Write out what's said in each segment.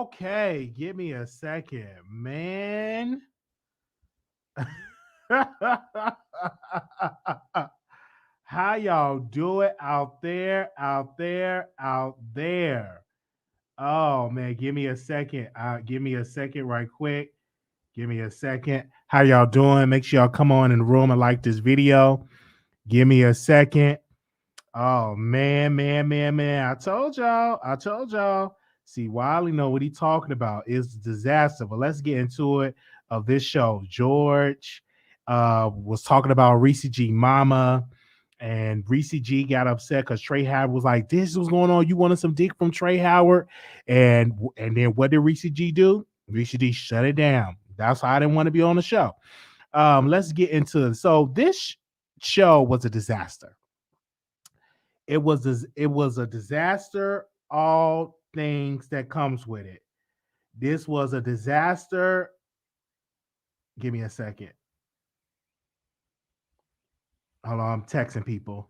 Okay, give me a second, man. How y'all do it out there, out there, out there? Oh man, give me a second. Give me a second, right quick. Give me a second. How y'all doing? Make sure y'all come on in the room and like this video. Give me a second. Oh man, man, man, man. I told y'all. I told y'all. See, Wiley know what he talking about. It's disaster. But let's get into it of this show. George was talking about Reese G Mama. And Reese G got upset because Trey Howard was like, "This is what's going on. You wanted some dick from Trey Howard." And then what did Reese G do? Reese G shut it down. That's why I didn't want to be on the show. Let's get into it. So this show was a disaster. It was a disaster. All things that comes with it. This was a disaster. Give me a second. Hold on, I'm texting people.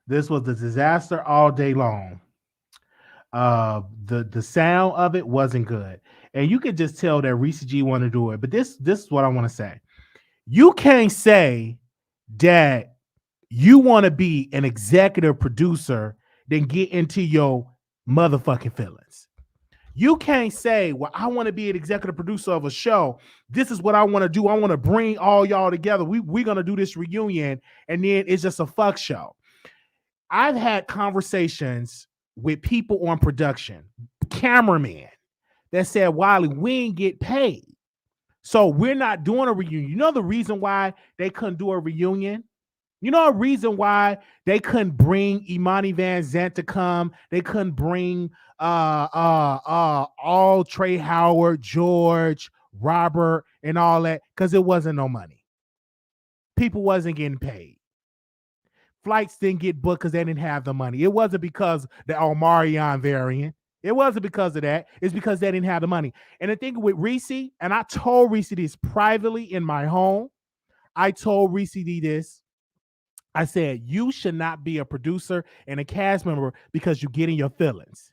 This was a disaster all day long. The sound of it wasn't good, and you could just tell that Reese G wanted to do it. But this is what I want to say. You can't say that you want to be an executive producer, then get into your motherfucking feelings. You can't say, well, I want to be an executive producer of a show. This is what I want to do. I want to bring all y'all together. We're going to do this reunion, and then it's just a fuck show. I've had conversations with people on production, cameramen, that said, Wiley, we ain't get paid. So we're not doing a reunion. You know the reason why they couldn't do a reunion? You know a reason why they couldn't bring Imani Van Zant to come? They couldn't bring all Trey Howard, George, Robert, and all that, because it wasn't no money. People wasn't getting paid. Flights didn't get booked because they didn't have the money. It wasn't because the Omarion variant. It wasn't because of that. It's because they didn't have the money. And the thing with Reese, and I told Reese this privately in my home. I told Reese this. I said, you should not be a producer and a cast member because you get in your feelings.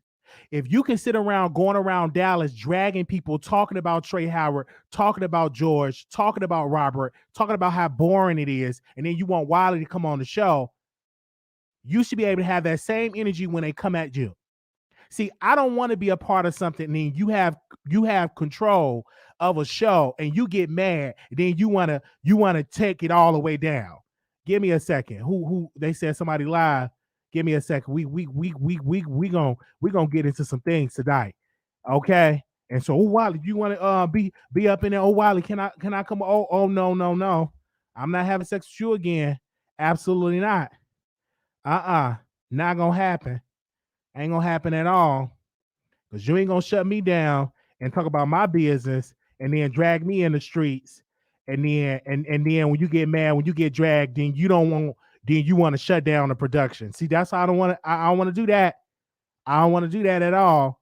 If you can sit around going around Dallas, dragging people, talking about Trey Howard, talking about George, talking about Robert, talking about how boring it is, and then you want Wiley to come on the show, you should be able to have that same energy when they come at you. See, I don't want to be a part of something, and then you have control of a show and you get mad, and then you want to take it all the way down. Give me a second. Who they said somebody live. Give me a second. We gonna get into some things tonight. Okay. And so, Wiley, you want to be up in there? Oh, Wiley, can I come? Oh no. I'm not having sex with you again. Absolutely not. Not gonna happen. Ain't gonna happen at all. Because you ain't gonna shut me down and talk about my business and then drag me in the streets. And then when you get mad, when you get dragged, then you want to shut down the production. See, that's how I don't want to do that. I don't want to do that at all.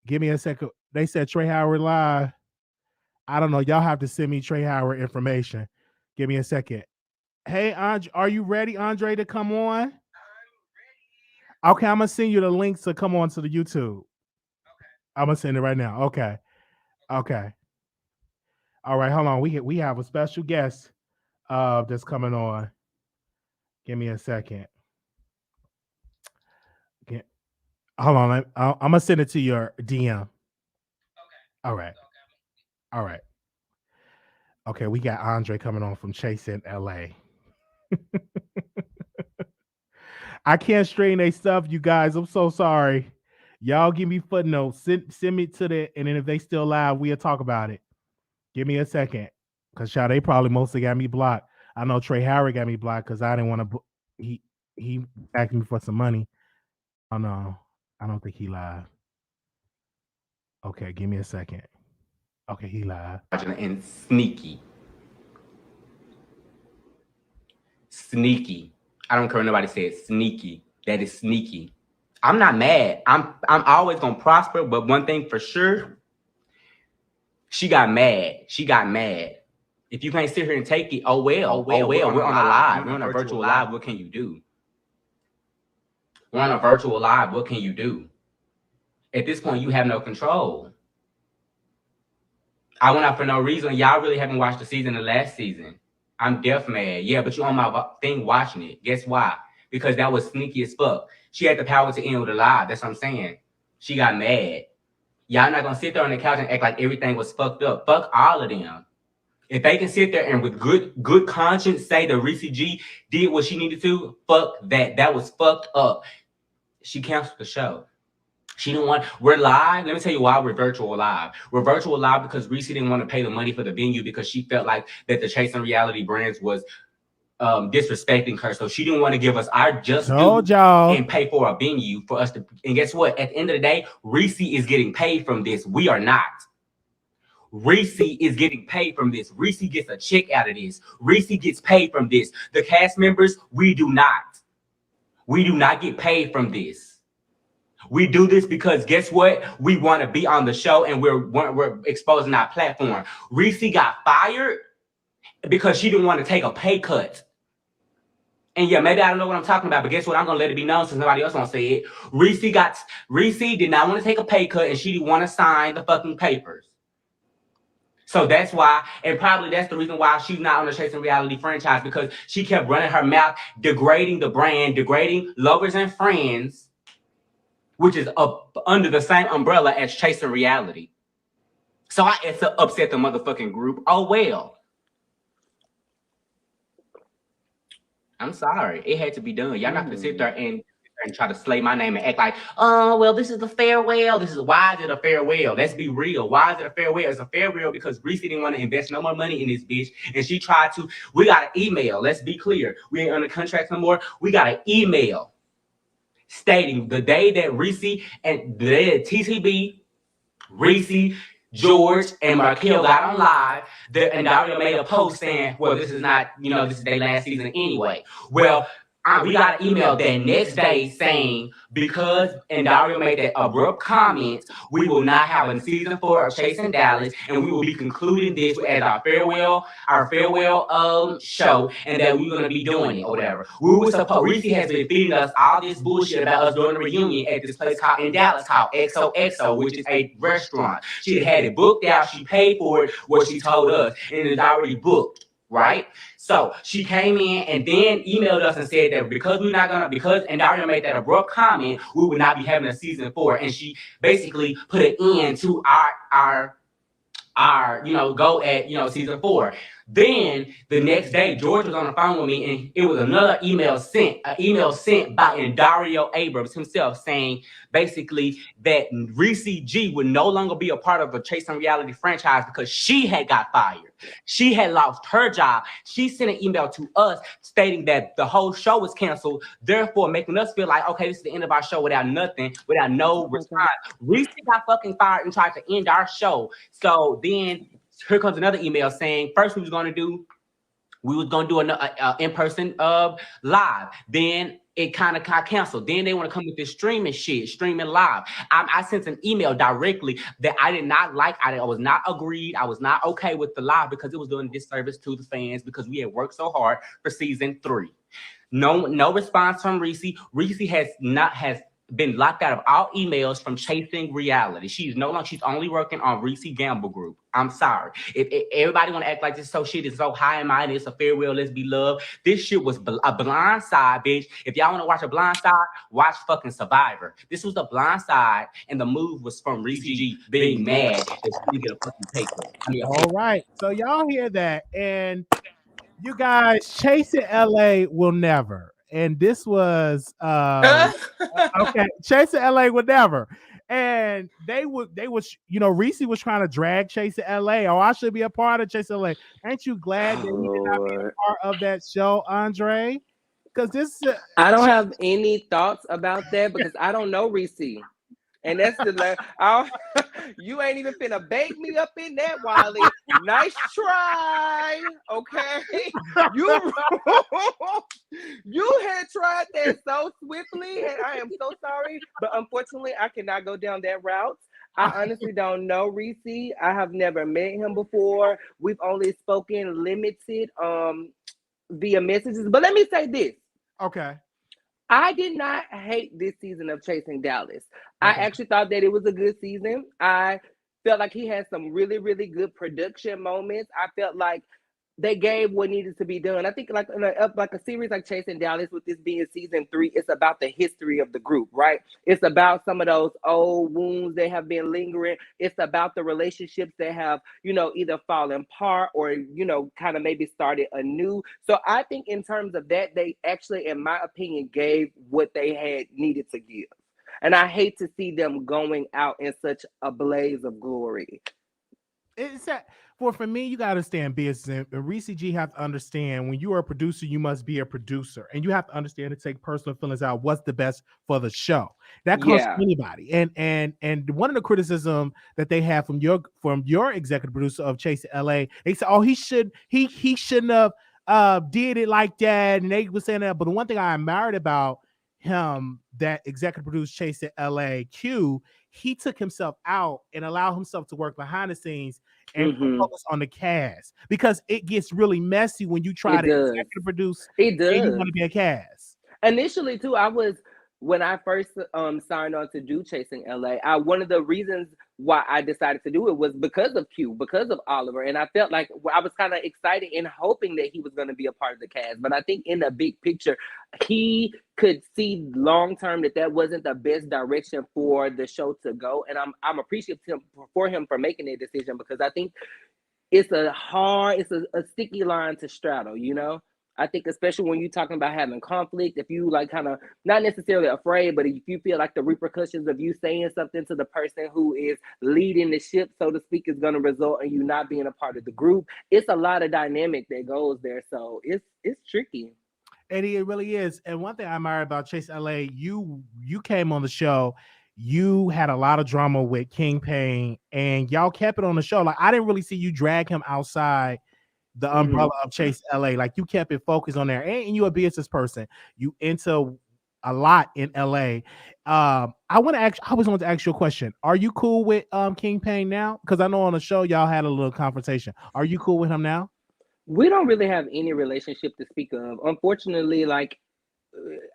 Give me a second. They said Trey Howard live. I don't know. Y'all have to send me Trey Howard information. Give me a second. Hey, Andre, are you ready, Andre, to come on? Okay, I'm gonna send you the links to come on to the YouTube. I'm gonna send it right now. Okay. All right, hold on. We have a special guest that's coming on. Give me a second. Hold on. I'm gonna send it to your DM. Okay. All right. All right. Okay, we got Andre coming on from Chase in LA. I can't strain their stuff, you guys. I'm so sorry. Y'all give me footnotes. Send me to the, and then if they still live, we'll talk about it. Give me a second. Cause y'all, they probably mostly got me blocked. I know Trey Howard got me blocked because I didn't want to. He asked me for some money. Oh no, I don't think he live. Okay, give me a second. Okay, he live. And sneaky. Sneaky. I don't care what nobody says sneaky. That is sneaky. I'm not mad. I'm always gonna prosper, but one thing for sure, she got mad. She got mad. If you can't sit here and take it, oh well. We're on a live. We're on a virtual live. What can you do? We're on a virtual live. What can you do? At this point, you have no control. I went out for no reason. Y'all really haven't watched the season of last season. I'm deaf mad. Yeah, but you on my thing watching it. Guess why? Because that was sneaky as fuck. She had the power to end with a lie. That's what I'm saying. She got mad. Y'all not gonna sit there on the couch and act like everything was fucked up. Fuck all of them. If they can sit there and with good conscience say that Reese G did what she needed to, fuck that. That was fucked up. She canceled the show. She didn't want. We're live. Let me tell you why we're virtual live. We're virtual live because Reese didn't want to pay the money for the venue because she felt like that the Chasing Reality brands was disrespecting her. So she didn't want to give us our just due and pay for a venue for us to. And guess what? At the end of the day, Reese is getting paid from this. We are not. Reese is getting paid from this. Reese gets a check out of this. Reese gets paid from this. The cast members, we do not. We do not get paid from this. We do this because guess what? We want to be on the show and we're exposing our platform. Reese got fired because she didn't want to take a pay cut. And yeah, maybe I don't know what I'm talking about, but guess what? I'm gonna let it be known since nobody else won't say it. Reese did not want to take a pay cut and she didn't want to sign the fucking papers. So that's why, and probably that's the reason why she's not on the Chasing Reality franchise, because she kept running her mouth, degrading the brand, degrading Lovers and Friends, which is up under the same umbrella as Chasing Reality. So I upset the motherfucking group. Oh well. I'm sorry. It had to be done. Y'all not gonna sit there and try to slay my name and act like, oh, well, this is the farewell. Why is it a farewell? Let's be real. Why is it a farewell? It's a farewell because Reese didn't want to invest no more money in this bitch. And she tried to. We got an email. Let's be clear. We ain't under contract no more. We got an email stating the day that Reese and the day that TTB, Reese, George, and Markel got on live, and Dario made a post saying, well, this is not, this is their last season anyway. Well, we got an email that next day saying, because Dario made that abrupt comment, we will not have a season 4 of Chasing Dallas, and we will be concluding this as our farewell show, and that we're gonna be doing it or whatever. Reese has been feeding us all this bullshit about us doing a reunion at this place called in Dallas called XOXO, which is a restaurant. She had it booked out, she paid for it, what she told us, and it's already booked. Right? So she came in and then emailed us and said that because Dario made that abrupt comment, we would not be having a season 4. And she basically put an end to our go at season 4. Then the next day, George was on the phone with me, and it was another email sent by Dario Abrams himself saying basically that Reese G would no longer be a part of the Chasing Reality franchise because she had got fired. She had lost her job. She sent an email to us stating that the whole show was canceled, therefore making us feel like, okay, this is the end of our show without no response. Reese got fucking fired and tried to end our show. So then here comes another email saying first we was gonna do an in-person live. Then it kind of got canceled. Then they want to come with this streaming live. I sent an email directly that I did not like. I was not agreed. I was not okay with the live because it was doing a disservice to the fans because we had worked so hard for season 3. No response from Reese. Reese has been locked out of all emails from chasing reality. She's no longer. She's only working on Reese Gamble Group. I'm sorry. If everybody want to act like this so shit is so high and mighty, it's a farewell, let's be loved. This shit was a blind side, bitch. If y'all want to watch a blind side, watch fucking Survivor. This was the blind side, and the move was from Reese G being mad that she didn't get a fucking paper. All right. So y'all hear that, and you guys, Chasing LA will never. And this was okay. Chasing LA would never. And they was, Reese was trying to drag Chasing LA. Oh, I should be a part of Chasing LA. Ain't you glad that you did not be a part of that show, Andre? Because this I don't have any thoughts about that because I don't know Reese. And that's you ain't even finna bake me up in that, Wiley. Nice try, okay? You had tried that so swiftly, and I am so sorry, but unfortunately, I cannot go down that route. I honestly don't know Reese. I have never met him before. We've only spoken limited via messages. But let me say this. Okay. I did not hate this season of Chasing Dallas. I actually thought that it was a good season. I felt like he had some really, really good production moments. I felt like they gave what needed to be done. I think like a series like Chasing Dallas, with this being season 3, it's about the history of the group, right? It's about some of those old wounds that have been lingering. It's about the relationships that have, either fallen apart or, kind of maybe started anew. So I think in terms of that, they actually, in my opinion, gave what they had needed to give. And I hate to see them going out in such a blaze of glory. It's that for me, you gotta understand business. And Reese G have to understand, when you are a producer, you must be a producer, and you have to understand to take personal feelings out. What's the best for the show? That comes from anybody. And one of the criticism that they have from your executive producer of Chasing LA, they say, oh, he shouldn't have did it like that, and they were saying that. But the one thing I admired about him, that executive producer Chasing LA Q, he took himself out and allowed himself to work behind the scenes and focus on the cast, because it gets really messy when you try to executive produce and you want to be a cast. Initially too, when I first signed on to do Chasing LA, one of the reasons why I decided to do it was because of Q, because of Oliver. And I felt like I was kind of excited and hoping that he was going to be a part of the cast. But I think in the big picture, he could see long term that wasn't the best direction for the show to go. And I'm appreciative for him for making that decision, because I think it's a sticky line to straddle, I think especially when you're talking about having conflict, if you like kind of not necessarily afraid, but if you feel like the repercussions of you saying something to the person who is leading the ship, so to speak, is going to result in you not being a part of the group. It's a lot of dynamic that goes there. So it's tricky. And it really is. And one thing I admire about Chase LA, you came on the show, you had a lot of drama with Kingpin, and y'all kept it on the show. Like, I didn't really see you drag him outside the umbrella of Chase LA. Like, you kept it focused on there, and you a business person. You into a lot in LA. I always wanted to ask you a question. Are you cool with Kingpin now? Because I know on the show y'all had a little conversation. Are you cool with him now? We don't really have any relationship to speak of. Unfortunately, like,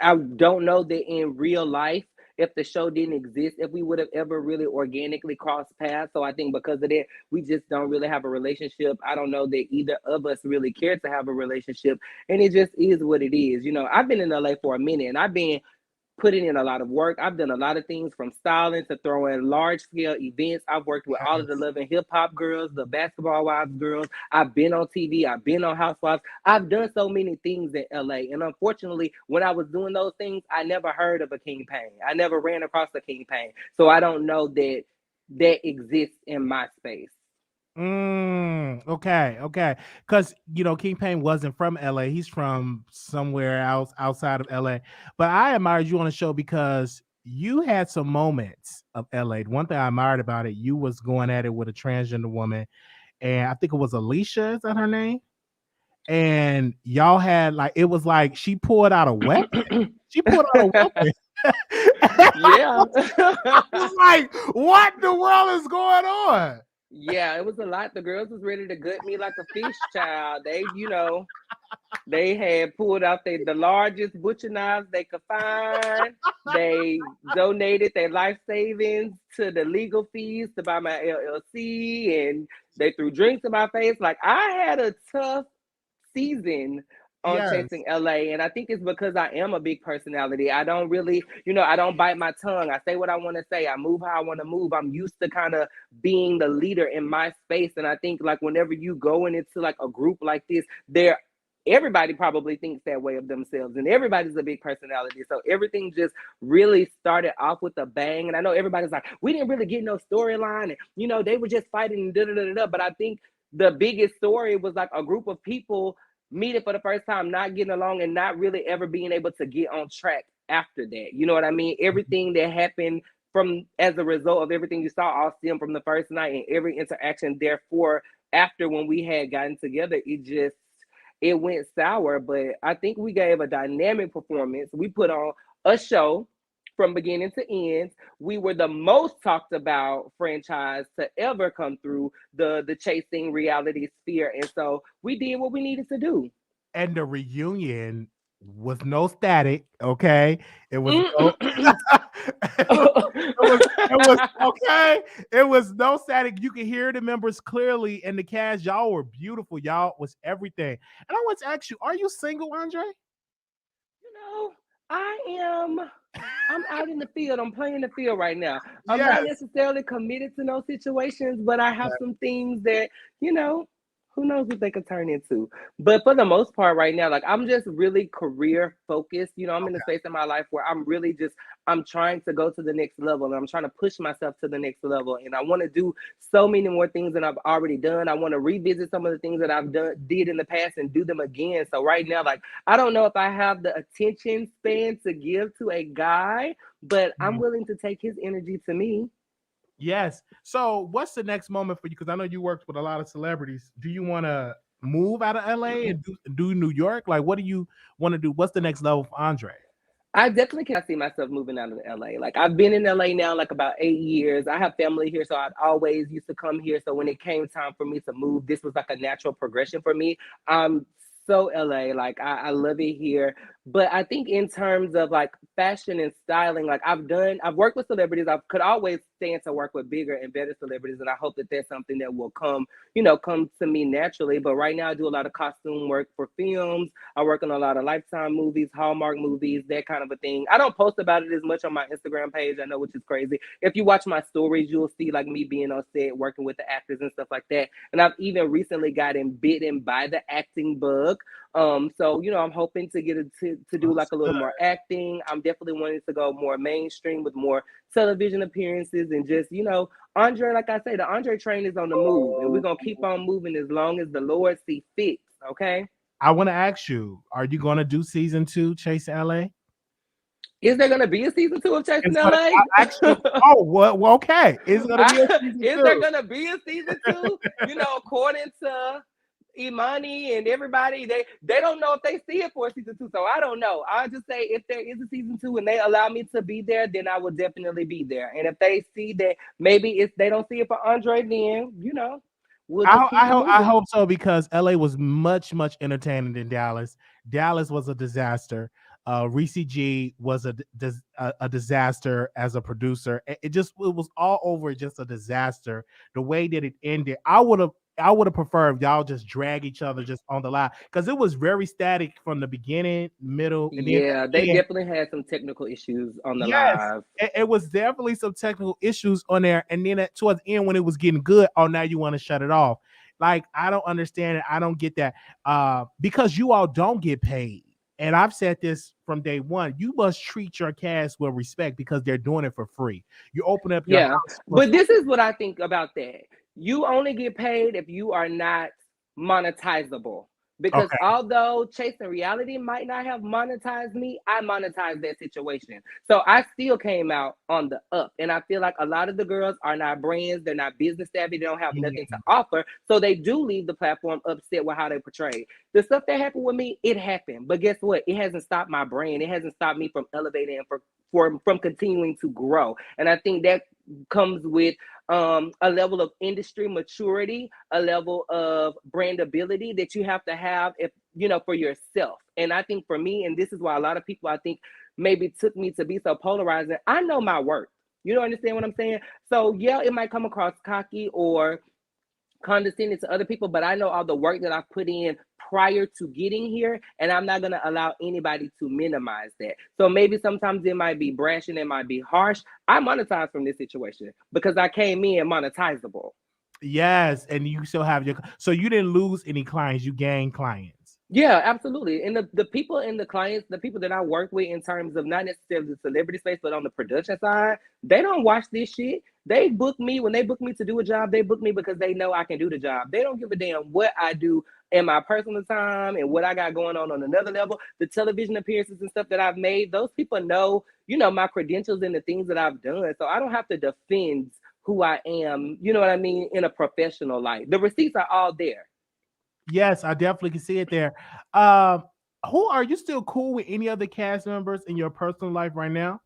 I don't know that in real life, if the show didn't exist, if we would have ever really organically crossed paths. So I think because of that, we just don't really have a relationship. I don't know that either of us really care to have a relationship. And it just is what it is. I've been in LA for a minute, and I've been putting in a lot of work. I've done a lot of things, from styling to throwing large scale events. I've worked with all of the Love and Hip Hop girls, the Basketball Wives girls. I've been on TV. I've been on Housewives. I've done so many things in LA. And unfortunately, when I was doing those things, I never heard of a Kingpin. I never ran across a Kingpin. So I don't know that exists in my space. Okay. Because Kingpin wasn't from LA. He's from somewhere else outside of LA. But I admired you on the show because you had some moments of LA. One thing I admired about it, you was going at it with a transgender woman, and I think it was Alicia, is that her name? And y'all had it was like she pulled out a weapon. She pulled out a weapon. Yeah. I was like, what in the world is going on? Yeah, it was a lot. The girls was ready to gut me like a fish, child. They, they had pulled out the largest butcher knives they could find. They donated their life savings to the legal fees to buy my LLC, and they threw drinks in my face. Like, I had a tough season on Yes. Chasing LA, and I think it's because I am a big personality. I don't really, I don't bite my tongue. I say what I want to say. I move how I want to move. I'm used to kind of being the leader in my space, and I think like whenever you go into like a group like this, everybody probably thinks that way of themselves, and everybody's a big personality. So everything just really started off with a bang. And I know everybody's like, we didn't really get no storyline, and they were just fighting and da-da-da-da. But I think the biggest story was like a group of people meeting for the first time, not getting along, and not really ever being able to get on track after that. You know what I mean? Everything that happened from as a result of everything you saw all stem from the first night, and every interaction therefore after when we had gotten together, it went sour. But I think we gave a dynamic performance. We put on a show from beginning to end. We were the most talked about franchise to ever come through the chasing reality sphere. And so we did what we needed to do. And the reunion was no static, okay? It was no it was okay. It was no static. You could hear the members clearly, and the cast, y'all were beautiful. Y'all was everything. And I want to ask you, are you single, Andre? I'm out in the field. I'm playing the field right now. I'm not necessarily committed to no situations, but I have some things that, who knows what they could turn into. But for the most part right now, like, I'm just really career focused. I'm in a space in my life where I'm trying to go to the next level, and I'm trying to push myself to the next level. And I want to do so many more things than I've already done. I want to revisit some of the things that I've did in the past and do them again. So right now, like, I don't know if I have the attention span to give to a guy, but I'm willing to take his energy to me. Yes. So what's the next moment for you? Because I know you worked with a lot of celebrities. Do you want to move out of LA and do New York? Like, what do you want to do? What's the next level for Andre? I definitely can't see myself moving out of LA. Like, I've been in LA now like about 8 years. I have family here, so I'd always used to come here. So when it came time for me to move, this was like a natural progression for me. So LA, like, I love it here. But I think in terms of like fashion and styling, like, I've worked with celebrities. I could always stand to work with bigger and better celebrities, and I hope that that's something that will come to me naturally. But right now I do a lot of costume work for films. I work on a lot of Lifetime movies, Hallmark movies, that kind of a thing. I don't post about it as much on my Instagram page, I know, which is crazy. If you watch my stories, you'll see like me being on set, working with the actors and stuff like that. And I've even recently gotten bitten by the acting bug. So I'm hoping to get to do like a little more acting. I'm definitely wanting to go more mainstream with more television appearances, and just Andre, like I say, the Andre train is on the move, and we're gonna keep on moving as long as the Lord see fit. Okay. I want to ask you, are you going to do season 2 Chase LA? Is there going to be a season 2 of Chasing LA? Well, okay. Is there going to be a season 2? Is there going to be a season 2? According to Imani and everybody, they don't know if they see it for season 2. So I don't know. I'll just say if there is a season 2 and they allow me to be there, then I will definitely be there. And if they see that maybe they don't see it for Andre, then we'll I hope so, because LA was much entertaining than Dallas. Dallas was a disaster. Reese G was a disaster as a producer. It was all over just a disaster. The way that it ended, I would have preferred y'all just drag each other just on the line, because it was very static from the beginning, middle, and then they definitely had some technical issues on the live. It was definitely some technical issues on there, and then towards the end when it was getting good, now you want to shut it off. Like, I don't understand it. I don't get that. Because you all don't get paid. And I've said this from day one. You must treat your cast with respect, because they're doing it for free. You open up your house. But this is what I think about that. You only get paid if you are not monetizable. Because although Chasing Reality might not have monetized me, I monetized that situation. So I still came out on the up. And I feel like a lot of the girls are not brands. They're not business savvy. They don't have nothing to offer. So they do leave the platform upset with how they portray. The stuff that happened with me, it happened. But guess what? It hasn't stopped my brand. It hasn't stopped me from elevating and from continuing to grow. And I think that comes with a level of industry maturity, a level of brandability that you have to have if for yourself. And I think for me, and this is why a lot of people I think maybe took me to be so polarizing, I know my worth. You don't understand what I'm saying? So yeah, it might come across cocky or condescending to other people, but I know all the work that I've put in prior to getting here, and I'm not going to allow anybody to minimize that. So maybe sometimes it might be brash and it might be harsh. I monetize from this situation because I came in monetizable. Yes, and you still have so you didn't lose any clients, you gained clients. Yeah, absolutely. And the people and the clients, the people that I work with in terms of not necessarily the celebrity space, but on the production side, they don't watch this shit. They book me when they book me to do a job. They book me because they know I can do the job. They don't give a damn what I do in my personal time and what I got going on another level. The television appearances and stuff that I've made, those people know, my credentials and the things that I've done. So I don't have to defend who I am, you know what I mean, in a professional life. The receipts are all there. Yes, I definitely can see it there. Who are you still cool with any other cast members in your personal life right now?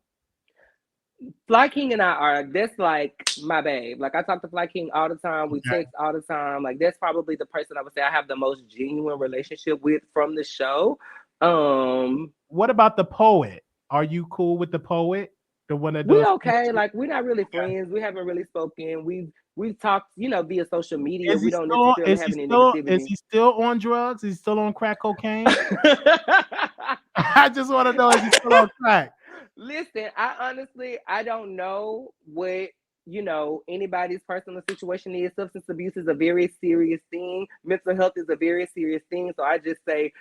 Fly King and I are, that's like my babe. Like I talk to Fly King all the time. We text all the time. Like that's probably the person I would say I have the most genuine relationship with from the show. What about the poet? Are you cool with the poet? The one that we does okay. Like we're not really friends. We haven't really spoken. We've talked, via social media. We don't necessarily have any negativity. Is he still on drugs? Is he still on crack cocaine? I just want to know, is he still on crack? Listen, I don't know what anybody's personal situation is. Substance abuse is a very serious thing. Mental health is a very serious thing. So I just say,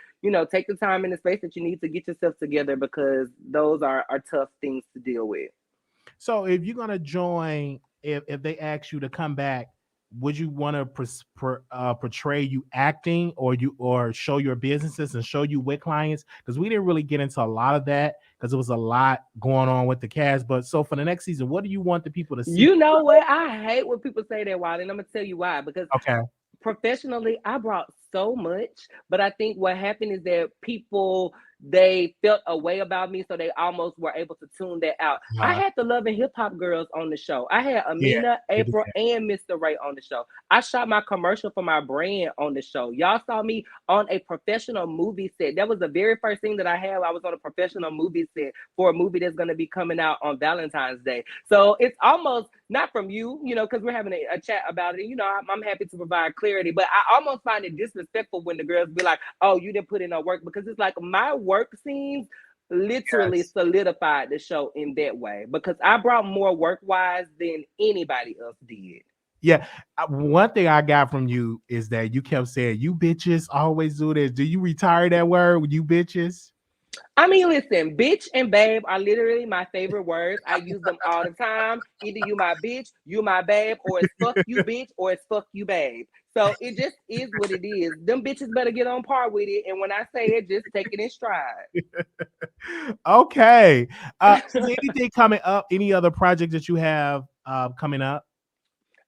take the time and the space that you need to get yourself together because those are tough things to deal with. So if you're gonna join, if they ask you to come back, would you want to portray you acting or show your businesses and show you with clients? Because we didn't really get into a lot of that because it was a lot going on with the cast. But so for the next season, what do you want the people to see? You know what? I hate when people say that, Wiley, and I'm gonna tell you why. Because professionally, I brought so much, but I think what happened is that people, they felt a way about me, so they almost were able to tune that out. I had the Love and Hip Hop girls on the show. I had Amina, April, and Mr. Ray on the show. I shot my commercial for my brand on the show. Y'all saw me on a professional movie set. That was the very first thing that I had. I was on a professional movie set for a movie that's going to be coming out on Valentine's Day. So it's almost not from you, because we're having a chat about it. I'm happy to provide clarity, but I almost find it disrespectful when the girls be like, oh, you didn't put in no work, because it's like my work scenes literally solidified the show in that way because I brought more work wise than anybody else did. Yeah. One thing I got from you is that you kept saying, you bitches always do this. Do you retire that word, you bitches? I mean, listen, bitch and babe are literally my favorite words. I use them all the time. Either you my bitch, you my babe, or it's fuck you bitch, or it's fuck you babe. So it just is what it is. Them bitches better get on par with it. And when I say it, just take it in stride. Okay. Is there anything coming up? Any other project that you have coming up?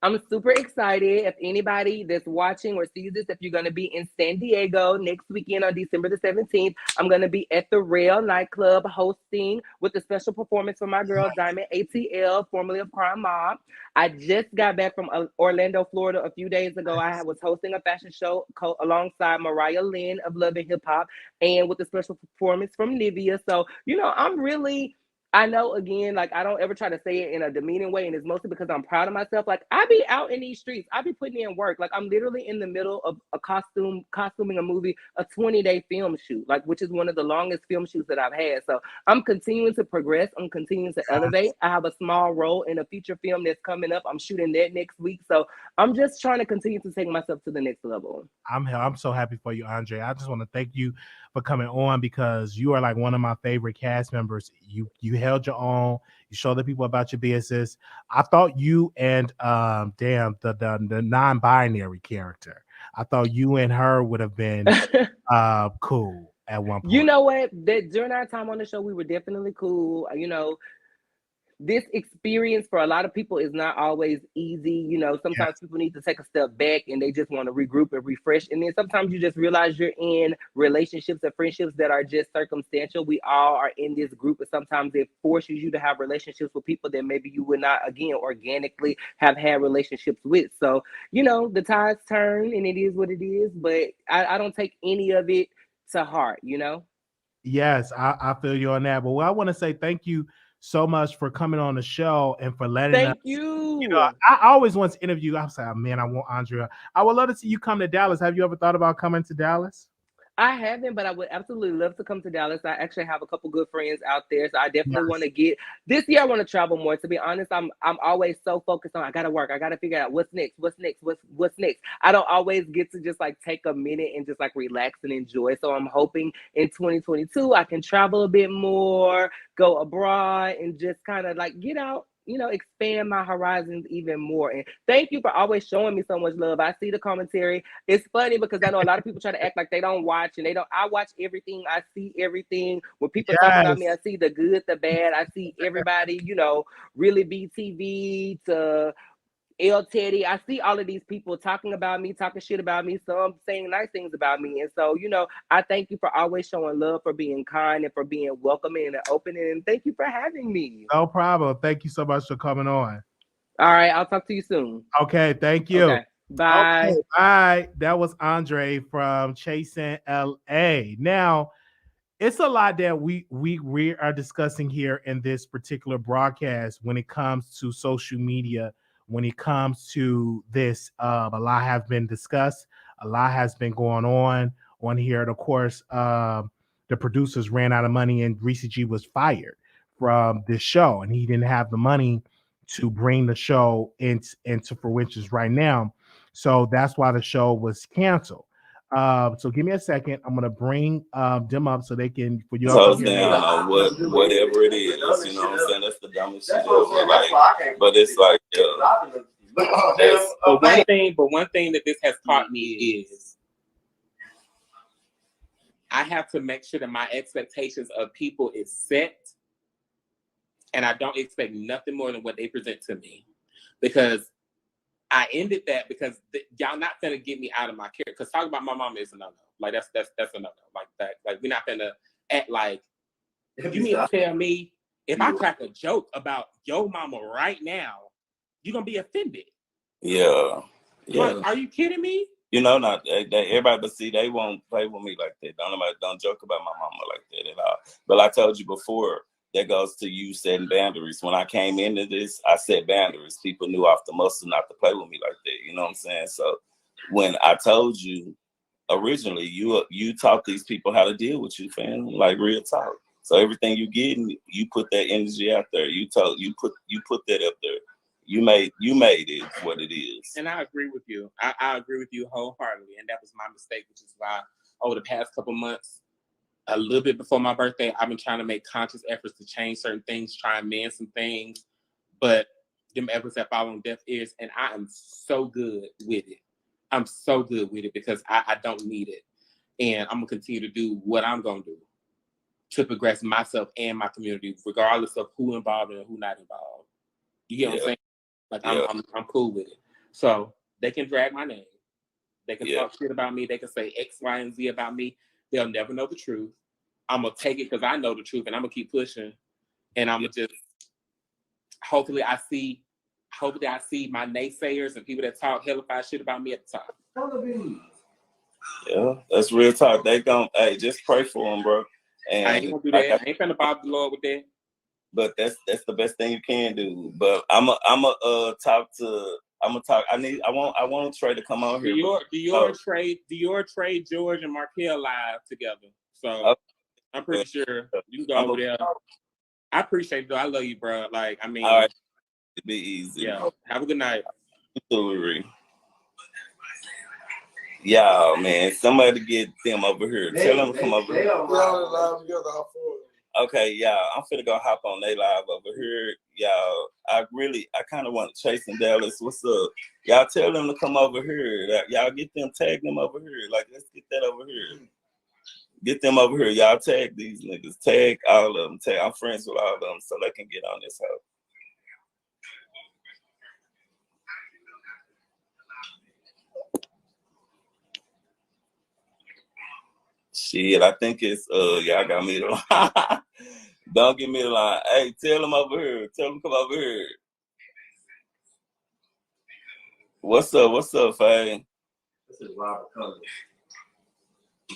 I'm super excited. If anybody that's watching or sees this, if you're going to be in San Diego next weekend on December the 17th, I'm going to be at the Rail nightclub hosting with a special performance from my girl, Diamond ATL, formerly of Crime Mob. I just got back from Orlando, Florida a few days ago. I was hosting a fashion show alongside Mariah Lynn of Love and Hip Hop and with a special performance from Nivea. So, I'm really... I know, again, like I don't ever try to say it in a demeaning way, and it's mostly because I'm proud of myself. Like I be out in these streets, I be putting in work. Like I'm literally in the middle of a costuming a movie, a 20-day film shoot, like which is one of the longest film shoots that I've had. So I'm continuing to progress. I'm continuing to elevate. I have a small role in a feature film that's coming up. I'm shooting that next week. So I'm just trying to continue to take myself to the next level. I'm so happy for you, Andre. I just want to thank you for coming on because you are like one of my favorite cast members. You held your own. You showed the people about your business. I thought you and the non-binary character. I thought you and her would have been cool at one point. You know what? That during our time on the show, we were definitely cool. this experience for a lot of people is not always easy. You know, sometimes people need to take a step back and they just want to regroup and refresh. And then sometimes you just realize you're in relationships and friendships that are just circumstantial. We all are in this group, and sometimes it forces you to have relationships with people that maybe you would not, again, organically have had relationships with. So, you know, the tides turn and it is what it is, but I don't take any of it to heart, you know? Yes, I feel you on that. But I want to say thank you so much for coming on the show and for letting us. Thank you. You know, I always want to interview. I'm saying, man, I want Andrea. I would love to see you come to Dallas. Have you ever thought about coming to Dallas? I haven't, but I would absolutely love to come to Dallas. I actually have a couple good friends out there, so I definitely want to get this year. I want to travel more. To be honest, I'm always so focused on I gotta work. I gotta figure out what's next. What's next. I don't always get to just like take a minute and just like relax and enjoy. So I'm hoping in 2022 I can travel a bit more, go abroad, and just kind of like get out. You know, expand my horizons even more. And thank you for always showing me so much love. I see the commentary. It's funny because I know a lot of people try to act like they don't watch, and they don't. I watch everything. I see everything. When people talk about me, I see the good, the bad. I see everybody, you know, really BTV to L Teddy. I see all of these people talking about me, talking shit about me, some saying nice things about me. And so, you know, I thank you for always showing love, for being kind, and for being welcoming and open. And thank you for having me. No problem. Thank you so much for coming on. All right, I'll talk to you soon. Okay, thank you. Okay, bye. Okay, bye. That was Andre from Chasing LA. Now, it's a lot that we are discussing here in this particular broadcast when it comes to social media. When it comes to this, a lot has been discussed. A lot has been going on here. And of course, the producers ran out of money, and Reese G was fired from this show, and he didn't have the money to bring the show into fruition right now. So that's why the show was canceled. So give me a second. I'm gonna bring them up so they can for you. So down on whatever it is, you know what I'm saying? That's the dumbest shit ever. Like, but it's like, but one thing that this has taught me is I have to make sure that my expectations of people is set, and I don't expect nothing more than what they present to me, because I ended that because y'all not gonna get me out of my character. Because talking about my mama is a no-no. Like that's a no-no. Like that. Like we're not gonna act like. You mean to tell me if I crack a joke about your mama right now, you're gonna be offended? Yeah. Like, are you kidding me? You know, not everybody, but see, they won't play with me like that. Don't joke about my mama like that at all. But I told you before. That goes to you setting boundaries. When I came into this, I set boundaries. People knew off the muscle not to play with me like that. You know what I'm saying? So when I told you originally, you taught these people how to deal with you, fam. Like real talk. So everything you get, you put that energy out there. You put that up there. You made it what it is. And I agree with you. I agree with you wholeheartedly. And that was my mistake, which is why over the past couple months, a little bit before my birthday, I've been trying to make conscious efforts to change certain things, try and mend some things, but them efforts have fallen on deaf ears, and I am so good with it. I'm so good with it because I don't need it. And I'm going to continue to do what I'm going to do to progress myself and my community, regardless of who involved and who not involved. You get what I'm saying? Like, I'm cool with it. So they can drag my name. They can talk shit about me. They can say X, Y, and Z about me. They'll never know the truth. I'm going to take it because I know the truth, and I'm going to keep pushing. And I'm going to just, hopefully I see my naysayers and people that talk hellified shit about me at the top. Yeah, that's real talk. They hey, just pray for them, bro. And I ain't going to do that. I ain't finna bother the Lord with that. But that's the best thing you can do. But I want Trey to come out here. Dior, Trey, George, and Markel live together. So I'm pretty sure you can go over there. I appreciate it though. I love you, bro. Like, I mean, all right, it'll be easy. Yeah. Have a good night. Yeah, man. Somebody get them over here. Tell them to come over here. Okay, y'all. I'm finna go hop on they live over here. Y'all, I kind of want to chase in Dallas. What's up? Y'all tell them to come over here. Y'all get them, tag them over here. Like, let's get that over here. Get them over here. Y'all tag these niggas. Tag all of them. I'm friends with all of them so they can get on this house. Shit, I think it's y'all got me the line. Don't give me the line. Hey, tell him over here. Tell him come over here. What's up? What's up, Faye? This is Robert Cummings.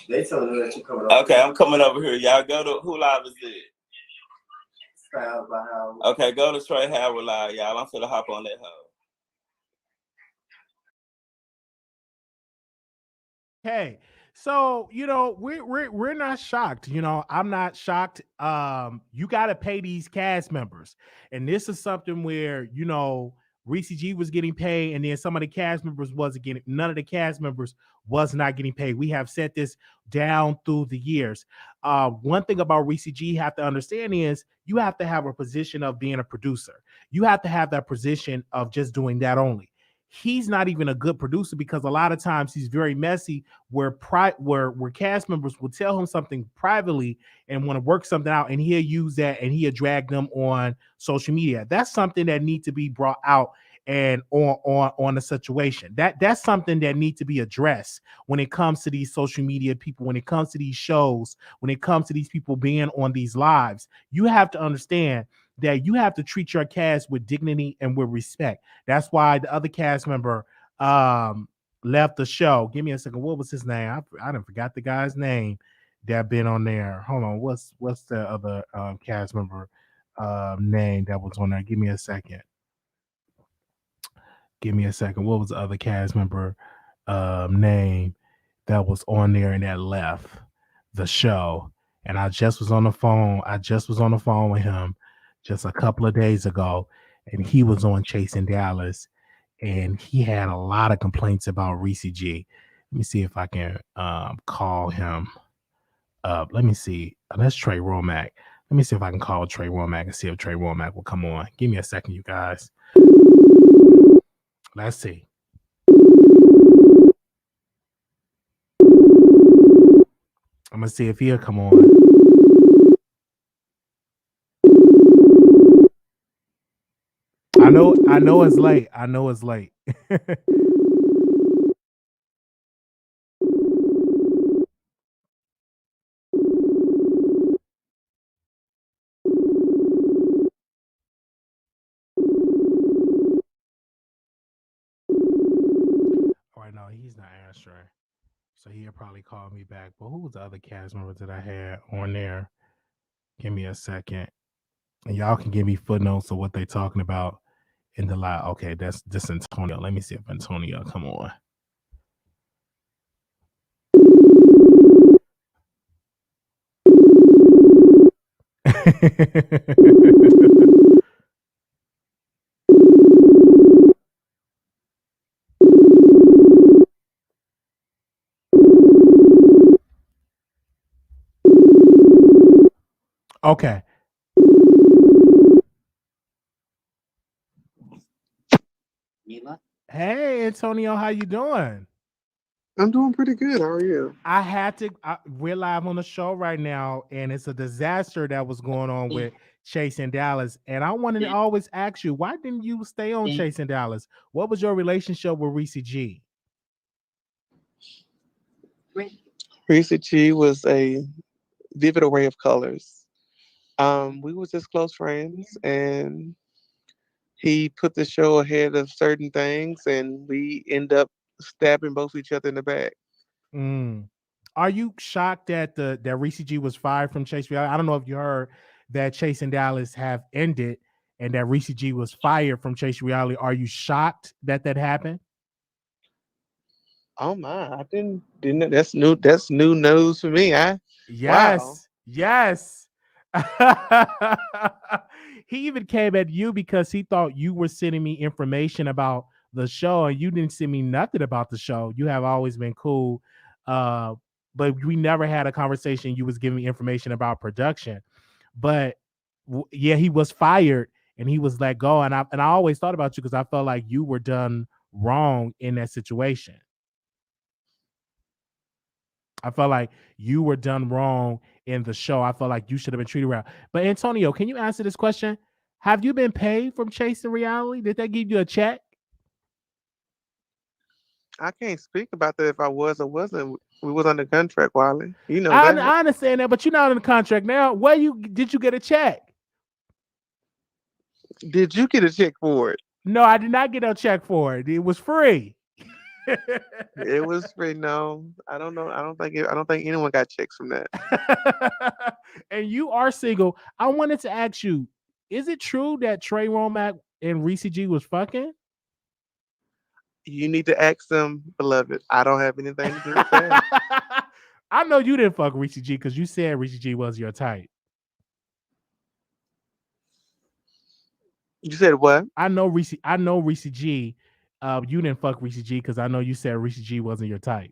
They told me that you coming over. Okay, I'm coming over here. Y'all go to who live is it? Styles by Howard. Okay, go to Trey Howard live, y'all. I'm finna hop on that hoe. Okay, so we're not shocked. I'm not shocked. You got to pay these cast members, and this is something where Reese G was getting paid, and then some of the cast members wasn't getting. None of the cast members was not getting paid. We have said this down through the years. One thing about Reese G you have to understand is you have to have a position of being a producer. You have to have that position of just doing that only. He's not even a good producer because a lot of times he's very messy where cast members will tell him something privately and want to work something out, and he'll use that and he'll drag them on social media. That's something that needs to be brought out and on the situation. That's something that needs to be addressed when it comes to these social media people, when it comes to these shows, when it comes to these people being on these lives. You have to understand that you have to treat your cast with dignity and with respect. That's why the other cast member left the show. Give me a second. What was his name? I done forgot the guy's name that been on there. Hold on. What's the other cast member name that was on there? Give me a second. What was the other cast member name that was on there and that left the show? And I just was on the phone with him just a couple of days ago, and he was on Chasing Dallas, and he had a lot of complaints about Reese G. Let me see if I can call him up. Let me see. That's Trey Romack. Let me see if I can call Trey Romack and see if Trey Romack will come on. Give me a second, you guys. Let's see. I'm gonna see if he'll come on. I know it's late. All right, no, he's not answering. So he'll probably call me back. But who was the other cast member that I had on there? Give me a second. And y'all can give me footnotes of what they're talking about in the live. Okay, that's this Antonio. Let me see if Antonio come on. Okay. Mila? Hey, Antonio, how you doing? I'm doing pretty good. How are you? We're live on the show right now, and it's a disaster that was going on with Chasing Dallas. And I wanted to always ask you, why didn't you stay on Chasing Dallas? What was your relationship with Reese G? Reese G was a vivid array of colors. We were just close friends, and he put the show ahead of certain things, and we end up stabbing both each other in the back. Are you shocked that that Reese G was fired from Chase Reality? I don't know if you heard that Chasing Dallas have ended and that Reese G was fired from Chase Reality. Are you shocked that happened? Oh my! I didn't know. That's new. That's new news for me. Yes. He even came at you because he thought you were sending me information about the show, and you didn't send me nothing about the show. You have always been cool, but we never had a conversation. You was giving me information about production, but yeah, he was fired and he was let go, and I always thought about you because I felt like you were done wrong in that situation. I felt like you were done wrong in the show. I felt like you should have been treated well. But Antonio, can you answer this question? Have you been paid from Chasing Reality? Did they give you a check? I can't speak about that if I was or wasn't We was under contract, Wiley. You know I, that. I understand that, but you're not in the contract now. Where did you get a check? Did you get a check for it? No, I did not get a check for it. It was free. It was free. No, I don't know. I don't think anyone got checks from that. And you are single. I wanted to ask you, is it true that Trey Romack and Reese G was fucking? You need to ask them, beloved. I don't have anything to do with that. I know you didn't fuck Reese G because you said Reese G was your type. You said what? I know Reese G. You didn't fuck Reese G because I know you said Reese G wasn't your type.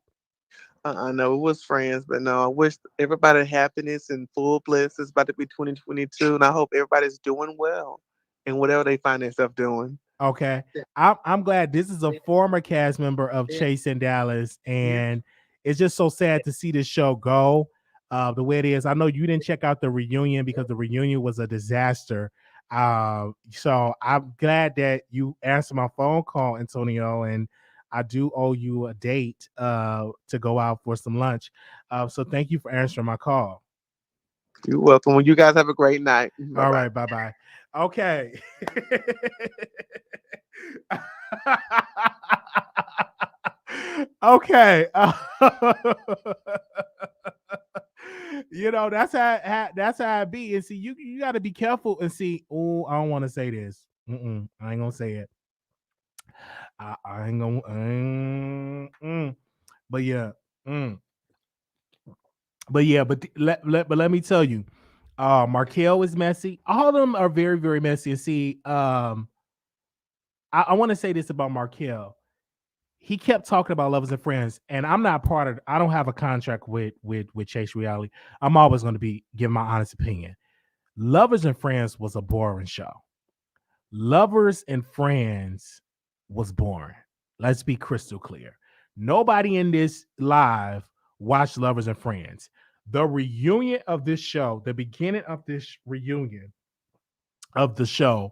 I know it was friends, but no, I wish everybody happiness and full bliss. It's about to be 2022, and I hope everybody's doing well and whatever they find themselves doing. Okay. I'm glad this is a former cast member of Chase and Dallas, and it's just so sad to see this show go the way it is. I know you didn't check out the reunion because the reunion was a disaster. So I'm glad that you answered my phone call, Antonio, and I do owe you a date to go out for some lunch. So thank you for answering my call. You're welcome. Well, you guys have a great night. Bye-bye. All right, bye-bye. Okay. Okay. That's how it be. And see, you got to be careful and see. Oh, I don't want to say this. I ain't gonna say it. I ain't gonna. But yeah. But yeah. But let me tell you, Markel is messy. All of them are very, very messy. And see, I want to say this about Markel. He kept talking about Lovers and Friends, and I'm not part of. I don't have a contract with Chase Reality. I'm always going to be giving my honest opinion. Lovers and Friends was a boring show. Lovers and Friends was boring. Let's be crystal clear. Nobody in this live watched Lovers and Friends. The reunion of this show, the beginning of this reunion of the show,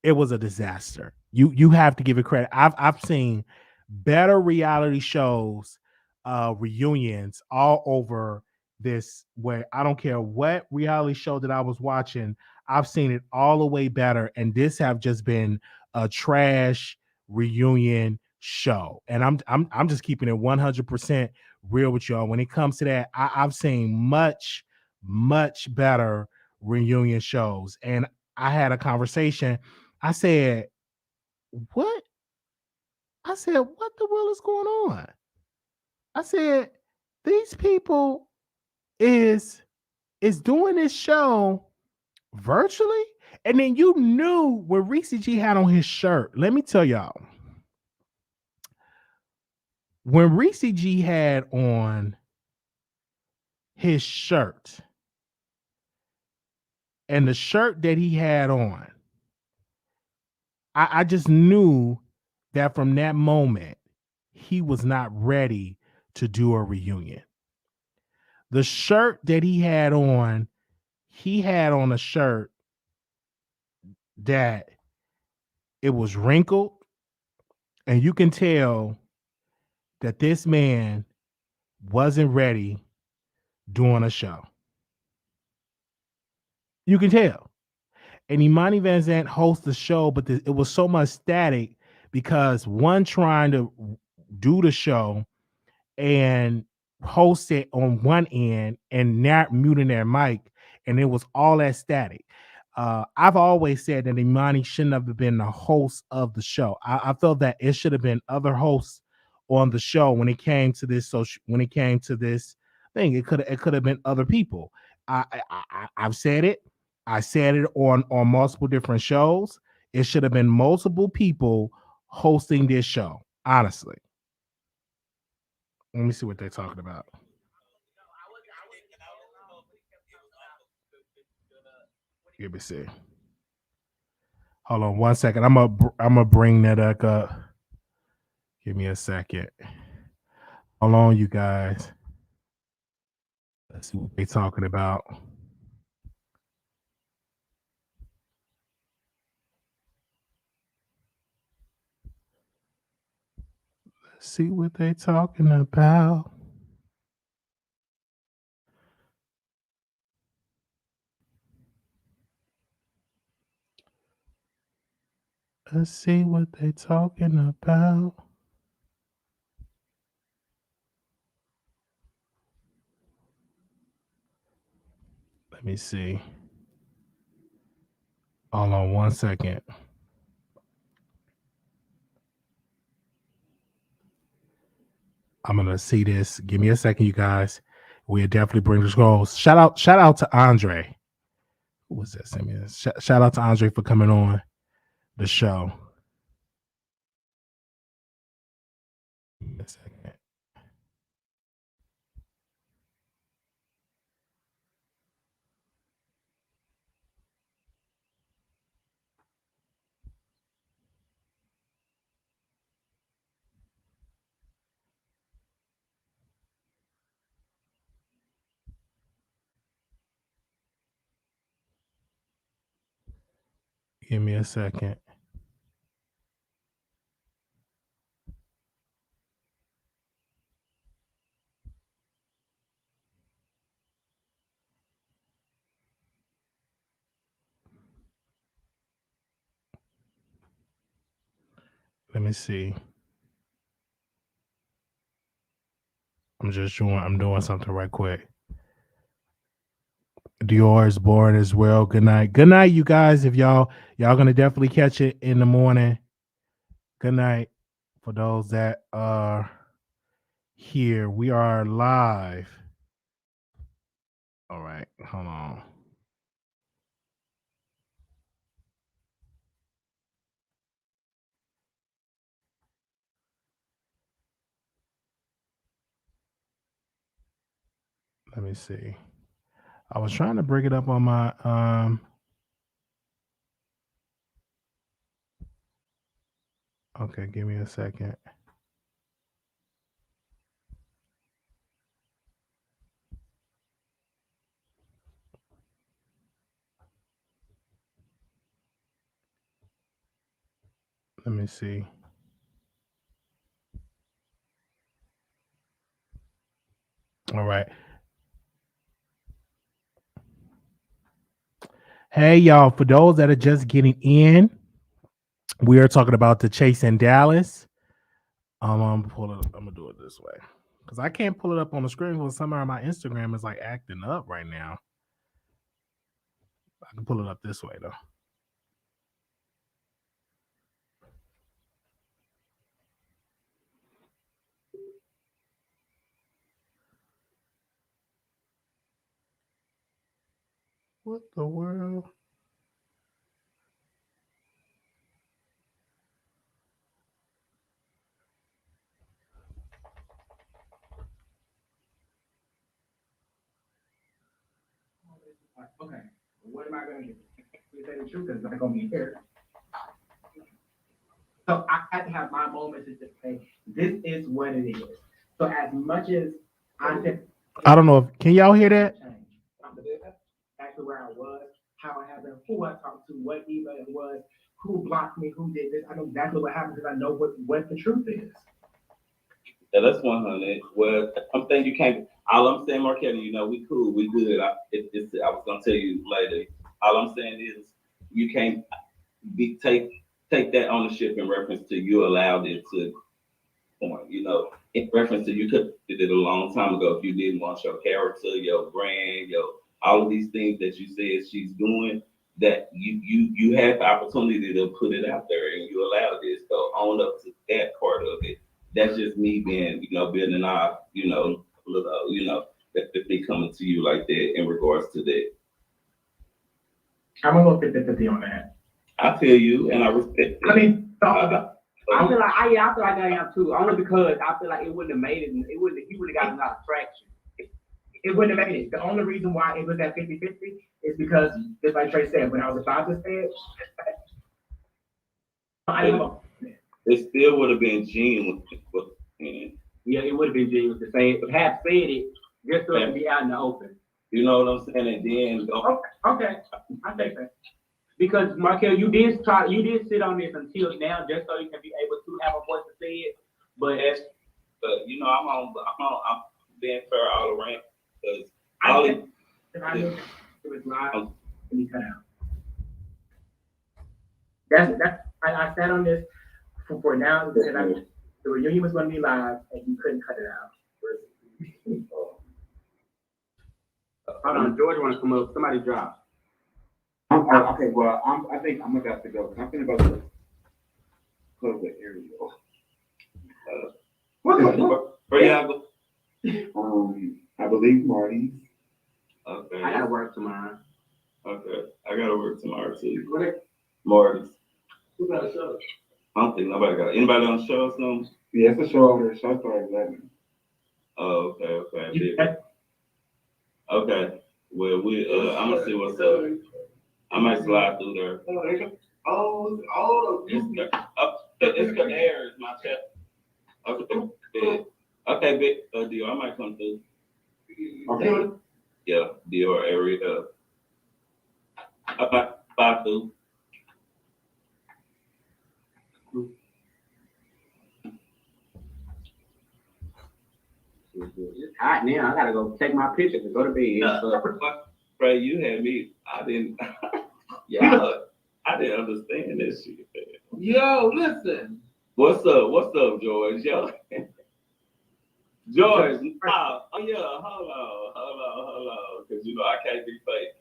it was a disaster. You have to give it credit. I've seen better reality shows, reunions all over this, where I don't care what reality show that I was watching, I've seen it all the way better. And this have just been a trash reunion show. And I'm just keeping it 100% real with y'all. When it comes to that, I've seen much, much better reunion shows. And I had a conversation. I said, what? I said, what the world is going on? I said, these people is doing this show virtually. And then you knew what Reese G had on his shirt. Let me tell y'all. When Reese G had on his shirt, and the shirt that he had on, I just knew that from that moment, he was not ready to do a reunion. The shirt that he had on a shirt that it was wrinkled, and you can tell that this man wasn't ready doing a show. You can tell. And Imani Van Zant hosts the show, but it was so much static because one trying to do the show and host it on one end and not muting their mic, and it was all that static. I've always said that Imani shouldn't have been the host of the show. I felt that it should have been other hosts on the show when it came to this. When it came to this thing, it could have been other people. I've said it. I said it on multiple different shows. It should have been multiple people hosting this show. Honestly. Let me see what they're talking about. Let me see. Hold on 1 second. I'm gonna bring that up. Give me a second. Hold on, you guys. Let's see what they're talking about. Let's see what they're talking about. Let's see what they talking about. Let me see. Hold on 1 second. I'm gonna see this. Give me a second, you guys. We'll definitely bring the scrolls. Shout out to Andre. Who was that? Send me this. Shout out to Andre for coming on the show. A second. Give me a second. Let me see. I'm doing something right quick. Dior is born as well. Good night. Good night, you guys. If y'all gonna definitely catch it in the morning. Good night for those that are here. We are live. All right, hold on. Let me see. I was trying to bring it up on my okay, give me a second. Let me see. All right. Hey y'all, for those that are just getting in, we are talking about the Chase in Dallas. I'm gonna do it this way. Because I can't pull it up on the screen because somehow my Instagram is like acting up right now. I can pull it up this way though. What the world? Okay, what am I going to do? You say the truth is not going to be here. So I had to have my moments to just say, this is what it is. So as much as I said, I don't know if can y'all hear that? Back to where I was, how it happened, who I talked to, what email it was, who blocked me, who did this. I know exactly what happened because I know what the truth is. Yeah, that's 100. Well, I'm saying you can't. All I'm saying, Marquetta, you know, we cool, we good. I was gonna tell you later. All I'm saying is you can't take that ownership in reference to you allowed it to point. You know, in reference to you could have did it a long time ago if you didn't want your character, your brand, your all of these things that you said she's doing. That you had the opportunity to put it out there and you allowed this. So own up to that part of it. That's just me being, being an eye, little, that they coming to you like that in regards to that. I'm gonna go 50-50 on that. I feel you and I respect it. I mean, I feel like I am too. Only because I feel like it wouldn't have made it. He wouldn't have gotten a lot of traction. It wouldn't have made it. The only reason why it was at 50-50 is because, just like Trey said, when I was about to say it, I didn't know. It still would have been genuine. Yeah, it would have been genuine to say it, but have said it just so it can be out in the open. You know what I'm saying? And then okay, I think that. Because Markel, you did sit on this until now just so you can be able to have a voice to say it. But I'm being fair all around because I knew it was live and he cut out. That's I sat on this for now because the reunion was going to be live and you couldn't cut it out. Hold on, George want to come up. Somebody drop. Okay, well, I think I'm about to go. I'm thinking about to close the area. Where y'all go? I believe Marty. Okay. I gotta work tomorrow. Okay. I gotta work tomorrow too. What? Marty's. Who got a show? I don't think nobody got anybody on the show or something? Yeah, it's a show over there. Show starts 11. Oh, okay. Okay. Well, I'm gonna see what's up. I might slide through there. It's the air is my chest. Okay, big Dior. I might come through. Okay. Yeah, Dior area. I might buy through. It's hot now. I gotta go take my picture to go to bed. Bro, you had me. I didn't. Yeah. I didn't understand this shit. Man. Yo, listen. What's up, George? Yo. George, oh yeah, hold on, because I can't be fake.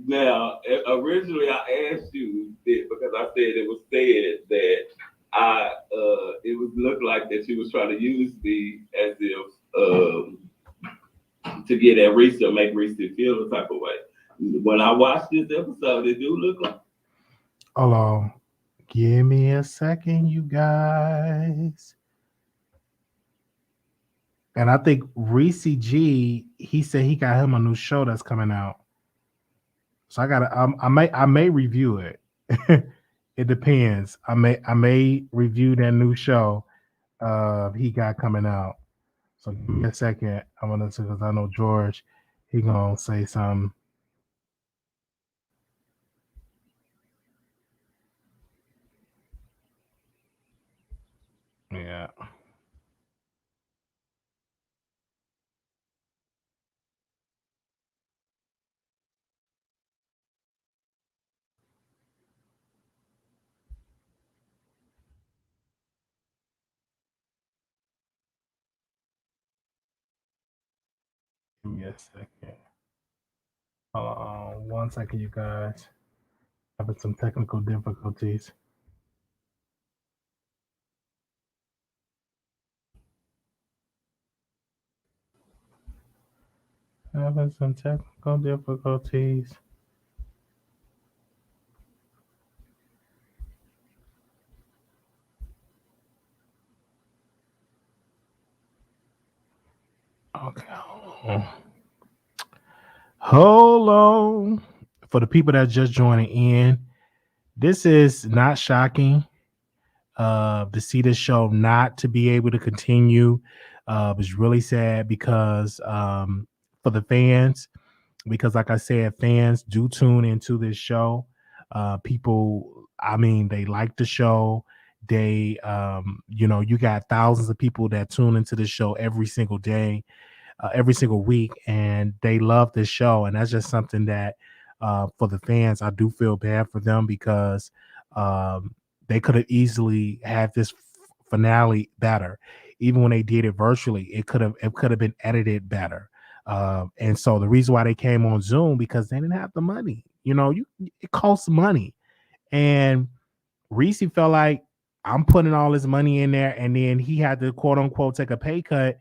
Now, originally I asked you this because I said it was said that it was looked like that you was trying to use me as if to get at Reese or make Reese feel the type of way. When I watched this episode, it do look like. Hold on. Give me a second, you guys. And I think Reese G, he said he got him a new show that's coming out. So I may review it. It depends. I may review that new show he got coming out. So give me a second. I'm gonna because I know George, he gonna say something. Yeah. Give me a second. Hold on 1 second, you guys. Having some technical difficulties. Having some technical difficulties. Okay. Hold on. For the people that just joining in, this is not shocking to see this show not to be able to continue. It's really sad because for the fans, because like I said, fans do tune into this show. People, I mean, they like the show. They, you got thousands of people that tune into the show every single day, every single week, and they love this show. And that's just something that for the fans, I do feel bad for them because they could have easily had this finale better. Even when they did it virtually, it could have been edited better. And so the reason why they came on Zoom because they didn't have the money. It costs money, and Reese felt like I'm putting all his money in there, and then he had to quote unquote take a pay cut.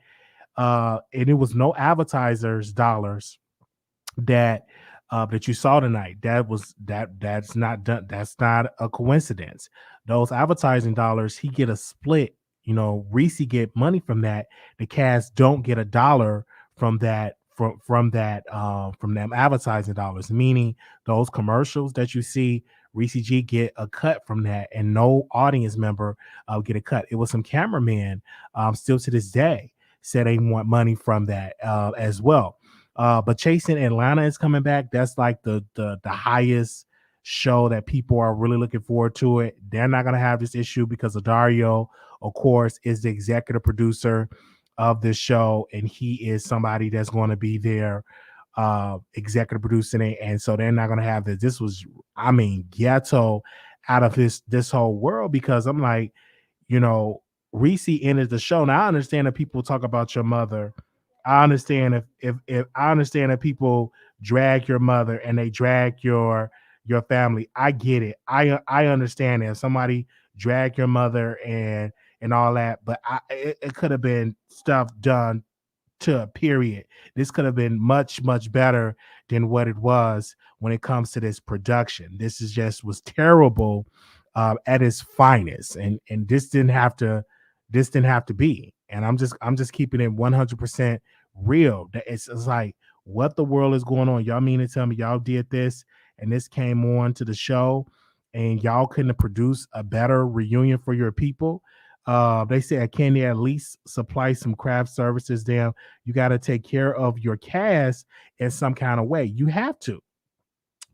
And it was no advertisers dollars that you saw tonight. That's not done. That's not a coincidence. Those advertising dollars, he get a split. Reese get money from that. The cast don't get a dollar from that from them advertising dollars. Meaning those commercials that you see, Reese G get a cut from that, and no audience member get a cut. It was some cameraman still to this day said they want money from that as well. But Chasing Atlanta is coming back. That's like the highest show that people are really looking forward to it. They're not going to have this issue because Dario, of course, is the executive producer of this show, and he is somebody that's going to be there executive producing it, and so they're not going to have this. This was, ghetto out of this whole world, because I'm like, you know, Reese ended the show. Now I understand that people talk about your mother. I understand if I understand that people drag your mother and they drag your family. I get it. I understand that if somebody drag your mother and all that, but it could have been stuff done to a period. This could have been much, much better than what it was when it comes to this production. This is just was terrible at its finest, and this didn't have to be. And I'm just keeping it 100% real. That it's like, what the world is going on? Y'all mean to tell me y'all did this and this came on to the show and y'all couldn't produce a better reunion for your people? They said, can they at least supply some craft services? Damn, you got to take care of your cast in some kind of way. You have to.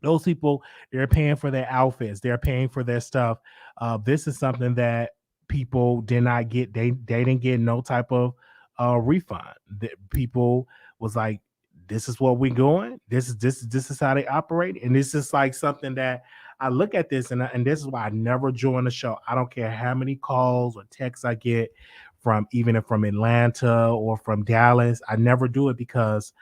Those people, they're paying for their outfits, they're paying for their stuff. This is something that people did not get. They didn't get no type of refund. The people was like, this is what we're going. This is how they operate, and this is like something that I look at this, and this is why I never join the show. I don't care how many calls or texts I get from, even if from Atlanta or from Dallas. I never do it because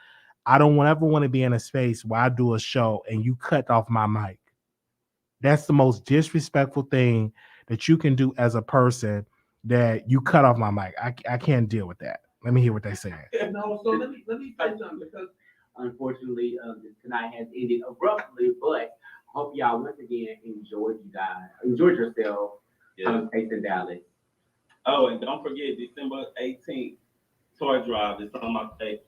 I don't ever want to be in a space where I do a show and you cut off my mic. That's the most disrespectful thing that you can do as a person, that you cut off my mic. I can't deal with that. Let me hear what they're saying. No, so let me say something, because unfortunately tonight has ended abruptly, but hope y'all once again enjoyed yourself on Taste in Dallas. Oh, and don't forget December 18th, toy drive. It's on my face.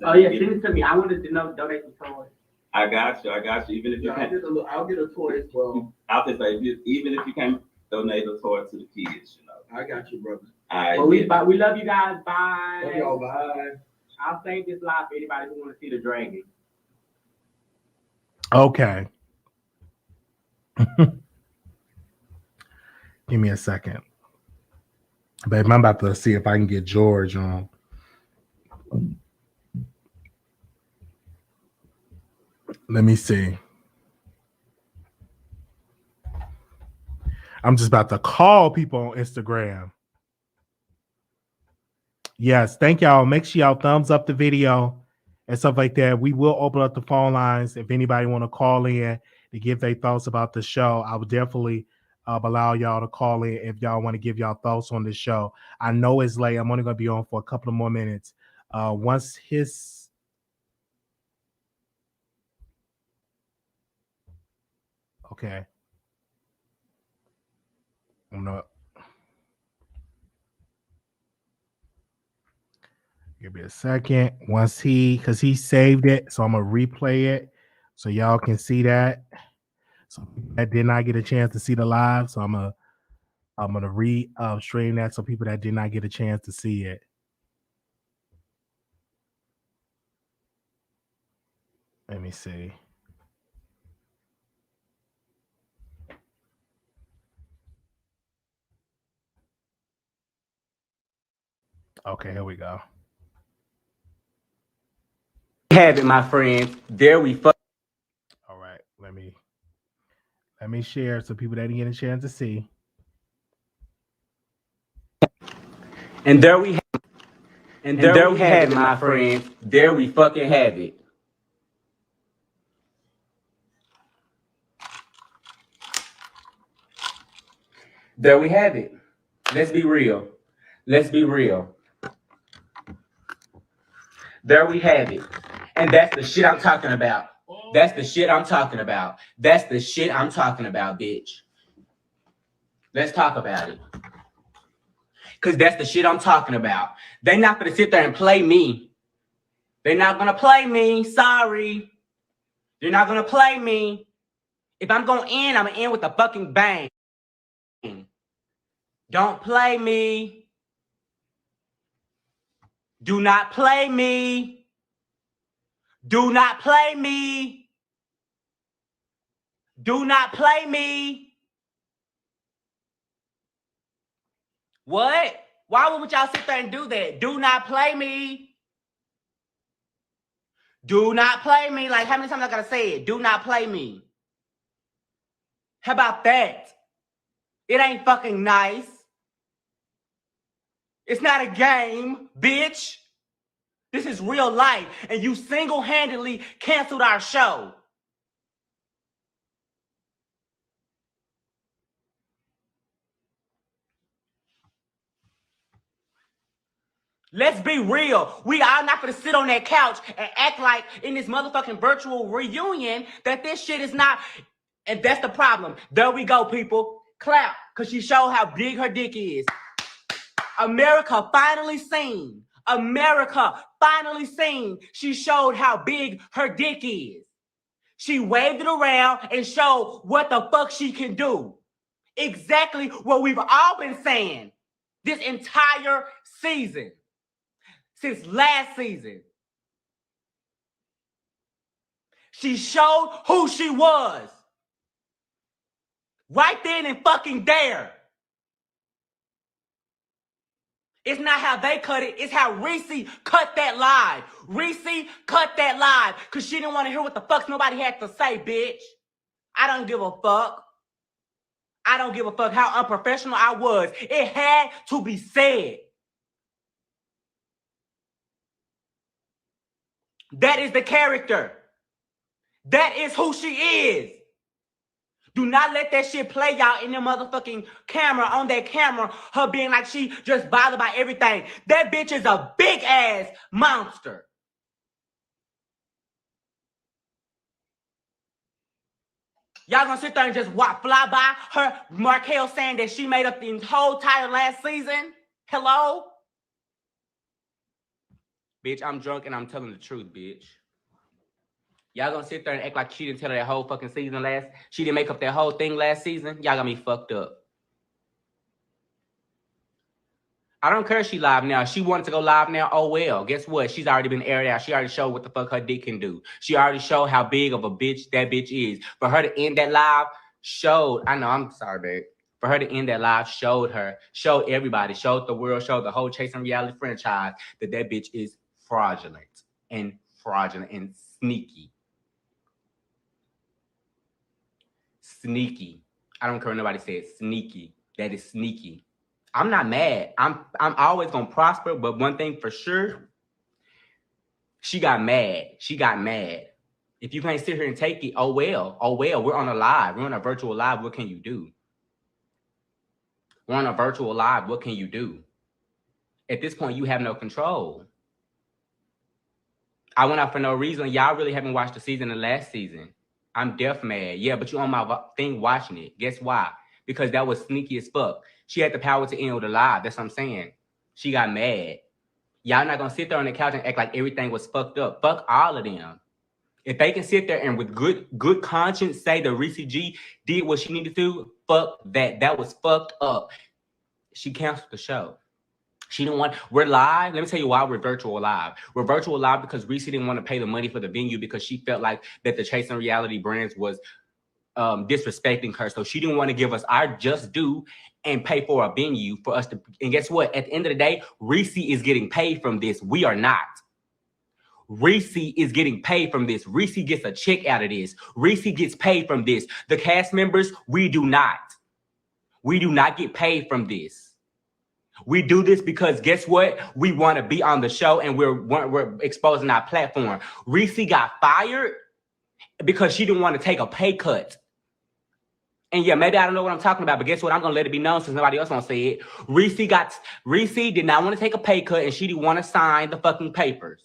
Oh yeah, send it to me. I wanted to donate some toys. I got you. Even if you can't, I'll get a toy as well. I'll just say, even if you can't donate a toy to the kids, you know. I got you, brother. Well, we love you guys. Bye. Love y'all. Bye. I'll save this live for anybody who want to see the dragon. Okay. Give me a second. Babe, I'm about to see if I can get George on. Let me see. I'm just about to call people on Instagram. Yes, thank y'all. Make sure y'all thumbs up the video and stuff like that. We will open up the phone lines if anybody want to call in to give their thoughts about the show. I would definitely allow y'all to call in if y'all want to give y'all thoughts on this show. I know it's late. I'm only going to be on for a couple of more minutes. Once his... Okay. I'm not... Give me a second. Once because he saved it, so I'm gonna replay it so y'all can see that. So that did not get a chance to see the live, so I'm gonna stream that so people that did not get a chance to see it. Let me see. Okay, here we go. Have it, my friends. There we fuck. All right, let me share so people that didn't get a chance to see. And there we have it, my friends. There we fucking have it. There we have it. Let's be real. Let's be real. There we have it. And that's the shit I'm talking about. That's the shit I'm talking about. That's the shit I'm talking about, bitch. Let's talk about it. Because that's the shit I'm talking about. They're not going to sit there and play me. They're not going to play me. Sorry. They're not going to play me. If I'm going to end, I'm going to end with a fucking bang. Don't play me. Do not play me. Do not play me. Do not play me. What? Why would y'all sit there and do that? Do not play me. Do not play me. Like, how many times I gotta say it? Do not play me. How about that? It ain't fucking nice. It's not a game, bitch. This is real life, and you single-handedly canceled our show. Let's be real. We are not going to sit on that couch and act like in this motherfucking virtual reunion that this shit is not. And that's the problem. There we go, people. Clap, because she showed how big her dick is. America finally seen. America finally seen. She showed how big her dick is. She waved it around and showed what the fuck she can do. Exactly what we've all been saying this entire season. Since last season. She showed who she was. Right then and fucking there. It's not how they cut it. It's how Reese cut that live. Reese cut that live because she didn't want to hear what the fuck nobody had to say, bitch. I don't give a fuck. I don't give a fuck how unprofessional I was. It had to be said. That is the character. That is who she is. Do not let that shit play y'all in the motherfucking camera, on that camera, her being like she just bothered by everything. That bitch is a big ass monster. Y'all gonna sit there and just fly by her, Markel saying that she made up the whole title last season? Hello? Bitch, I'm drunk and I'm telling the truth, bitch. Y'all gonna sit there and act like she didn't tell her that whole fucking season she didn't make up that whole thing last season? Y'all got me fucked up. I don't care if she live now. If she wanted to go live now, oh well. Guess what? She's already been aired out. She already showed what the fuck her dick can do. She already showed how big of a bitch that bitch is. For her to end that live, showed, I know, I'm sorry, babe. For her to end that live, showed everybody, showed the world, showed the whole Chasing Reality franchise that bitch is fraudulent and sneaky. Sneaky. I don't care what nobody says. Sneaky. That is sneaky. I'm not mad. I'm always gonna prosper, but one thing for sure, she got mad. She got mad. If you can't sit here and take it, oh well. Oh well. We're on a live. We're on a virtual live. What can you do? We're on a virtual live. What can you do? At this point, you have no control. I went out for no reason. Y'all really haven't watched the season of last season. I'm deaf mad. Yeah, but you on my thing watching it. Guess why? Because that was sneaky as fuck. She had the power to end with a lie. That's what I'm saying. She got mad. Y'all not gonna sit there on the couch and act like everything was fucked up. Fuck all of them. If they can sit there and with good conscience say that Reese G did what she needed to do, fuck that. That was fucked up. She canceled the show. She didn't want, we're live. Let me tell you why we're virtual live. We're virtual live because Reese didn't want to pay the money for the venue because she felt like that the Chasing Reality brands was disrespecting her. So she didn't want to give us our just due and pay for a venue for us to, and guess what? At the end of the day, Reese is getting paid from this. We are not. Reese is getting paid from this. Reese gets a check out of this. Reese gets paid from this. The cast members, we do not. We do not get paid from this. We do this because guess what? We want to be on the show and we're exposing our platform. Reese got fired because she didn't want to take a pay cut. And yeah, maybe I don't know what I'm talking about, but guess what? I'm going to let it be known since nobody else won't say it. Reese did not want to take a pay cut and she didn't want to sign the fucking papers.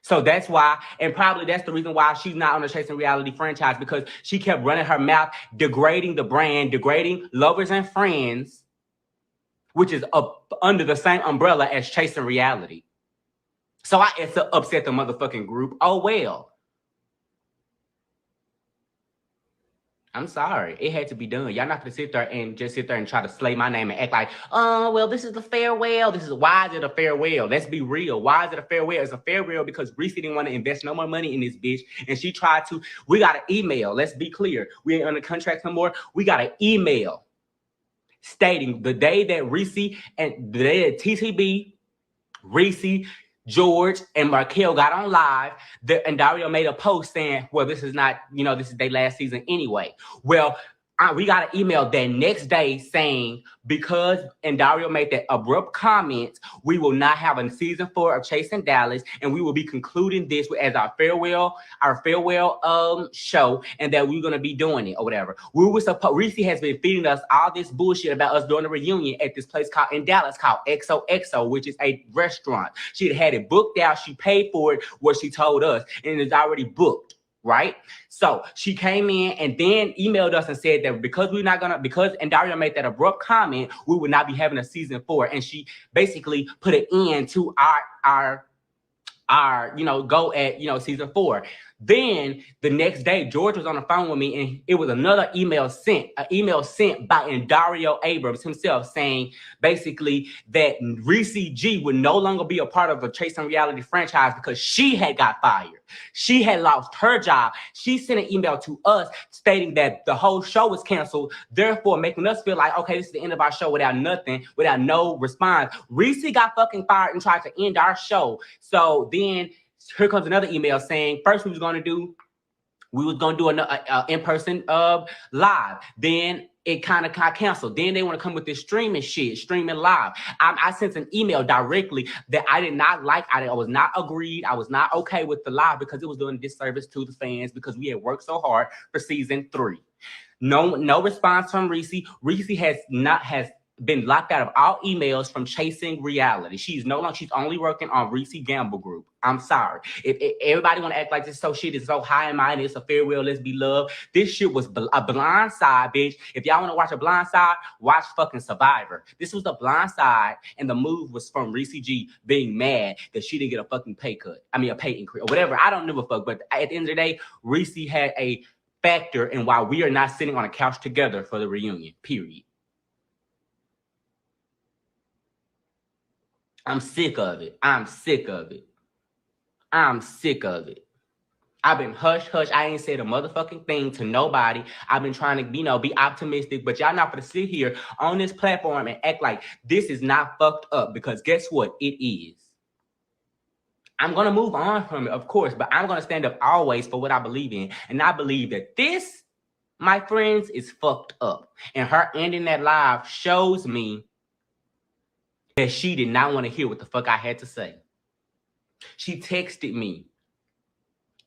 So that's why, and probably that's the reason why she's not on the Chasing Reality franchise, because she kept running her mouth, degrading the brand, degrading Lovers and Friends, which is up under the same umbrella as Chasing Reality. So I upset the motherfucking group. Oh, well. I'm sorry. It had to be done. Y'all not gonna sit there and try to slay my name and act like, oh, well, this is the farewell. Why is it a farewell? Let's be real. Why is it a farewell? It's a farewell because Reese didn't want to invest no more money in this bitch. And she tried to. We got an email. Let's be clear. We ain't under contract no more. We got an email stating the day that Reese and the day that TTB, Reese, George, and Markel got on live, and Dario made a post saying, well, this is not, this is their last season anyway. Well, We got an email that next day saying because and Dario made that abrupt comment, we will not have a season 4 of Chasing Dallas, and we will be concluding this as our farewell show, and that we're gonna be doing it or whatever. We were supposed. Reese has been feeding us all this bullshit about us doing a reunion at this place called in Dallas called XOXO, which is a restaurant. She had it booked out. She paid for it, what she told us, and it's already booked. Right, so she came in and then emailed us and said that because and Dario made that abrupt comment, we would not be having a season 4, and she basically put an end to our go at season 4. Then the next day, George was on the phone with me, and it was another email sent by Dario Abrams himself saying basically that Reese G would no longer be a part of the Chasing Reality franchise because she had got fired. She had lost her job. She sent an email to us stating that the whole show was canceled, therefore making us feel like, okay, this is the end of our show without no response. Reese got fucking fired and tried to end our show. So then here comes another email saying first we was gonna do another in-person live. Then it kind of got canceled. Then they want to come with this streaming live. I sent an email directly that I did not like. I was not agreed. I was not okay with the live because it was doing a disservice to the fans because we had worked so hard for season 3. No response from Reese. Reese has been locked out of all emails from Chasing Reality. She's only working on Reese Gamble Group. I'm sorry. If everybody want to act like this shit is so high and mighty, it's a farewell, let's be loved. This shit was a blind side, bitch. If y'all want to watch a blind side, watch fucking Survivor. This was the blind side, and the move was from Reese G being mad that she didn't get a fucking pay increase or whatever. I don't give a fuck. But at the end of the day, Reese had a factor in why we are not sitting on a couch together for the reunion, period. I'm sick of it. I'm sick of it. I've been hush. I ain't said a motherfucking thing to nobody. I've been trying to, be optimistic, but y'all not gonna sit here on this platform and act like this is not fucked up, because guess what? It is. I'm gonna move on from it, of course, but I'm gonna stand up always for what I believe in. And I believe that this, my friends, is fucked up. And her ending that live shows me that she did not want to hear what the fuck I had to say. She texted me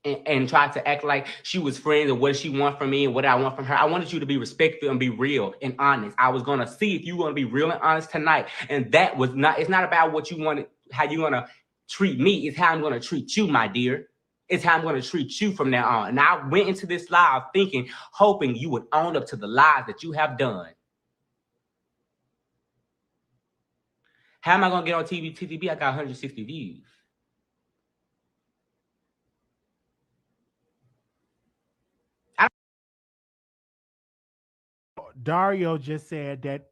and tried to act like she was friends and what she want from me and what I want from her. I wanted you to be respectful and be real and honest. I was going to see if you want to be real and honest tonight. And that was not, it's not about what you wanted, how you want to treat me. It's how I'm going to treat you, my dear. It's how I'm going to treat you from now on. And I went into this live hoping you would own up to the lies that you have done. How am I going to get on TVB? I got 160 views. Dario just said that,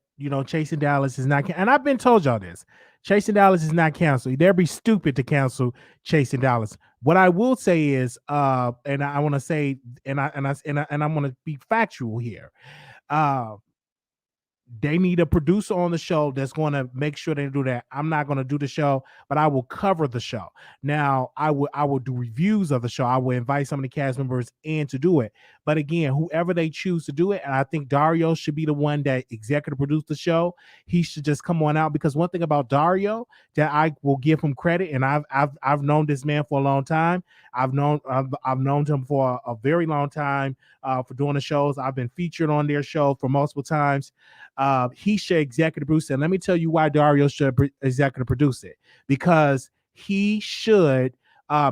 Chasing Dallas is not, and I've been told y'all this. Chasing Dallas is not canceled. They'd be stupid to cancel Chasing Dallas. What I will say is, and I want to say, and I'm going to be factual here. They need a producer on the show that's going to make sure they do that. I'm not going to do the show, but I will cover the show. Now, I will do reviews of the show. I will invite some of the cast members in to do it. But again, whoever they choose to do it, and I think Dario should be the one that executive produced the show. He should just come on out, because one thing about Dario that I will give him credit, and I've known this man for a long time. I've known him for a very long time for doing the shows. I've been featured on their show for multiple times. He should executive produce it. And let me tell you why Dario should executive produce it. Because he should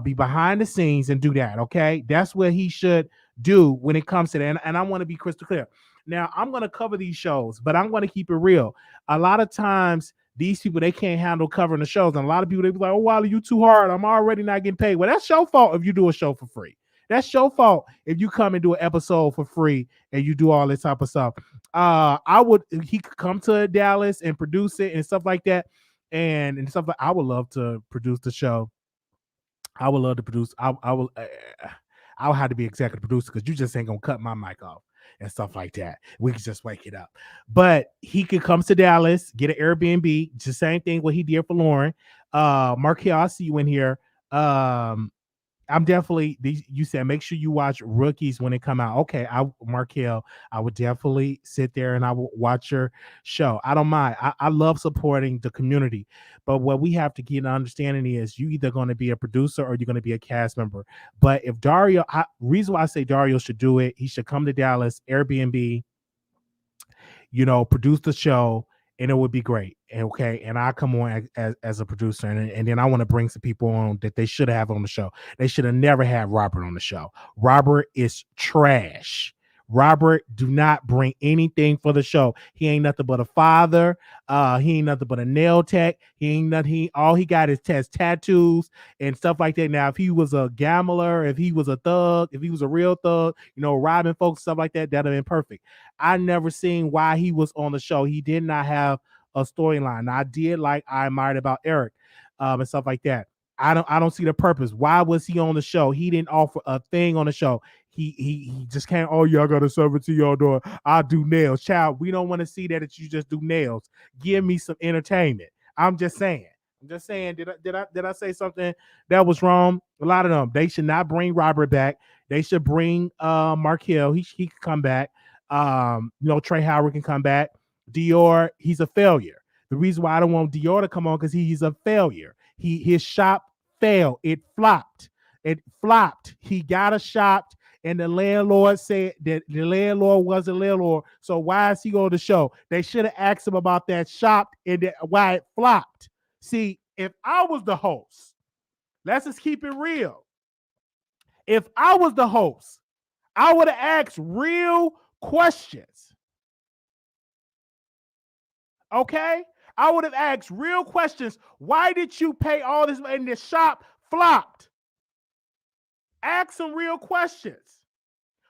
be behind the scenes and do that, okay? That's what he should do when it comes to that. And I want to be crystal clear. Now, I'm going to cover these shows, but I'm going to keep it real. A lot of times, these people, they can't handle covering the shows. And a lot of people, they be like, oh, Wiley, you too hard. I'm already not getting paid. Well, that's your fault if you do a show for free. That's your fault if you come and do an episode for free and you do all this type of stuff. He could come to Dallas and produce it and stuff like that. And stuff like, I would love to produce the show. I would love to produce. I'll have to be executive producer, because you just ain't gonna cut my mic off and stuff like that. We can just wake it up. But he could come to Dallas, get an Airbnb, just the same thing what he did for Lauren. Markel, I see you in here. I'm definitely you said make sure you watch Rookies when it come out. Okay, Markel, I would definitely sit there and I will watch your show. I don't mind. I love supporting the community, but what we have to get an understanding is you either going to be a producer or you're going to be a cast member. But if reason why I say Dario should do it, he should come to Dallas, Airbnb, produce the show, and it would be great. Okay, and I come on as a producer, and then I want to bring some people on that they should have on the show. They should have never had Robert on the show. Robert is trash. Robert do not bring anything for the show. He ain't nothing but a father. He ain't nothing but a nail tech. He ain't nothing. All he got is tattoos and stuff like that. Now, if he was a gambler, if he was a thug, if he was a real thug, robbing folks, stuff like that, that'd have been perfect. I never seen why he was on the show. He did not have a storyline. I did I admired about Eric, and stuff like that. I don't see the purpose. Why was he on the show? He didn't offer a thing on the show. He just can't. Oh, y'all got to serve it to your door. I do nails, child. We don't want to see that you just do nails. Give me some entertainment. I'm just saying. Did I say something that was wrong? A lot of them. They should not bring Robert back. They should bring Markel. He could come back. Trey Howard can come back. Dior, he's a failure. The reason why I don't want Dior to come on because he's a failure. His shop failed. It flopped. He got a shop, and the landlord said that the landlord was a landlord. So why is he on the show? They should have asked him about that shop and why it flopped. See, if I was the host, let's just keep it real. If I was the host, I would have asked real questions. Okay? I would have asked real questions. Why did you pay all this and the shop flopped? Ask some real questions.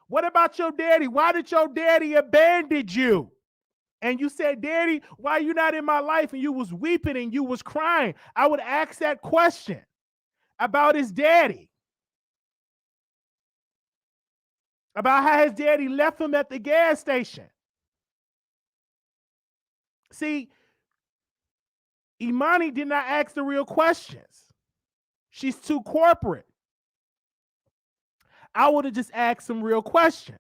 What about your daddy? Why did your daddy abandon you? And you said, Daddy, why are you not in my life? And you was weeping and you was crying. I would ask that question about his daddy. About how his daddy left him at the gas station. See, Imani did not ask the real questions. She's too corporate. I would have just asked some real questions.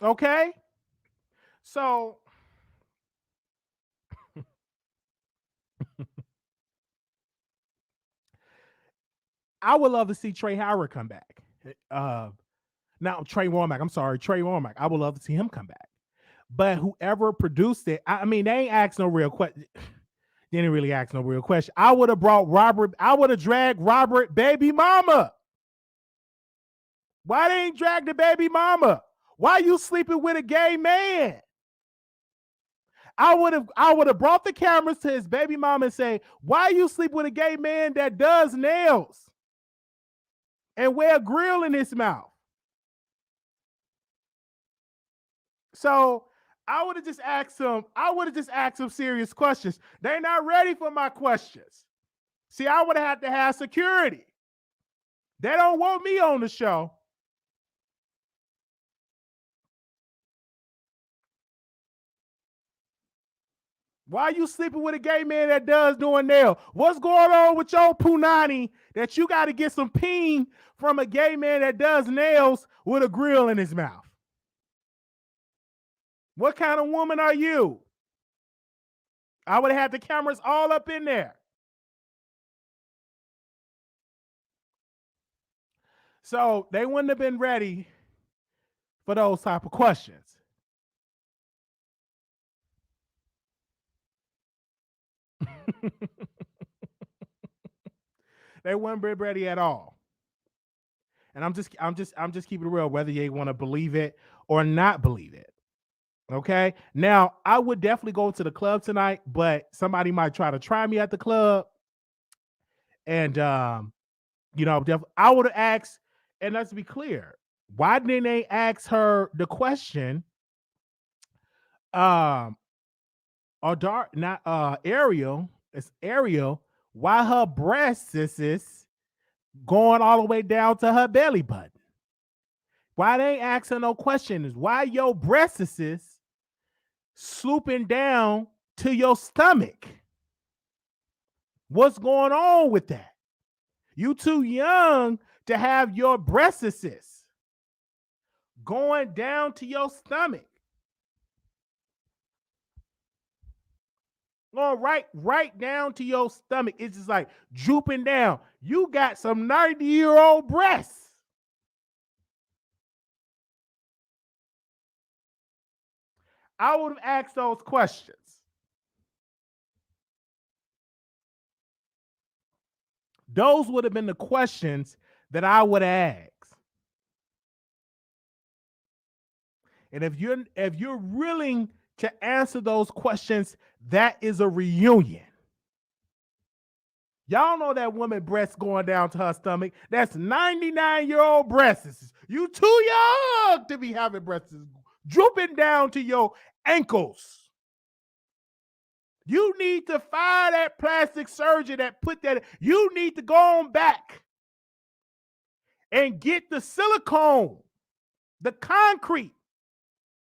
Okay? So, I would love to see Trey Howard come back. Trey Womack. I would love to see him come back. But whoever produced it, they ain't asked no real question. They didn't really ask no real question. I would have brought Robert. I would have dragged Robert baby mama. Why they ain't drag the baby mama? Why you sleeping with a gay man? I would have brought the cameras to his baby mama and say, why you sleep with a gay man that does nails and wear a grill in his mouth? So I would have just asked some serious questions. They're not ready for my questions. See, I would have had to have security. They don't want me on the show. Why are you sleeping with a gay man that does doing nail? What's going on with your punani that you got to get some peen from a gay man that does nails with a grill in his mouth? What kind of woman are you? I would have had the cameras all up in there. So they wouldn't have been ready for those type of questions. They weren't ready at all. And I'm just keeping it real, whether you want to believe it or not believe it. Okay. Now, I would definitely go to the club tonight, but somebody might try me at the club. And I would have asked, and let's be clear, why didn't they ask her the question? Ariel, it's Ariel, why her breasts is going all the way down to her belly button? Why they ain't asking no questions? Why your breasts is swooping down to your stomach? What's going on with that? You too young to have your breast cysts going down to your stomach. Going right down to your stomach. It's just like drooping down. You got some 90-year-old breasts. I would have asked those questions. Those would have been the questions that I would have asked. And if you're willing to answer those questions, that is a reunion. Y'all know that woman breast going down to her stomach. That's 99-year-old breasts. You too young to be having breasts drooping down to your ankles. You need to fire that plastic surgeon that put that. You need to go on back and get the silicone, the concrete,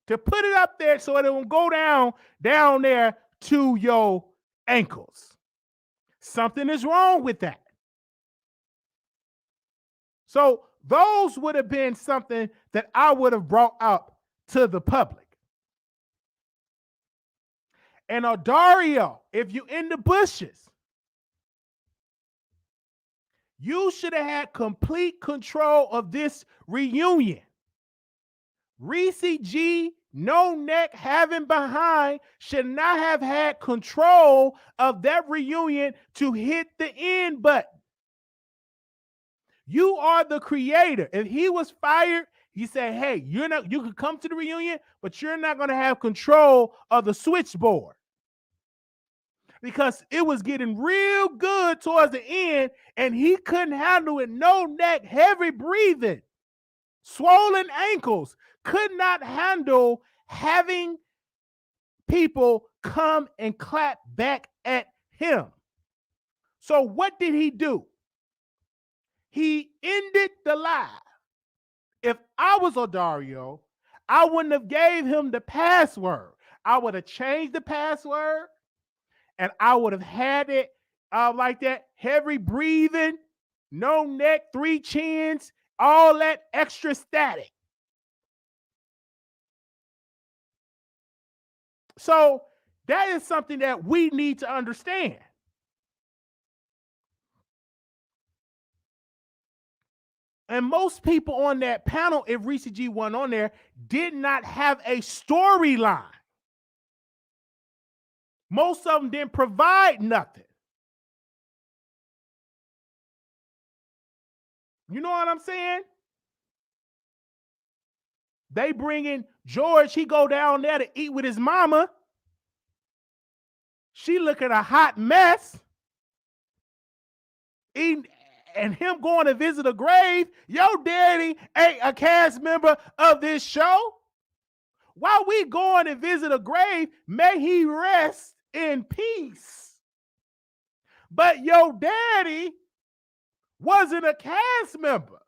to put it up there so it won't go down there to your ankles. Something is wrong with that. So those would have been something that I would have brought up to the public. And Dario, if you in the bushes, you should have had complete control of this reunion. Reese G, no neck having behind, should not have had control of that reunion to hit the end button. You are the creator. If he was fired, he said, hey, you can come to the reunion, but you're not going to have control of the switchboard. Because it was getting real good towards the end, and he couldn't handle it. No neck, heavy breathing, swollen ankles, could not handle having people come and clap back at him. So what did he do? He ended the live. If I was Dario, I wouldn't have gave him the password. I would have changed the password, and I would have had it like that, heavy breathing, no neck, 3 chins, all that extra static. So that is something that we need to understand. And most people on that panel, if Reese G went on there, did not have a storyline. Most of them didn't provide nothing. You know what I'm saying? They bring in George. He go down there to eat with his mama. She looking a hot mess. Eating, and him going to visit a grave. Your daddy ain't a cast member of this show. While we going to visit a grave, may he rest in peace. But your daddy wasn't a cast member.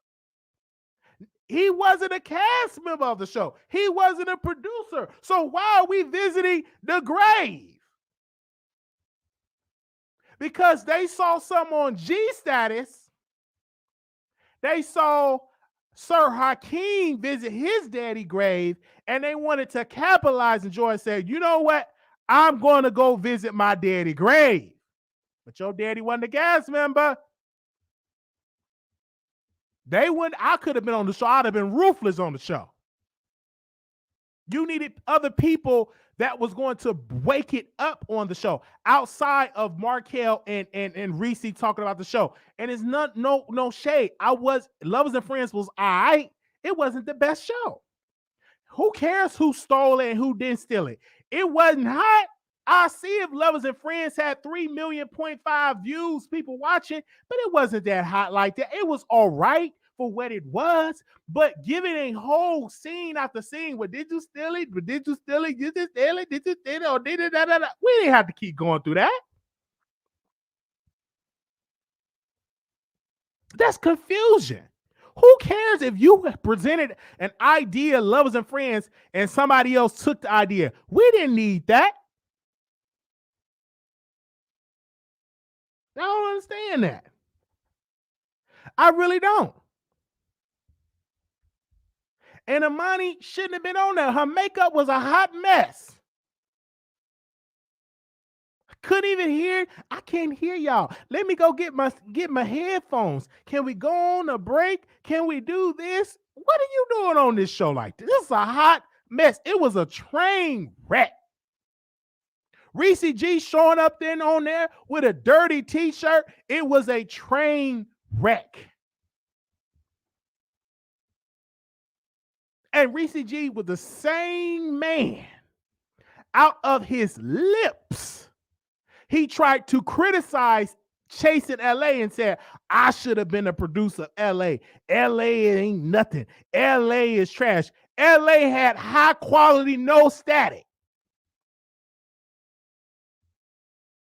He wasn't a cast member of the show. He wasn't a producer. So why are we visiting the grave? Because they saw some on G Status. They saw Sir Hakeem visit his daddy grave, and they wanted to capitalize. And George said, you know what? I'm going to go visit my daddy grave. But your daddy wasn't a cast member. They wouldn't. I could have been on the show. I'd have been ruthless on the show. You needed other people that was going to wake it up on the show outside of Markel and Reese talking about the show. And it's not no shade. Lovers and Friends was all right. It wasn't the best show. Who cares who stole it and who didn't steal it? It wasn't hot. I see if Lovers and Friends had 3.5 million views, people watching, but it wasn't that hot like that. It was all right for what it was, but giving a whole scene after scene, well, did you steal it? Did you steal it? Did you steal it? Did you steal it? Or did it? We didn't have to keep going through that. That's confusion. Who cares if you presented an idea, Lovers and Friends, and somebody else took the idea? We didn't need that. I don't understand that. I really don't. And Imani shouldn't have been on there. Her makeup was a hot mess. Couldn't even hear. I can't hear y'all. Let me go get my headphones. Can we go on a break? Can we do this? What are you doing on this show like this? This is a hot mess. It was a train wreck. Reese G showing up then on there with a dirty t-shirt. It was a train wreck. And Reese G was the same man. Out of his lips, he tried to criticize Chasing LA and said, I should have been a producer of LA. LA ain't nothing. LA is trash. LA had high quality, no static.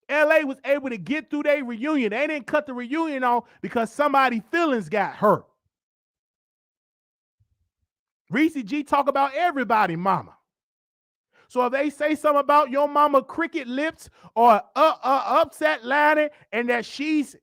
LA was able to get through their reunion. They didn't cut the reunion off because somebody's feelings got hurt. Reese G talk about everybody, mama. So if they say something about your mama cricket lips or upset ladder and that she's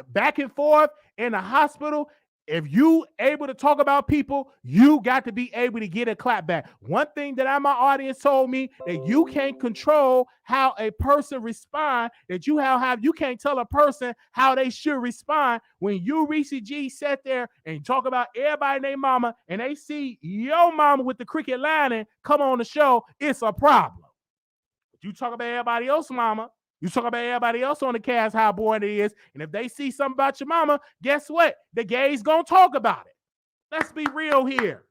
back and forth in the hospital, if you able to talk about people, you got to be able to get a clap back. One thing that my audience told me that you can't control how a person respond, that you can't tell a person how they should respond. When you, Reese G, sat there and talk about everybody and their mama and they see your mama with the cricket lining come on the show, it's a problem. You talk about everybody else's mama, you talk about everybody else on the cast, how boring it is. And if they see something about your mama, guess what? The gays gonna talk about it. Let's be real here.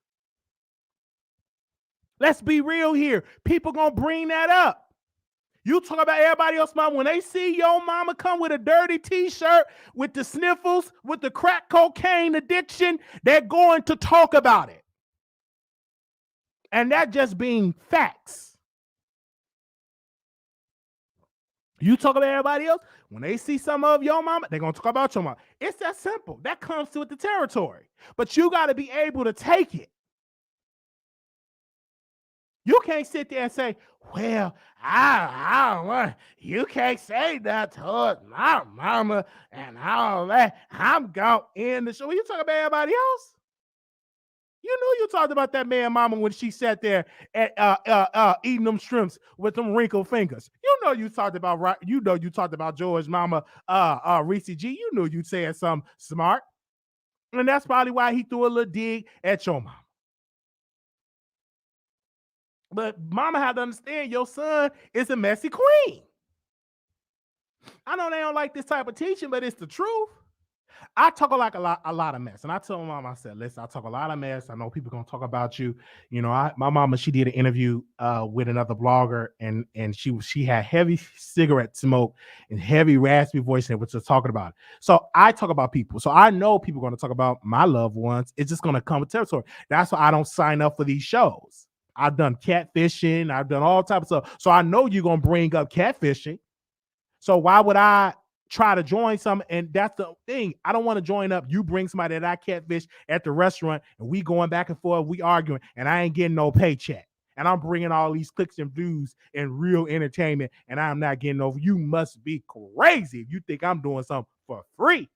Let's be real here. People gonna bring that up. You talk about everybody else's mama. When they see your mama come with a dirty t-shirt, with the sniffles, with the crack cocaine addiction, they're going to talk about it. And that just being facts. You talk about everybody else, when they see some of your mama, they're going to talk about your mama. It's that simple. That comes with the territory. But you got to be able to take it. You can't sit there and say, well, I don't want, you can't say that towards my mama and all that. I'm going in the show. When you talk about everybody else, you know you talked about that man mama when she sat there at eating them shrimps with them wrinkled fingers. You know you talked about George mama Reese G. You knew you said something smart. And that's probably why he threw a little dig at your mama. But mama had to understand your son is a messy queen. I know they don't like this type of teaching, but it's the truth. I talk a lot of mess. And I told my mom, I said, listen, I talk a lot of mess. I know people going to talk about you. You know, my mama, she did an interview with another blogger and she had heavy cigarette smoke and heavy raspy voice and was just talking about it. So I talk about people. So I know people are going to talk about my loved ones. It's just going to come with territory. That's why I don't sign up for these shows. I've done catfishing. I've done all types of stuff. So I know you're going to bring up catfishing. So why would I try to join some? And that's the thing. I don't want to join up. You bring somebody that I catfish at the restaurant and we going back and forth, we arguing, and I ain't getting no paycheck. And I'm bringing all these clicks and views and real entertainment, and I'm not getting over. You must be crazy if you think I'm doing something for free.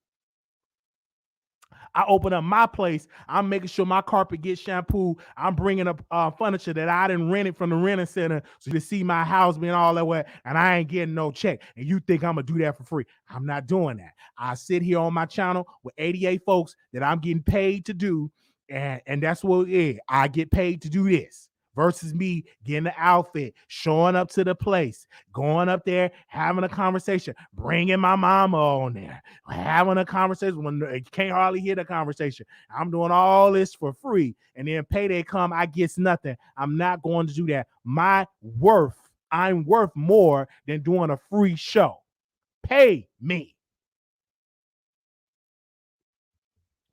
I open up my place. I'm making sure my carpet gets shampooed. I'm bringing up furniture that I didn't rent it from the renting center so you see my house being all that way, and I ain't getting no check. And you think I'm going to do that for free. I'm not doing that. I sit here on my channel with 88 folks that I'm getting paid to do, and that's what it is. I get paid to do this. Versus me getting the outfit, showing up to the place, going up there, having a conversation, bringing my mama on there, having a conversation when you can't hardly hear the conversation. I'm doing all this for free, and then payday come, I get nothing. I'm not going to do that. I'm worth more than doing a free show. Pay me.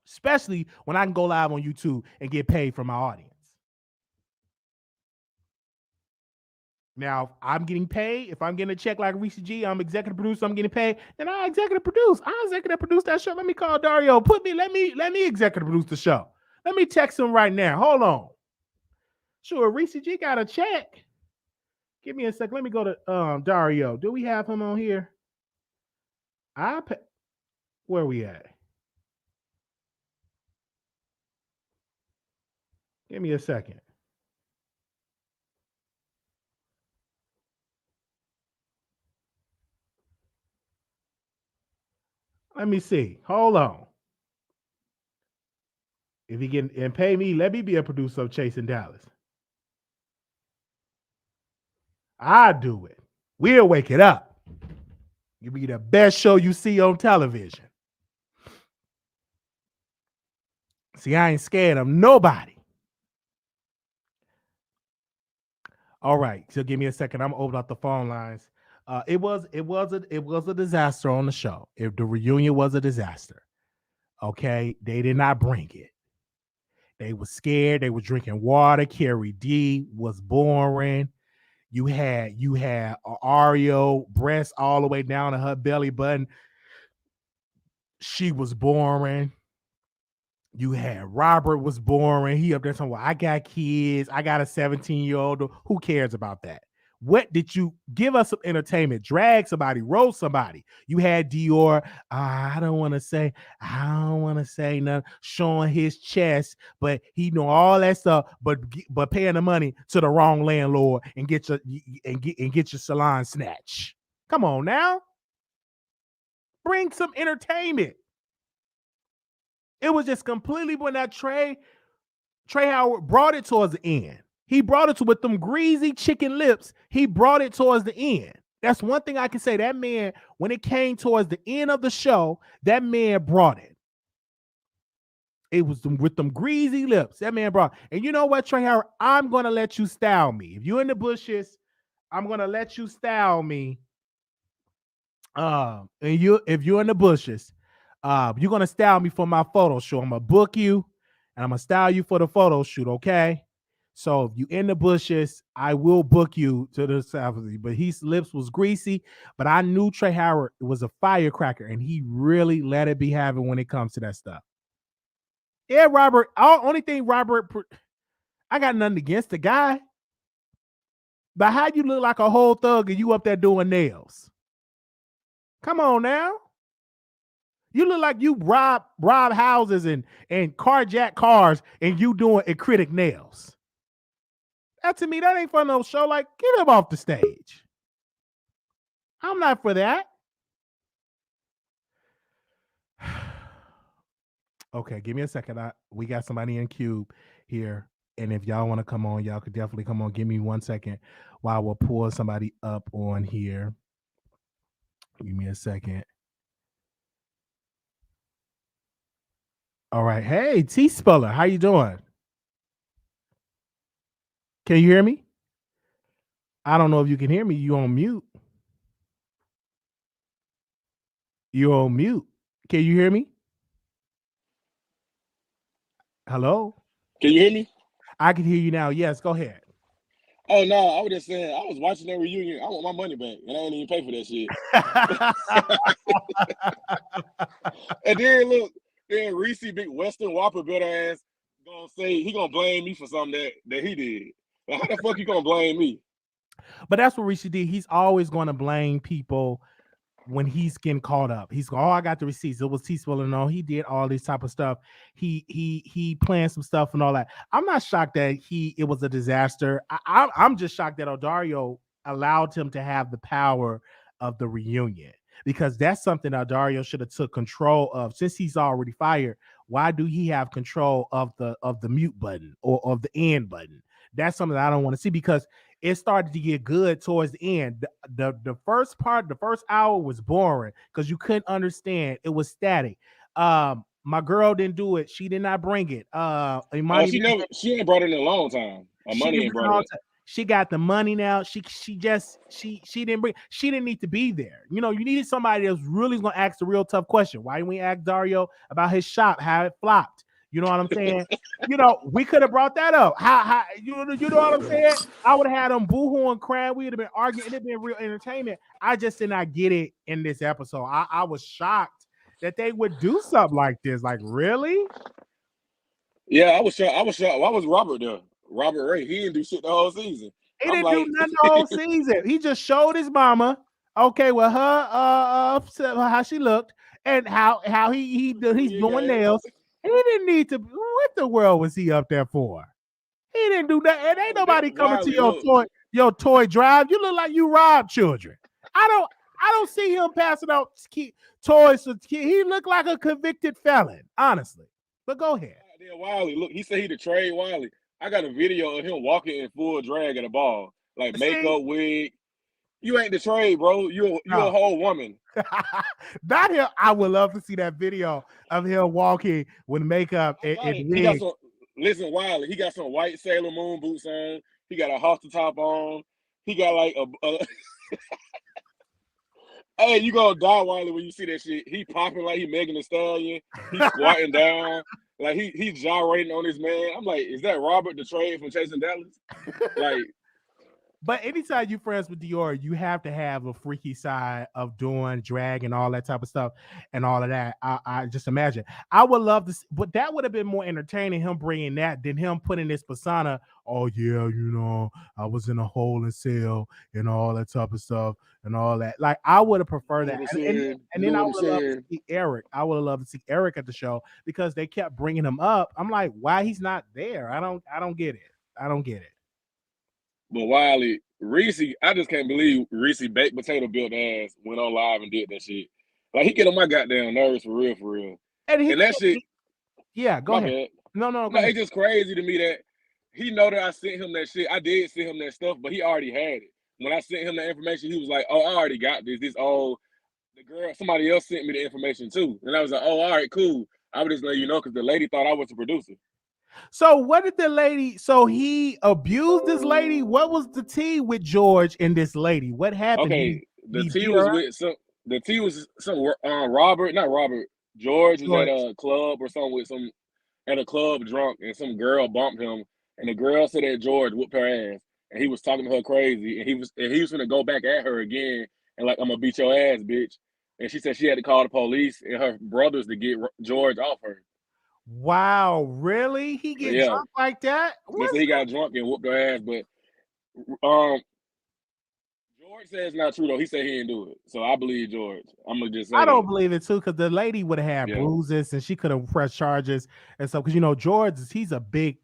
Especially when I can go live on YouTube and get paid from my audience. Now, if I'm getting paid, if I'm getting a check like Reese G, I'm executive producer, I'm getting paid, then I executive produce. I executive produce that show. Let me call Dario. Let me executive produce the show. Let me text him right now. Hold on. Sure, Reese G got a check. Give me a sec. Let me go to Dario. Do we have him on here? Where we at? Give me a second. Let me see. Hold on. If he can and pay me, let me be a producer of Chasing Dallas. I do it. We'll wake it up. You'll be the best show you see on television. See, I ain't scared of nobody. All right, so give me a second. I'm gonna open up the phone lines. It was a disaster on the show. If the reunion was a disaster, okay, they did not bring it. They were scared. They were drinking water. Carrie D was boring. You had Ario breast all the way down to her belly button. She was boring. You had Robert was boring. He up there saying, well, I got kids. I got a 17-year-old. Who cares about that? What did you give us some entertainment? Drag somebody, roast somebody. You had Dior. I don't want to say nothing, showing his chest, but he know all that stuff, but paying the money to the wrong landlord and get your salon snatch. Come on now. Bring some entertainment. It was just completely when that Trey Howard brought it towards the end. He brought it to with them greasy chicken lips. He brought it towards the end. That's one thing I can say. That man, when it came towards the end of the show, that man brought it. It was with them greasy lips. That man brought. And you know what, Trey Howard? I'm gonna let you style me. If you're in the bushes, I'm gonna let you style me. If you're in the bushes, you're gonna style me for my photo shoot. I'm gonna book you, and I'm gonna style you for the photo shoot. Okay. So if you in the bushes, I will book you to the south. But his lips was greasy. But I knew Trey Howard was a firecracker, and he really let it be having when it comes to that stuff. Yeah, Robert. Only thing Robert, I got nothing against the guy. But how you look like a whole thug and you up there doing nails? Come on now. You look like you rob houses and carjack cars and you doing acrylic nails. That to me, that ain't for no show. Like, get him off the stage. I'm not for that. Okay, give me a second. We got somebody in Cube here. And if y'all want to come on, y'all could definitely come on. Give me 1 second while we'll pull somebody up on here. Give me a second. All right. Hey, T-Speller, how you doing? Can you hear me? I don't know if you can hear me. You on mute. You're on mute. Can you hear me? Hello? Can you hear me? I can hear you now. Yes, go ahead. Oh no, I was just saying I was watching that reunion. I want my money back, and I ain't even pay for that shit. And then Reese, big Western Whopper built ass, gonna say he gonna blame me for something that he did. But how the fuck you gonna blame me? But that's what Reese did. He's always going to blame people when he's getting caught up. He's going, oh, I got the receipts. It was T-Spiller. No, he did all this type of stuff. He planned some stuff and all that. I'm not shocked that it was a disaster. I'm just shocked that Dario allowed him to have the power of the reunion, because that's something that Dario should have took control of. Since he's already fired, why do he have control of the mute button or of the end button? That's something that I don't want to see, because it started to get good towards the end. The first part, the first hour was boring because you couldn't understand. It was static. My girl didn't do it. She did not bring it. She ain't brought it in a long time. Money ain't brought it. She got the money now. She didn't need to be there. You know, you needed somebody that's really gonna ask the real tough question. Why didn't we ask Dario about his shop, how it flopped? You know what I'm saying? You know, we could have brought that up. How you know what I'm saying? I would have had them boohoo and crying. We would have been arguing. It'd have been real entertainment. I just did not get it in this episode. I was shocked that they would do something like this. Like, really? Yeah, I was shocked. Why was Robert there? Robert Ray, he didn't do shit the whole season. He didn't do nothing the whole season. He just showed his mama. Okay, well, how she looked and how he's doing nails. He didn't need to. What the world was he up there for? He didn't do that. And ain't nobody coming to your toy drive. You look like you robbed children. I don't see him passing out toys to kids. He looked like a convicted felon, honestly. But go ahead. Wiley, look, he said he the trade Wiley. I got a video of him walking in full drag at a ball, like makeup, wig. You ain't the trade, bro. You a whole woman. Not him. I would love to see that video of him walking with makeup and wig. Listen, Wiley, he got some white Sailor Moon boots on. He got a halter top on. He got like a Hey, you gonna die, Wiley, when you see that shit. He popping like he Megan Thee Stallion. He squatting down. Like he gyrating on his man. I'm like, is that Robert the trade from Chasing Dallas? Like, but anytime you friends with Dior, you have to have a freaky side of doing drag and all that type of stuff and all of that. I just imagine. I would love to, but that would have been more entertaining, him bringing that than him putting this persona. Oh yeah, I was in a hole in cell and all that type of stuff and all that. Like I would have preferred that. And then I would love to see Eric. I would have loved to see Eric at the show because they kept bringing him up. I'm like, why he's not there? I don't get it. I don't get it. But Wiley, Reese, I just can't believe Reese baked potato built ass went on live and did that shit. Like he get on my goddamn nerves for real. And that shit. Yeah, go ahead. Bad. No, it's just crazy to me that he know that I sent him that shit. I did send him that stuff, but he already had it. When I sent him the information, he was like, "Oh, I already got this. The girl, somebody else sent me the information too." And I was like, "Oh, all right, cool." I would just let you know because the lady thought I was the producer. So what did the lady? So he abused this lady. What was the tea with George and this lady? What happened? Okay, the tea was some Robert, not Robert. George was at a club or something at a club drunk, and some girl bumped him, and the girl said that George whooped her ass, and he was talking to her crazy, and he was gonna go back at her again, and like, I'm gonna beat your ass, bitch. And she said she had to call the police and her brothers to get George off her. Wow, really? He get drunk like that? He got drunk and whooped her ass, but George says it's not true though. He said he didn't do it, so I believe George. I'm gonna just say I don't believe it too, because the lady would have had bruises and she could have pressed charges and stuff. Because George he's a big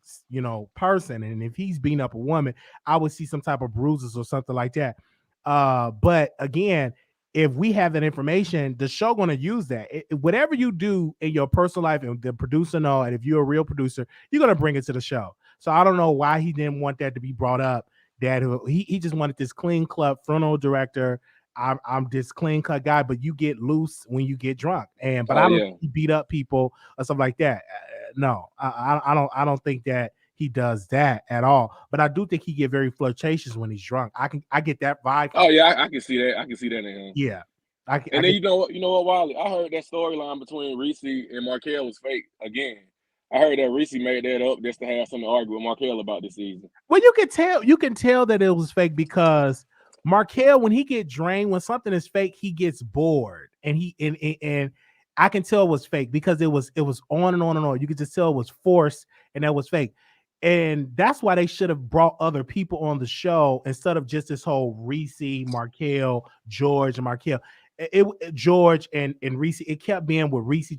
person, and if he's beating up a woman, I would see some type of bruises or something like that. But again, if we have that information, the show going to use that. Whatever you do in your personal life, and the producer know, and if you're a real producer, you're going to bring it to the show. So I don't know why he didn't want that to be brought up. That he just wanted this clean cut frontal director. I'm this clean cut guy, but you get loose when you get drunk. But I don't think he beat up people or something like that. No, I don't think that he does that at all. But I do think he get very flirtatious when he's drunk. I get that vibe. Oh yeah, I can see that. I can see that in him. Yeah. You know what, Wiley? I heard that storyline between Reese and Markel was fake again. I heard that Reese made that up just to have something to argue with Markel about this season. Well, you can tell that it was fake because Markel, when he get drained, when something is fake, he gets bored, and I can tell it was fake because it was on and on and on. You could just tell it was forced, and that was fake. And that's why they should have brought other people on the show instead of just this whole Reese, Markel, George, and Markel. George and Reese, it kept being with Reese.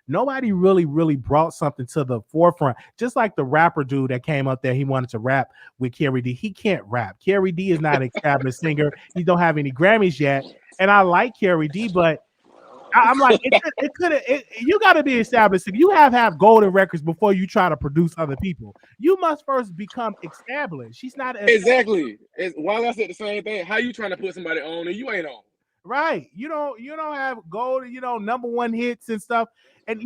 Nobody really brought something to the forefront. Just like the rapper dude that came up there, he wanted to rap with Carrie D. He can't rap. Carrie D is not an established singer. He don't have any Grammys yet. And I like Carrie D, but I'm like, you got to be established. You have golden records before you try to produce other people. You must first become established. She's not exactly. While I said the same thing, how you trying to put somebody on and you ain't on? Right. You don't have gold, number one hits and stuff. And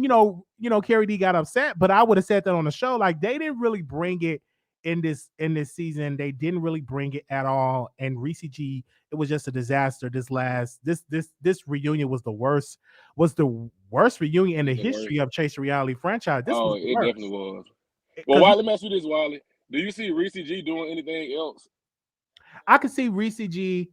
Carrie D got upset, but I would have said that on the show. Like, they didn't really bring it in this season. They didn't really bring it at all. And Reese G, it was just a disaster. This reunion was the worst reunion in the history of Chase Reality franchise. It definitely was. Well, Wiley, let me ask you this, Wiley. Do you see Reese G doing anything else? I could see Reese G.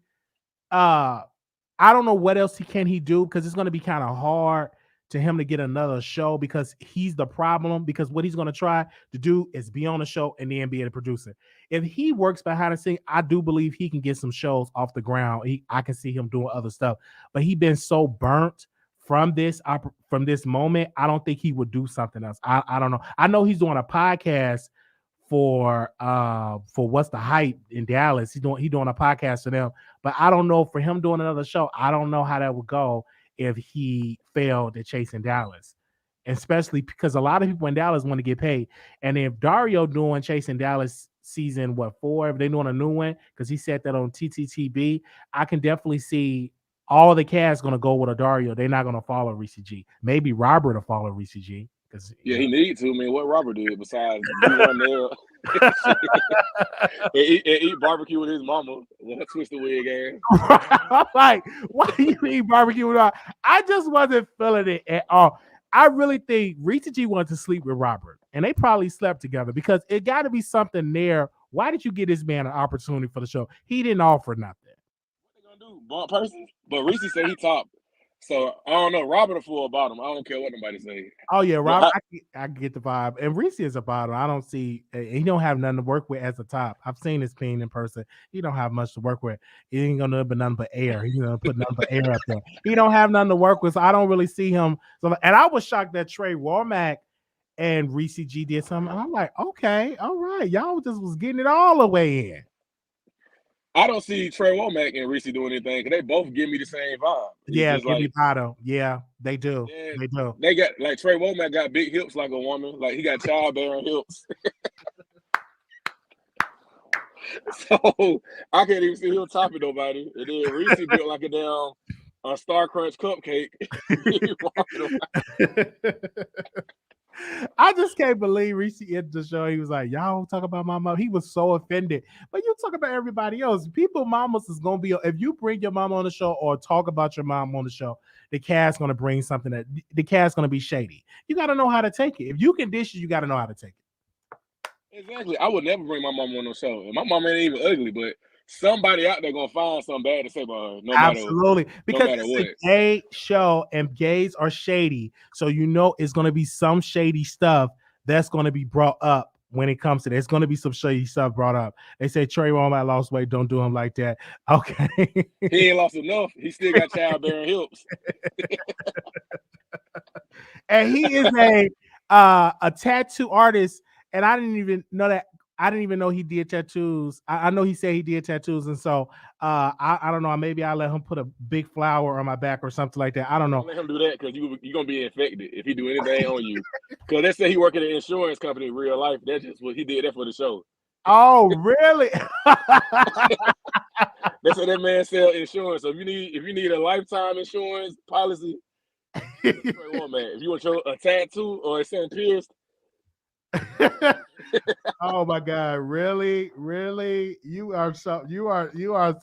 I don't know what else he can do, because it's going to be kind of hard to him to get another show because he's the problem. Because what he's going to try to do is be on the show and then be a producer. If he works behind the scenes, I do believe he can get some shows off the ground. I can see him doing other stuff, but he's been so burnt from this moment. I don't think he would do something else. I don't know. I know he's doing a podcast for What's the Hype in Dallas. He's doing a podcast for them, but I don't know for him doing another show. I don't know how that would go if he failed at Chasing Dallas, especially because a lot of people in Dallas want to get paid. And if Dario doing Chasing Dallas season 4, if they're doing a new one, because he said that on TTTB, I can definitely see all the cast going to go with a Dario. They're not going to follow Reese G. Maybe Robert will follow Reese G. Yeah, he needs to, man. What Robert did besides do one nail and eat barbecue with his mama. When I twist the wig ass. I'm like, why you eat barbecue with her? I just wasn't feeling it at all. I really think Rita G wanted to sleep with Robert, and they probably slept together because it got to be something there. Why did you give this man an opportunity for the show? He didn't offer nothing. What they gonna do? Bump person? But Reese said he top. So I don't know. Robert a fool about him. I don't care what nobody say. Oh yeah, Robert. I get the vibe. And Reese is a bottom. I don't see. He don't have nothing to work with as a top. I've seen his pain in person. He don't have much to work with. He ain't gonna put nothing but air. He's gonna put nothing but air up there. He don't have nothing to work with. So I don't really see him. So, and I was shocked that Trey Womack and Reese G did something. And I'm like, okay, all right, y'all just was getting it all the way in. I don't see Trey Womack and Reese doing anything because they both give me the same vibe. Yeah, give me bottom. Yeah, they do. Yeah, they do. They got like Trey Womack got big hips like a woman. Like he got childbearing hips. So I can't even see him topping nobody. And then Reese built like a damn Star Crunch cupcake. I just can't believe Reese entered the show. He was like, y'all talk about my mom. He was so offended. But you talk about everybody else. People mamas is going to be, if you bring your mom on the show or talk about your mom on the show, the cast going to bring something that the cast going to be shady. You got to know how to take it. If you can dish it, you got to know how to take it. Exactly. I would never bring my mom on no show. And my mom ain't even ugly, but somebody out there gonna find something bad to say about her. Absolutely. Because no matter it's what. a gay show and gays are shady. So you know it's gonna be some shady stuff that's gonna be brought up when it comes to this. It's gonna be some shady stuff brought up. They say Trey Womack lost weight, don't do him like that. Okay. He ain't lost enough. He still got childbearing hips. And he is a tattoo artist, and I didn't even know that. I didn't even know he did tattoos. I know he said he did tattoos, and so I don't know. Maybe I let him put a big flower on my back or something like that. I don't know. Let him do that because you're gonna be infected if he do anything on you. Because they say he work at an insurance company in real life. That's just what he did that for the show. Oh, really? They say that man sell insurance. So if you need a lifetime insurance policy, if you want a tattoo or a St. Pierce. Oh my God! Really? You are something else.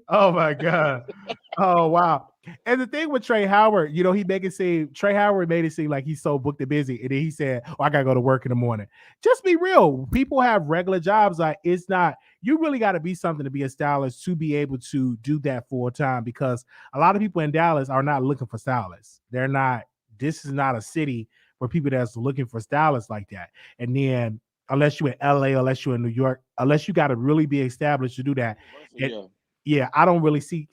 Oh my God! Oh wow! And the thing with Trey Howard, he Trey Howard made it seem like he's so booked and busy, and then he said, "Oh, I gotta go to work in the morning." Just be real. People have regular jobs. Like it's not. You really got to be something to be a stylist to be able to do that full time because a lot of people in Dallas are not looking for stylists. They're not. This is not a city for people that's looking for stylists like that. And then unless you're in LA, unless you're in New York, unless you got to really be established to do that. Yeah, I don't really see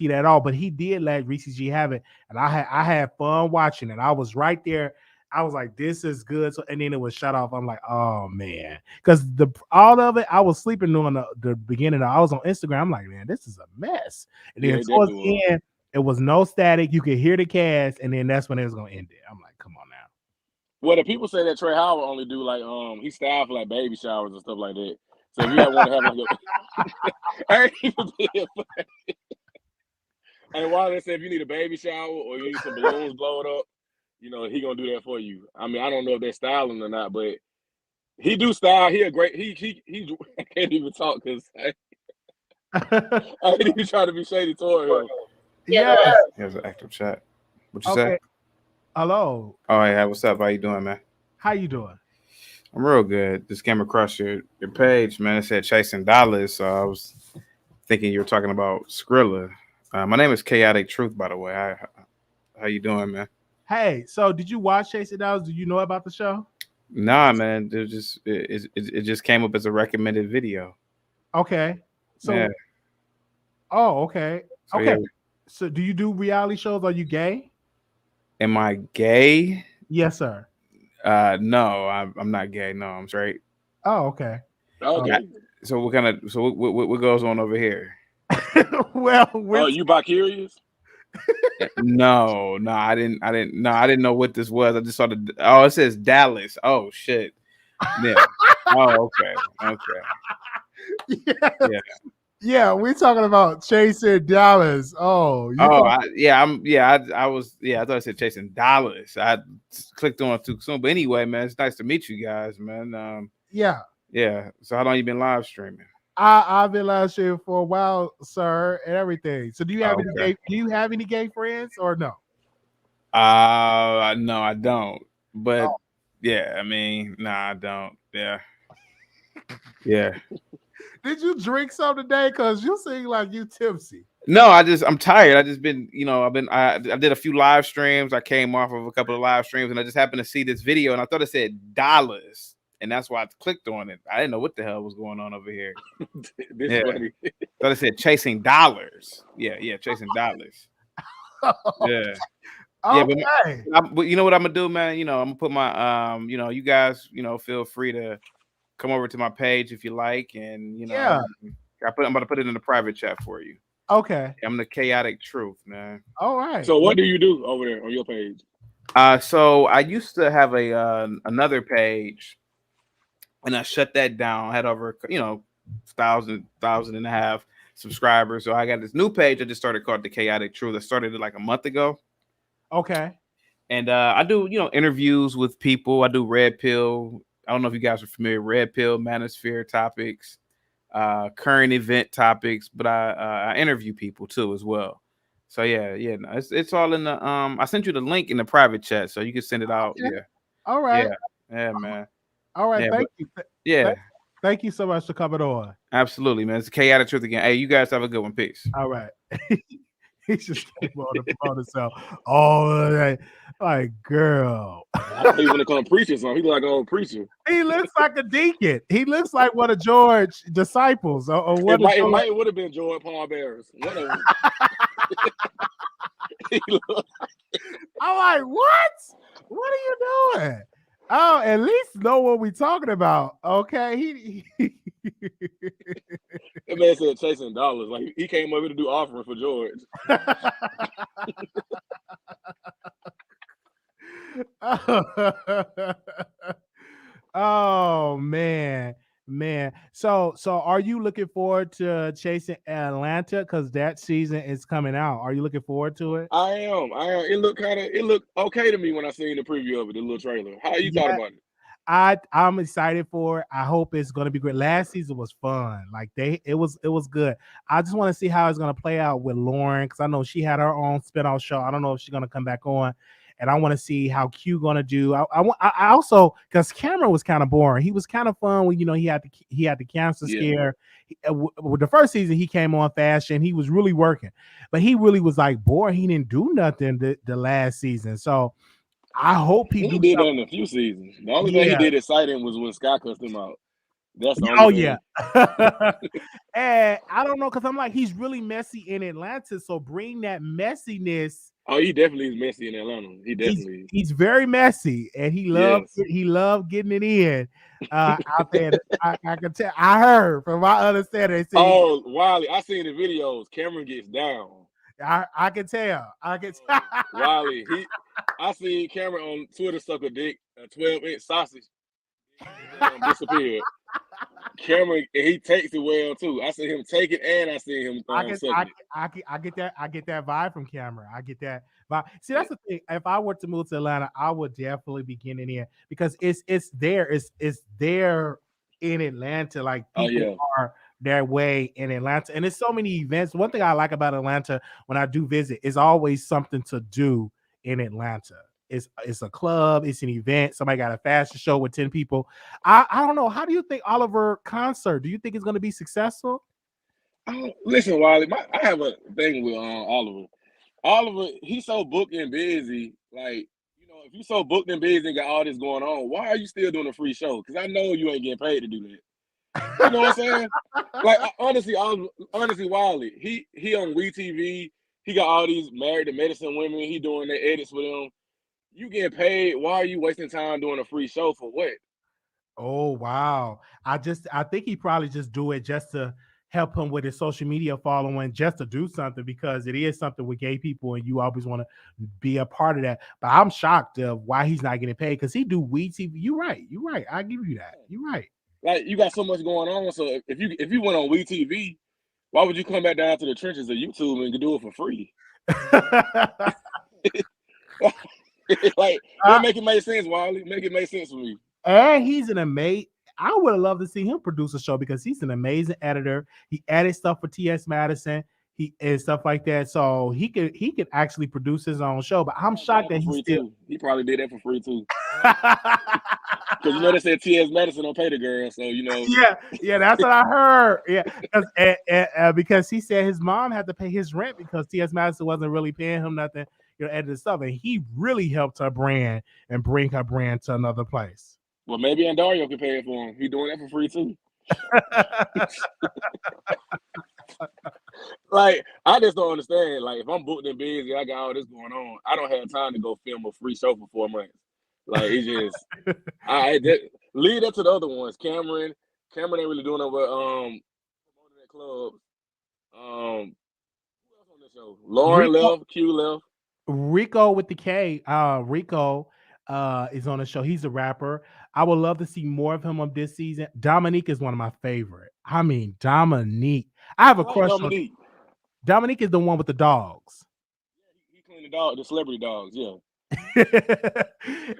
that at all. But he did let Reese G have it. And I had fun watching it. I was right there. I was like, this is good. So, and then it was shut off. I'm like, oh man. Because all of it, I was sleeping during the beginning. I was on Instagram. I'm like, man, this is a mess. And then towards the end, it was no static. You could hear the cast, and then that's when it was gonna end it. I'm like, come on now. Well, the people say that Trey Howard only do like he styled for like baby showers and stuff like that. So if you want to have like I ain't even being funny. And while they say if you need a baby shower or you need some balloons blown up, he gonna do that for you. I mean, I don't know if they're styling or not, but he do style. He a great he I can't even talk because I ain't even trying to be shady toward him. Yeah. Here's an active chat. What you Okay. say? Hello. Oh yeah, what's up? How you doing, man? How you doing? I'm real good. Just came across your page, man. It said Chasing Dollars, so I was thinking you were talking about Skrilla. My name is Chaotic Truth, by the way. How you doing, man? Hey, so did you watch Chasing Dollars? Do you know about the show? Nah, man. It just came up as a recommended video. Okay. So, Yeah. oh, okay. So, Okay. yeah. So, do you do reality shows? Are you gay? Am I gay? Yes, sir. No, I'm not gay. No, I'm straight. Oh, okay. Okay. So what goes on over here? Well, Oh, you bi curious? No, I didn't know what this was. I just saw it says Dallas. Oh shit. Yeah. Oh, okay. Yeah, we're talking about Chasing Dollars. Oh, I thought it said Chasing Dollars. I clicked on it too soon. But anyway, man, it's nice to meet you guys, man. Yeah. So how long you been live streaming? I've been live streaming for a while, sir, and everything. So do you have any gay friends or no? No, I don't. But yeah, I mean, I don't. Yeah. Yeah. Did you drink some today? Because you seem like you tipsy. No, I'm tired. I just been, I did a few live streams. I came off of a couple of live streams and I just happened to see this video and I thought it said dollars. And that's why I clicked on it. I didn't know what the hell was going on over here. Funny. Thought it said chasing dollars. Yeah, chasing dollars. Yeah. Okay. Yeah, but you know what I'm gonna do, man? I'm gonna put my you guys, feel free to come over to my page if you like, and I'm about to put it in the private chat for you. Okay. I'm the Chaotic Truth, man. All right. So what do you do over there on your page? So I used to have another page, and I shut that down. I had over 1,000 and a half subscribers. So I got this new page I just started called the Chaotic Truth. I started it like a month ago. Okay. And I do interviews with people. I do Red Pill. I don't know if you guys are familiar with Red Pill, Manosphere topics, current event topics, but I interview people too as well. So no, it's all in the I sent you the link in the private chat, so you can send it out. Okay. Yeah. All right. Yeah, man. All right. Yeah, Thank you. Yeah. Thank you so much for coming on. Absolutely, man. It's a Chaotic Truth again. Hey, you guys have a good one. Peace. All right. He just came on to promote himself. Oh, like girl. I thought he want to come preach or something. He look like an old preacher. He looks like a deacon. He looks like one of George's disciples. Or what? It might would have been George Paul Bearers. One of them. I'm like, what? What are you doing? Oh, at least know what we're talking about. Okay. That man said chasing dollars. Like he came over to do offering for George. Oh man. So are you looking forward to Chasing Atlanta? Because that season is coming out. Are you looking forward to it? I am. It looked okay to me when I seen the preview of it, the little trailer. How you thought about it? I'm excited for it. I hope it's gonna be great. Last season was fun. Like it was good. I just want to see how it's gonna play out with Lauren, because I know she had her own spinoff show. I don't know if she's gonna come back on. And I want to see how Q gonna do. I also, because Cameron was kind of boring. He was kind of fun when he had the cancer scare. With the first season, he came on fashion. He was really working, but he really was like bored. He didn't do nothing the last season. So I hope he did that in a few seasons. The only thing he did exciting was when Scott cussed him out. That's the only thing. And I don't know, because I'm like, he's really messy in Atlanta. So bring that messiness. Oh, he definitely is messy in Atlanta. He definitely he's very messy, and he loved getting it in out there. I can tell. I heard from my understanding. Oh, Wiley, I seen the videos. Cameron gets down. I can tell. Wiley, I seen Cameron on Twitter suck a dick, a 12-inch sausage disappeared. Cameron, he takes it well too. I see him take it, and I see him. I get that vibe from Cameron. I get that vibe. See, that's the thing. If I were to move to Atlanta, I would definitely be getting in because it's there in Atlanta. Like people are their way in Atlanta, and there's so many events. One thing I like about Atlanta when I do visit is always something to do in Atlanta. It's a club, it's an event. Somebody got a fashion show with 10 people. I don't know. How do you think Oliver concert? Do you think it's going to be successful? Listen, Wiley, I have a thing with Oliver. Oliver, he's so booked and busy. Like, if you so booked and busy and got all this going on, why are you still doing a free show? Because I know you ain't getting paid to do that. You know what I'm saying? Like, honestly, Wiley, he on WeTV. He got all these Married to Medicine women. He doing their edits with them. You getting paid. Why are you wasting time doing a free show for what? Oh, wow. I think he probably just do it just to help him with his social media following, just to do something, because it is something with gay people and you always want to be a part of that. But I'm shocked of why he's not getting paid, because he do WeTV. You're right. I give you that. You're right. Like, you got so much going on. So if you went on WeTV, why would you come back down to the trenches of YouTube and do it for free? Like, make it make sense, Wiley. Make it make sense for me. And he's an amazing. I would have loved to see him produce a show, because he's an amazing editor. He edits stuff for T.S. Madison, and stuff like that. So he could actually produce his own show. But I'm shocked that he probably did that for free too. Because they said T.S. Madison don't pay the girl, so Yeah, that's what I heard. Yeah, because he said his mom had to pay his rent because T.S. Madison wasn't really paying him nothing, editing stuff, and he really helped her brand and bring her brand to another place. Well, maybe Andario can pay it for him. He doing that for free too. Like, I just don't understand. Like, if I'm booked and busy, I got all this going on, I don't have time to go film a free show for 4 months. Like, it's just, leave that to the other ones. Cameron ain't really doing it with promoting that club. Who else on this show? Lauren left, Q left. Rico with the K. Rico is on the show. He's a rapper. I would love to see more of him on this season. Dominique is one of my favorite. I mean, Dominique. I have a crush on Dominique. Is the one with the dogs. Yeah, he cleaned the celebrity dogs. Yeah.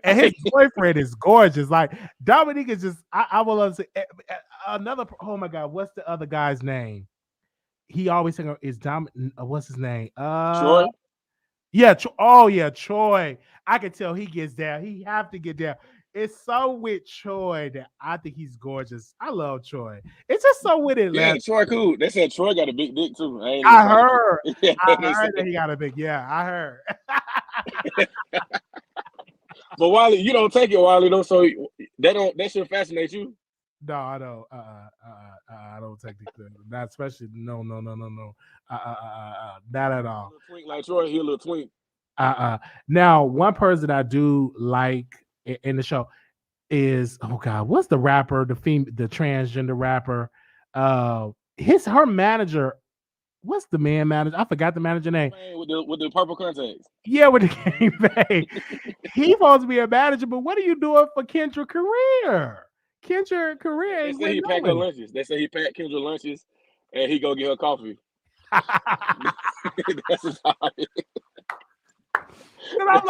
And his boyfriend is gorgeous. Like, Dominique is just. I would love to see another. Oh my God, what's the other guy's name? He always saying is what's his name? Troy. Yeah. Oh yeah, Troy. I can tell he gets down. He have to get down. It's so with Troy that I think he's gorgeous. I love Troy. It's just so with it. Yeah, Troy cool. They said Troy got a big dick too. I heard. I heard that he got a big. Yeah, I heard. But Wiley, you don't take it, Wiley, though. So that should fascinate you. No, I don't. I don't take it. Not especially. No. Not at all. Twink like Troy, he a little twink. Now, one person I do like in the show is, oh God, what's the rapper, the transgender rapper? Her manager. What's the man manager? I forgot the manager name. With the purple contacts. Yeah, with the game bang. He's supposed to be a manager, but what are you doing for Kendra career? Kendra career. They say he packed her lunches. They say he packed Kendra lunches, and he go get her coffee. That's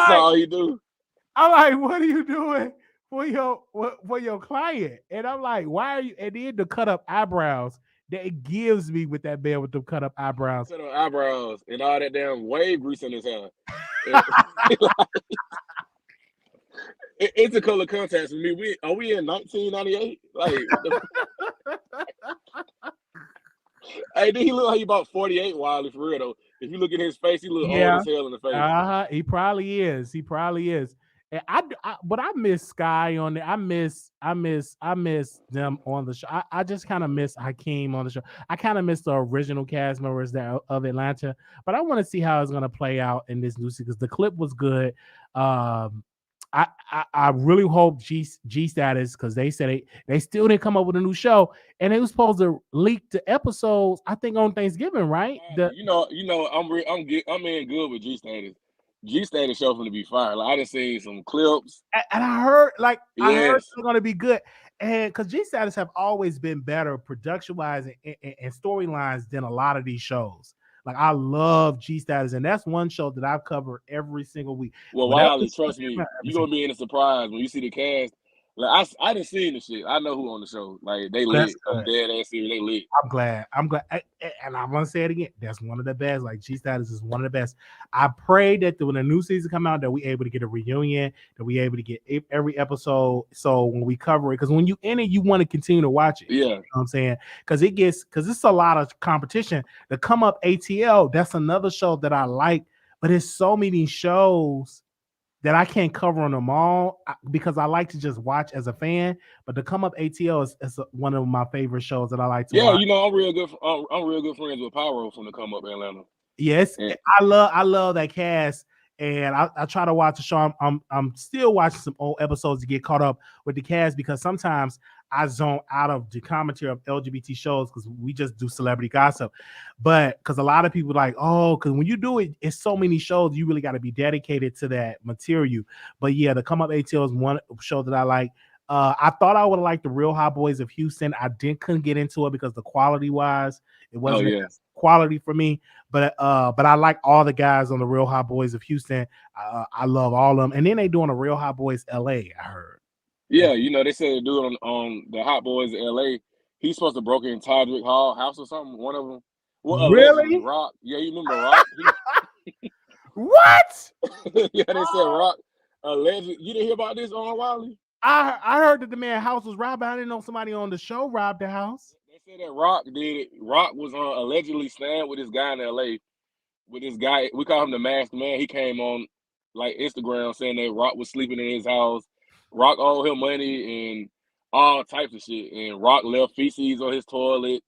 all he do. I'm like, what are you doing for your client? And I'm like, why are you? And then to cut up eyebrows. That it gives me with that man with the cut up eyebrows. Cut up eyebrows and all that damn wave grease in his hair. It's a color contacts with me. Are we in 1998? Like, hey, did he look like he about 48, Wiley, for real though? If you look at his face, he look old as hell in the face. He probably is. And but I miss Sky on there. I miss them on the show. I just kind of miss Hakeem on the show. I kind of miss the original cast members of Atlanta, but I want to see how it's gonna play out in this new season, because the clip was good. I really hope G Status, because they said they still didn't come up with a new show, and they was supposed to leak the episodes, I think, on Thanksgiving, right? I'm in good with G Status. G Status show from to be fire. Like, I done seen some clips, and I heard I heard it's gonna be good, and because G Status have always been better production wise and storylines than a lot of these shows. Like, I love G Status, and that's one show that I've covered every single week. Well, Wiley, trust me, you're gonna be in a surprise when you see the cast. Like, I didn't see the shit. I know who on the show. Like, they lit. I'm dead ass serious. They lit. I'm glad. and I'm gonna say it again. That's one of the best. Like G Status is one of the best. I pray that when the new season come out, that we able to get a reunion, that we able to get every episode. So when we cover it, because when you in it, you want to continue to watch it. Yeah, you know what I'm saying, because it's a lot of competition. The Come Up ATL, that's another show that I like, but it's so many shows that I can't cover on them all because I like to just watch as a fan. But the Come Up ATL is one of my favorite shows that I like to watch. You know, I'm real good friends with Pyro from the Come Up Atlanta. Yes, yeah. I love that cast, and I try to watch the show. I'm still watching some old episodes to get caught up with the cast because sometimes I zone out of the commentary of LGBT shows because we just do celebrity gossip. But because a lot of people like, oh, because when you do it, it's so many shows, you really got to be dedicated to that material. But yeah, the Come Up ATL is one show that I like. I thought I would have liked the Real Housewives of Houston. I couldn't get into it because the quality wise, it wasn't quality for me. But I like all the guys on the Real Housewives of Houston. I love all of them. And then they doing a Real Housewives LA, I heard. Yeah, you know, they said they do it on the Hot Boys of LA. He's supposed to broke in Todrick Hall house or something. One of them. Well, really? Rock. Yeah, you remember Rock? What? Yeah, they said Rock alleged. You didn't hear about this on Wiley? I heard that the man's house was robbed. I didn't know somebody on the show robbed the house. They said that Rock did it. Rock was allegedly staying with this guy in LA. With this guy, we call him the Masked Man. He came on like Instagram saying that Rock was sleeping in his house. Rock owed him money and all types of shit. And Rock left feces on his toilet,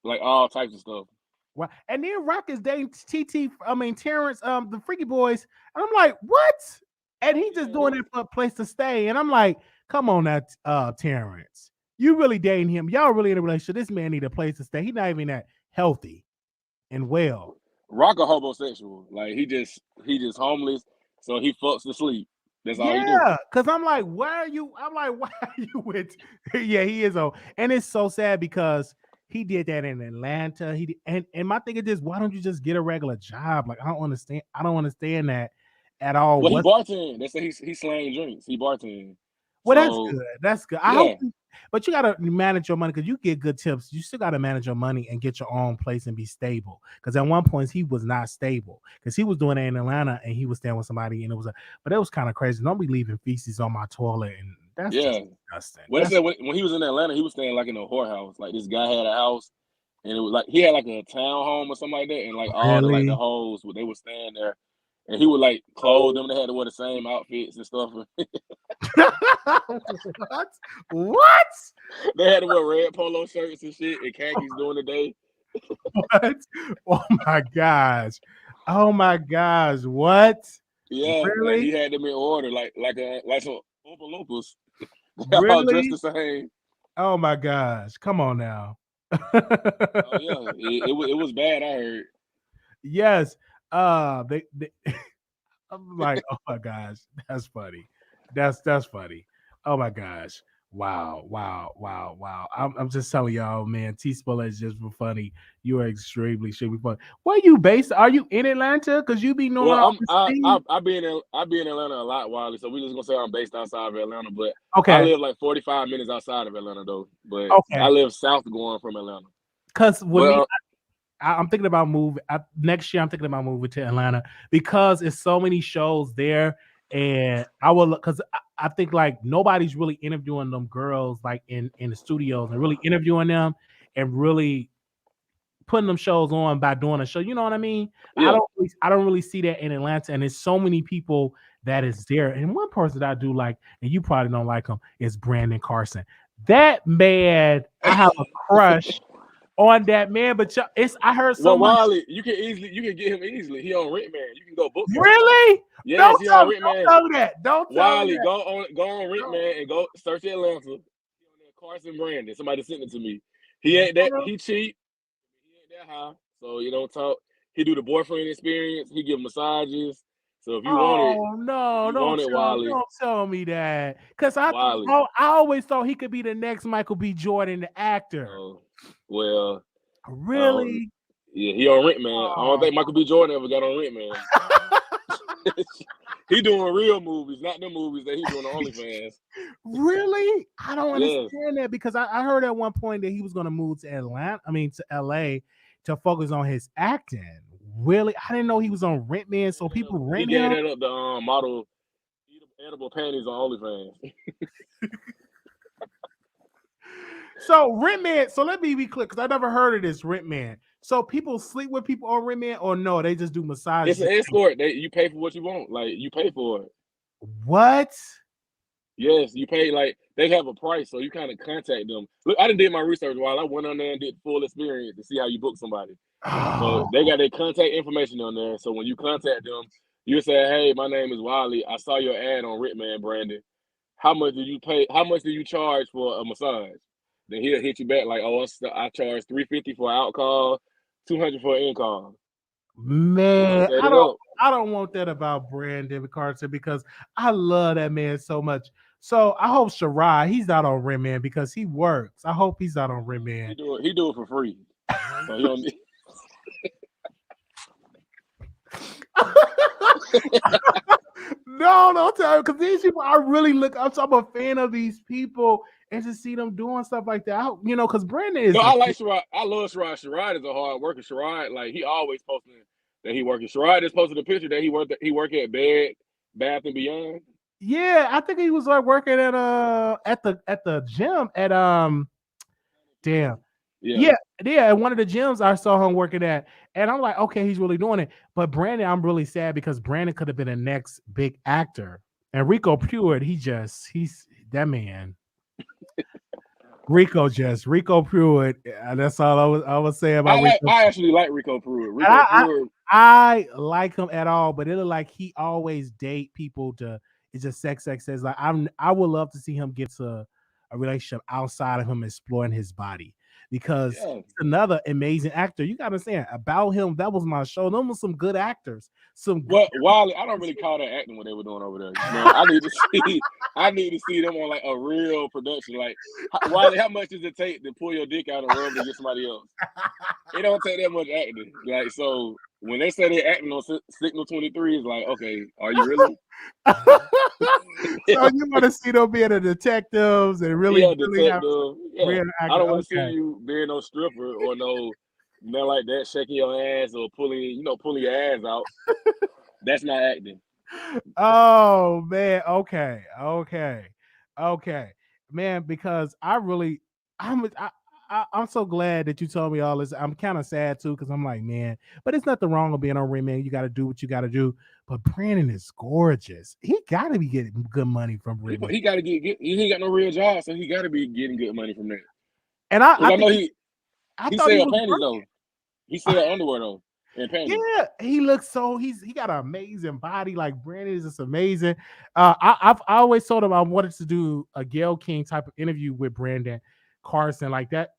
like all types of stuff. Wow. And then Rock is dating Terrence, the Freaky Boys. And I'm like, what? And he just doing it for a place to stay. And I'm like, come on now, Terrence. You really dating him. Y'all really in a relationship. This man need a place to stay. He's not even that healthy and well. Rock a homosexual. Like he just homeless, so he fucks to sleep. That's all he do. Yeah, because I'm like, why are you with? Yeah, he is old. And it's so sad because he did that in Atlanta. And my thing is this: why don't you just get a regular job? Like I don't understand that at all. Well, he bartend. They say he's slaying drinks. He bartend. Well, so, that's good. I hope, but you gotta manage your money because you get good tips. You still gotta manage your money and get your own place and be stable. Because at one point he was not stable because he was doing it in Atlanta and he was staying with somebody and but it was kind of crazy. Don't be leaving feces on my toilet and that's just disgusting. Well, they said when he was in Atlanta, he was staying like in a whorehouse. Like this guy had a house and it was like he had like a townhome or something like that, and like all the hoes they were staying there. And he would like clothe them. They had to wear the same outfits and stuff. What? They had to wear red polo shirts and shit and khakis during the day. What? Oh my gosh! What? Yeah, really? Like he had them in order, like some Oompa Loompas. They all dressed the same. Oh my gosh! Come on now. Oh yeah, it was bad. I heard. Yes. I'm like, oh my gosh, that's funny. That's funny. Oh my gosh. Wow. I'm just telling y'all, man, T-Spoiler is just funny. You are extremely funny. Where you based? Are you in Atlanta? Because you be knowing. Well, I be in Atlanta a lot, Wiley. So we just gonna say I'm based outside of Atlanta, but I live like 45 minutes outside of Atlanta though. But I live south going from Atlanta. Because I'm thinking about moving next year. I'm thinking about moving to Atlanta because it's so many shows there, and I will because I think like nobody's really interviewing them girls like in the studios and really interviewing them and really putting them shows on by doing a show. You know what I mean? Yeah. I don't really see that in Atlanta, and there's so many people that is there. And one person that I do like, and you probably don't like him, is Brandon Carson. That man, I have a crush on that man, but I heard so much. Wiley, you can get him easily. He on Rent Man. You can go book him. Really? Yes, he on Rent Man. Don't tell that. Don't tell Wiley, that. go on Rent Man and go search Atlanta. He on there, Carson Brandon. Somebody sent it to me. He ain't that. He cheap. He ain't that high. So you don't talk. He do the boyfriend experience. He give massages. So if you want it, don't tell me that. Because I always thought he could be the next Michael B. Jordan, the actor. Well, really? Yeah, he on Rent Man. I don't think Michael B. Jordan ever got on Rent Man. He doing real movies, not the movies that he doing on OnlyFans. Really? I don't understand that because I heard at one point that he was going to move to to LA. to focus on his acting. Really, I didn't know he was on Rent Man, so people He rent gave him. that up the model edible panties on OnlyFans. So Rent Man. So let me be clear, because I never heard of this Rent Man. So people sleep with people on Rent Man, or no? They just do massages. It's an escort. You pay for what you want. Like you pay for it. What? Yes, you pay. Like they have a price, so you kind of contact them. Look, I did my research while I went on there and did full experience to see how you book somebody. So they got their contact information on there. So when you contact them, you say, "Hey, my name is Wiley. I saw your ad on Ritman, Brandon. How much do you pay? How much do you charge for a massage?" Then he'll hit you back like, "Oh, I charge $350 for an out call, $200 for an in call." Man, I don't want that about Brandon Carson, because I love that man so much. So I hope Shirai, he's not on Rent Man because he works. I hope he's not on Rent Man. He do it for free. So he don't need... No, don't tell me, because these people, I really look up. So I'm a fan of these people, and to see them doing stuff like that, because Brandon is. No, I like Shirai. I love Shirai. Shirai is a hard worker. Shirai, like he always posting that he working. Shirai just posted a picture that he work at Bath and Beyond. Yeah, I think he was like working at the gym at at one of the gyms I saw him working at, and I'm like, okay, he's really doing it. But Brandon, I'm really sad because Brandon could have been the next big actor, and Rico Pruitt, he's that man. Rico Pruitt. That's all I was saying about Rico. I actually like Rico Pruitt. I like him at all, but it look like he always date people to. It's just sex. Says like I would love to see him get to a relationship outside of him exploring his body, because he's another amazing actor. You gotta say about him. That was my show. Them were some good actors. Wiley, I don't really call that acting what they were doing over there. I need to see them on like a real production. Like Wiley, how much does it take to pull your dick out and rub to get somebody else? It don't take that much acting. Like so. When they say they're acting on Signal 23, it's like, okay, are you really? So you want to see them being a detectives and really, really have real I don't want to see you being no stripper or no like that, shaking your ass or pulling your ass out. That's not acting. Oh man, okay, man. Because I'm so glad that you told me all this. I'm kind of sad too, because I'm like, man, but it's nothing wrong with being on Rent Man. You got to do what you got to do. But Brandon is gorgeous. He got to be getting good money from Rent Man. He got to get. He ain't got no real job, so he got to be getting good money from that. And I know he sell panties though. He sell underwear though. And panties. Yeah, he looks he got an amazing body. Like Brandon is just amazing. I always told him I wanted to do a Gayle King type of interview with Brandon Carson, like that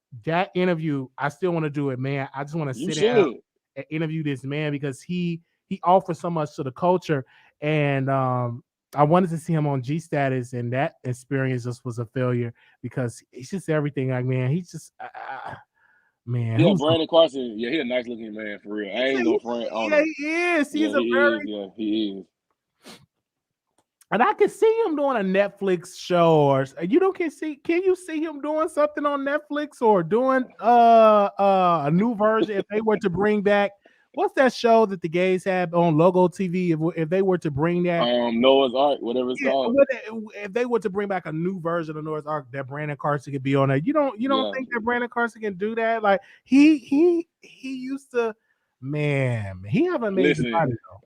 interview. I still want to do it, man. I just want to sit down and interview this man, because he offers so much to the culture, and I wanted to see him on G Status, and that experience just was a failure, because it's just everything. Like, man, he's just man. Yeah, Brandon Carson. Yeah, he a nice looking man for real. I ain't no friend on him. He is. He's he is. And I can see him doing a Netflix show, or can you see him doing something on Netflix, or doing a new version if they were to bring back, what's that show that the gays have on Logo TV? If they were to bring that Noah's Ark, whatever it's called. If they were to bring back a new version of Noah's Ark, that Brandon Carson could be on there. You don't think that Brandon Carson can do that? Like he used to, man, he have an amazing body though.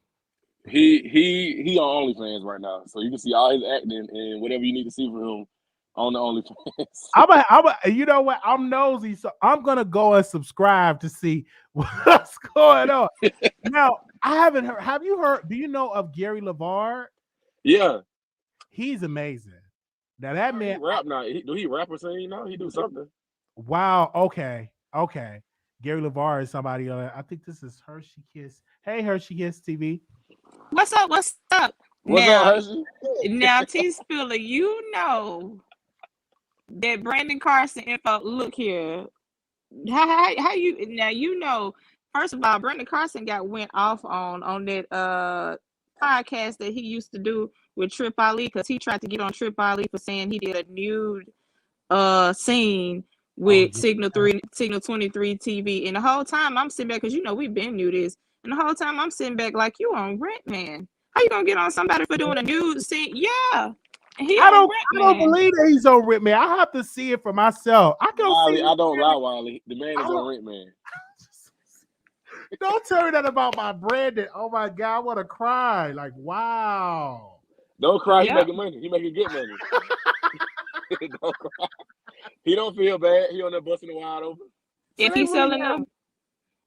He on OnlyFans right now, so you can see all his acting and whatever you need to see from him on the OnlyFans. You know what? I'm nosy, so I'm gonna go and subscribe to see what's going on. Now, I haven't heard. Have you heard? Do you know of Gary LeVar? Yeah, he's amazing. Now that man he rap now. Do he rap or sing now? He do something. Wow. Okay. Gary LeVar is somebody. I think this is Hershey Kiss. Hey, Hershey Kiss TV. What's up? What's up, Hershey? Now, T Spiller, you know that Brandon Carson info. Look here, how you now? You know, first of all, Brandon Carson went off on that podcast that he used to do with Trip Ali, because he tried to get on Trip Ali for saying he did a nude scene with Signal 23 TV. And the whole time I'm sitting back, because we been knew this. And the whole time I'm sitting back like, you on rent, man. How you gonna get on somebody for doing a nude scene? Yeah. He I on don't believe that he's on Rent Man. I have to see it for myself. I can Wiley, see. I don't lie, Wiley. The man is on Rent Man. Don't tell me that about my Brandon. Oh my God, I want to cry. Like, wow. Don't cry. He making money. He making good money. Don't cry. He don't feel bad. He on there busting the wide open. If he's selling them,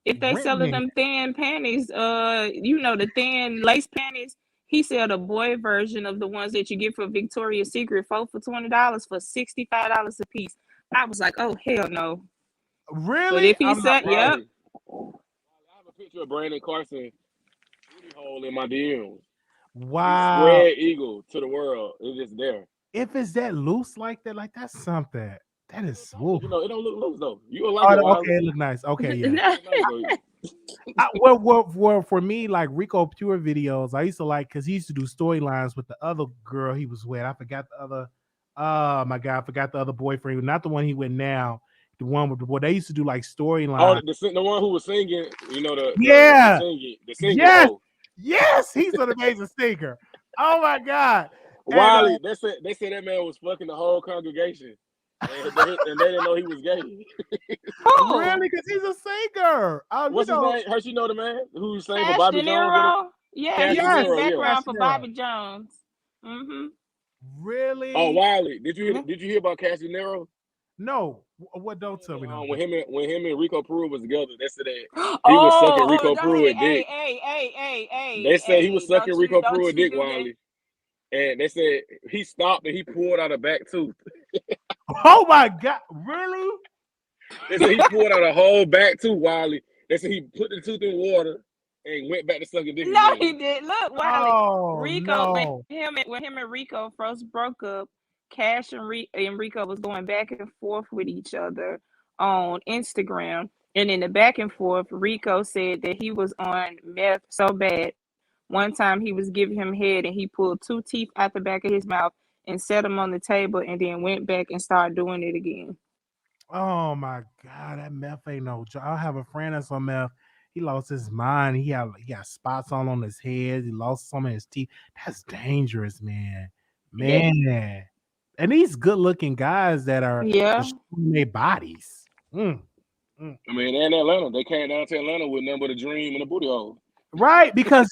if they selling them thin panties, the thin lace panties, he sell the boy version of the ones that you get for Victoria's Secret, 4 for $20 for $65 a piece. I was like, oh hell no. Really? But if he said, yep. I have a picture of Brandon Carson booty hole in my DMs. Wow. Spread eagle to the world. It's just there. If it's that loose like that, like that's something. That is smooth. It don't look loose though. You like it. Okay, it look nice. Okay, yeah. Well, for me, like Rico Pure videos, I used to like because he used to do storylines with the other girl he was with. I forgot the other. Oh my God, I forgot the other boyfriend. Not the one he with now. The one with the boy. They used to do like storylines. Oh, the one who was singing. The singing. Yes, show. yes, he's an amazing singer. Oh my God. Wiley, they said that man was fucking the whole congregation. And they didn't know he was gay. Really? Because he's a singer. What's his name? Hurt you know the man who sang for Bobby Jones? Yeah, he's background for Bobby Jones. Mm-hmm. Really? Oh, Wiley, did you hear about Cash De Niro? No. What? Don't tell me. No. When him and Rico Pruitt was together, they said that he was sucking Rico Pruitt dick. They said he was sucking Rico Pruitt dick, Wiley. And they said he stopped and he pulled out a back tooth. Oh my God! Really? They said he pulled out a whole back tooth, Wiley. They said he put the tooth in water and went back to sucking dick. No, he did. Look, Wiley. Oh, Rico, no. when him and Rico first broke up, Cash and Rico was going back and forth with each other on Instagram. And in the back and forth, Rico said that he was on meth so bad. One time he was giving him head and he pulled 2 teeth out the back of his mouth and set them on the table and then went back and started doing it again. Oh my God, that meth ain't no joke. I have a friend that's on meth. He lost his mind. He got spots on his head. He lost some of his teeth. That's dangerous, man. Man. And these good looking guys that are showing their bodies. I mean, they're in Atlanta. They came down to Atlanta with nothing but a dream and a booty hole. Right, because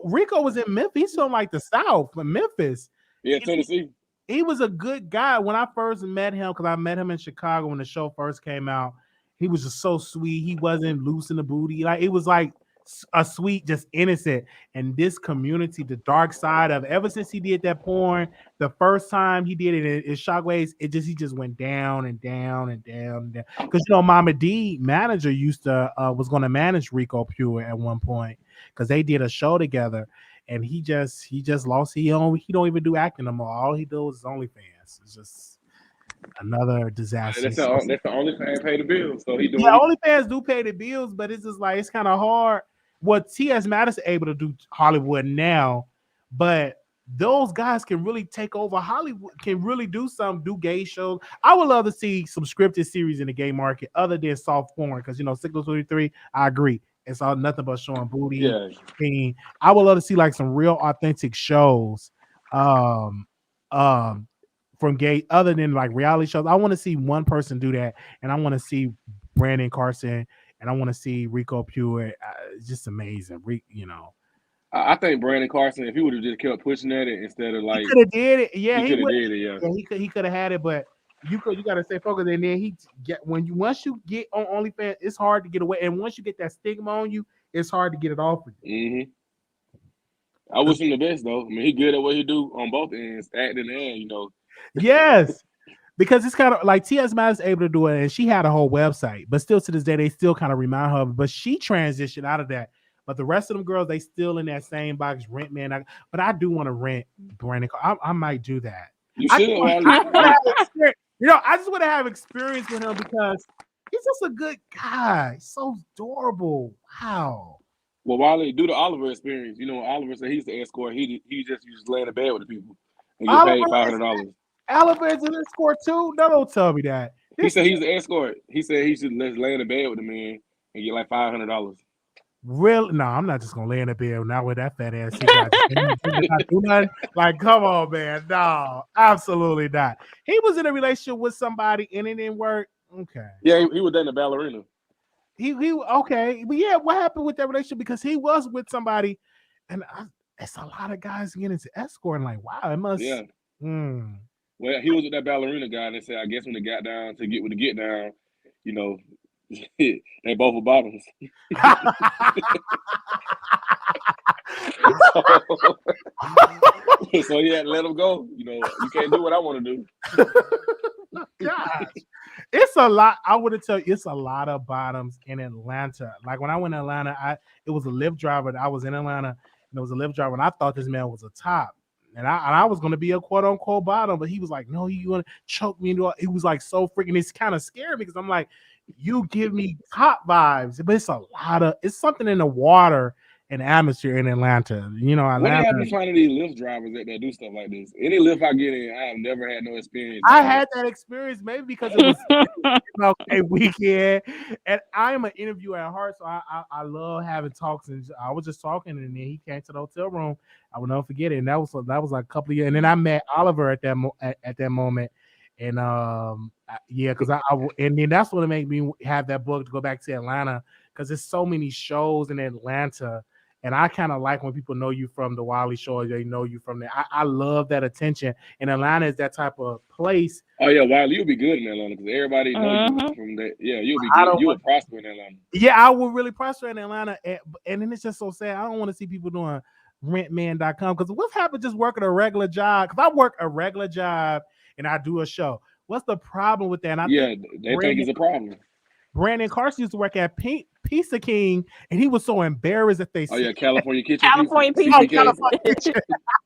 Rico was in Memphis. He's from like the South, but Memphis. Yeah, Tennessee. He was a good guy when I first met him, because I met him in Chicago when the show first came out. He was just so sweet. He wasn't loose in the booty. Like, it was like a sweet, just innocent. And this community, the dark side of it, ever since he did that porn, the first time he did it in Shockwaves, he just went down and down and down and down. Because Mama D manager was going to manage Rico Pure at one point, because they did a show together, and he just lost. He don't even do acting no more. All he does is OnlyFans. It's just another disaster. That's the OnlyFans pay the bills. So he doing OnlyFans do pay the bills, but it's just like it's kind of hard. What T.S. Madison able to do Hollywood now, but those guys can really take over Hollywood, can really do gay shows. I would love to see some scripted series in the gay market other than soft porn, because Signal 23, I agree. It's all nothing but showing booty. Yeah. I would love to see like some real authentic shows from gay, other than like reality shows. I want to see one person do that, and I want to see Brandon Carson, and I want to see Rico Pure. Just amazing. I think Brandon Carson, if he would have just kept pushing at it instead of like, he could have did it. Yeah, he could have did it. Yeah, he could have had it, but you got to stay focused. And then once you get on OnlyFans, it's hard to get away. And once you get that stigma on you, it's hard to get it off of you. Mm-hmm. I wish him the best though. I mean, he good at what he do on both ends, acting and Yes, because it's kind of like T.S. Madison able to do it, and she had a whole website, but still to this day they still kind of remind her of it. But she transitioned out of that. But the rest of them girls, they still in that same box, Rent Man. But I do want to rent Brandon. I might do that. You should. I just want to have experience with him because he's just a good guy. So adorable. Wow. Well, Wiley, do the Oliver experience. Oliver said he's the escort. He just used to lay in the bed with the people and get paid $500. Oliver is an escort too? No, don't tell me that. He said he's the escort. He said he should lay in the bed with the man and get like $500. Really? No, I'm not just gonna lay in the bed now with that fat ass. He got not do nothing. Like, come on, man. No, absolutely not. He was in a relationship with somebody and it didn't work. Okay. Yeah, he was dating a ballerina. He okay, but yeah, what happened with that relationship? Because he was with somebody, and it's a lot of guys getting into escorting. Like, wow, it must. Yeah. Well, he was with that ballerina guy, and they said, I guess when they got down to get with the get down, you know, they both were bottoms. So he had to let him go. You know, you can't do what I want to do. Gosh, it's a lot. I would have told you it's a lot of bottoms in Atlanta. Like when I went to Atlanta, it was a Lyft driver. I was in Atlanta, and it was a Lyft driver, and I thought this man was a top. And I was going to be a quote unquote bottom, but he was like, no, you want to choke me into it. He was like so freaking, it's kind of scary because I'm like, you give me top vibes, but it's something in the water and atmosphere in Atlanta. You know, Atlanta. What happened to finding these Lyft drivers that do stuff like this? Any Lyft I get in, I have never had no experience. I had that experience maybe because it was a weekend, and I am an interviewer at heart, so I love having talks. And I was just talking, and then he came to the hotel room. I will never forget it, and that was like a couple of years. And then I met Oliver at that moment, and yeah, because and then that's what made me have that book to go back to Atlanta because there's so many shows in Atlanta. And I kind of like when people know you from the Wiley Show, or they know you from there. I love that attention. And Atlanta is that type of place. Oh yeah, Wiley, you'll be good in Atlanta because everybody knows you from that. Yeah, you'll be good. You'll prosper in Atlanta. Yeah, I will really prosper in Atlanta. And then it's just so sad. I don't want to see people doing rentman.com because what's happened just working a regular job? Because I work a regular job and I do a show. What's the problem with that? And they think it's a problem. Brandon Carson used to work at Pizza King, and he was so embarrassed that they. Oh yeah, California Kitchen. California Pizza Kitchen.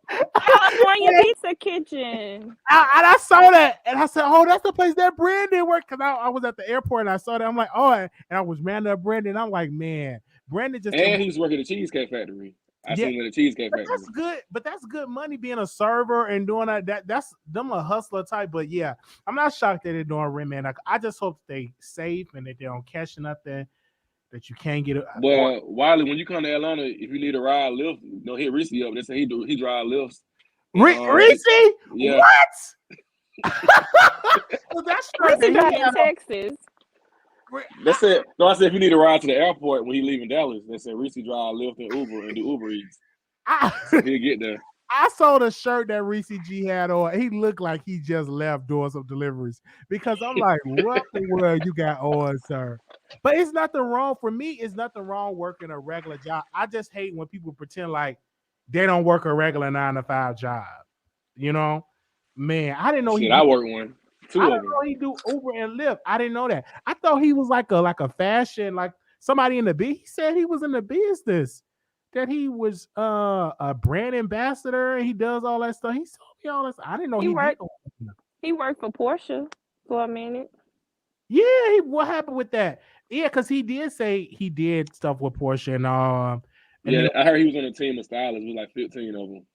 California Pizza Kitchen. And I saw that, and I said, "Oh, that's the place that Brandon worked." Because I was at the airport, and I saw that. I'm like, "Oh," and I was mad at Brandon. I'm like, "Man, Brandon just." And he was working at the Cheesecake Factory. I seen him at the Cheesecake Factory. That's good, but that's good money being a server and doing that. That's them a hustler type. But yeah, I'm not shocked that they're doing rent, man. I just hope they safe and that they don't catch nothing that you can't get. Well, Wiley, when you come to Atlanta, if you need a ride, Lyft, hit Reese up. They say he drive Lyfts. Reese? Yeah. What? Well, that's Reese drive in Texas. They said, no, I said if you need a ride to the airport when he leaving Dallas, they said Reese drive Lyft and Uber and do Uber Eats. So he'll get there. I saw the shirt that Reese G had on. He looked like he just left doing some deliveries because I'm like, what the world you got on, sir? But it's nothing wrong for me. It's nothing wrong working a regular job. I just hate when people pretend like they don't work a regular 9-to-5 job. You know, man, I didn't know I work one. I didn't know he do Uber and Lyft. I didn't know that. I thought he was like a fashion, like somebody in the business. He said he was in the business, that he was a brand ambassador and he does all that stuff. He told me all this. I didn't know he worked for Porsche for a minute. Yeah, what happened with that? Yeah, because he did say he did stuff with Porsche and yeah, I heard he was on a team of stylists with like 15 of them.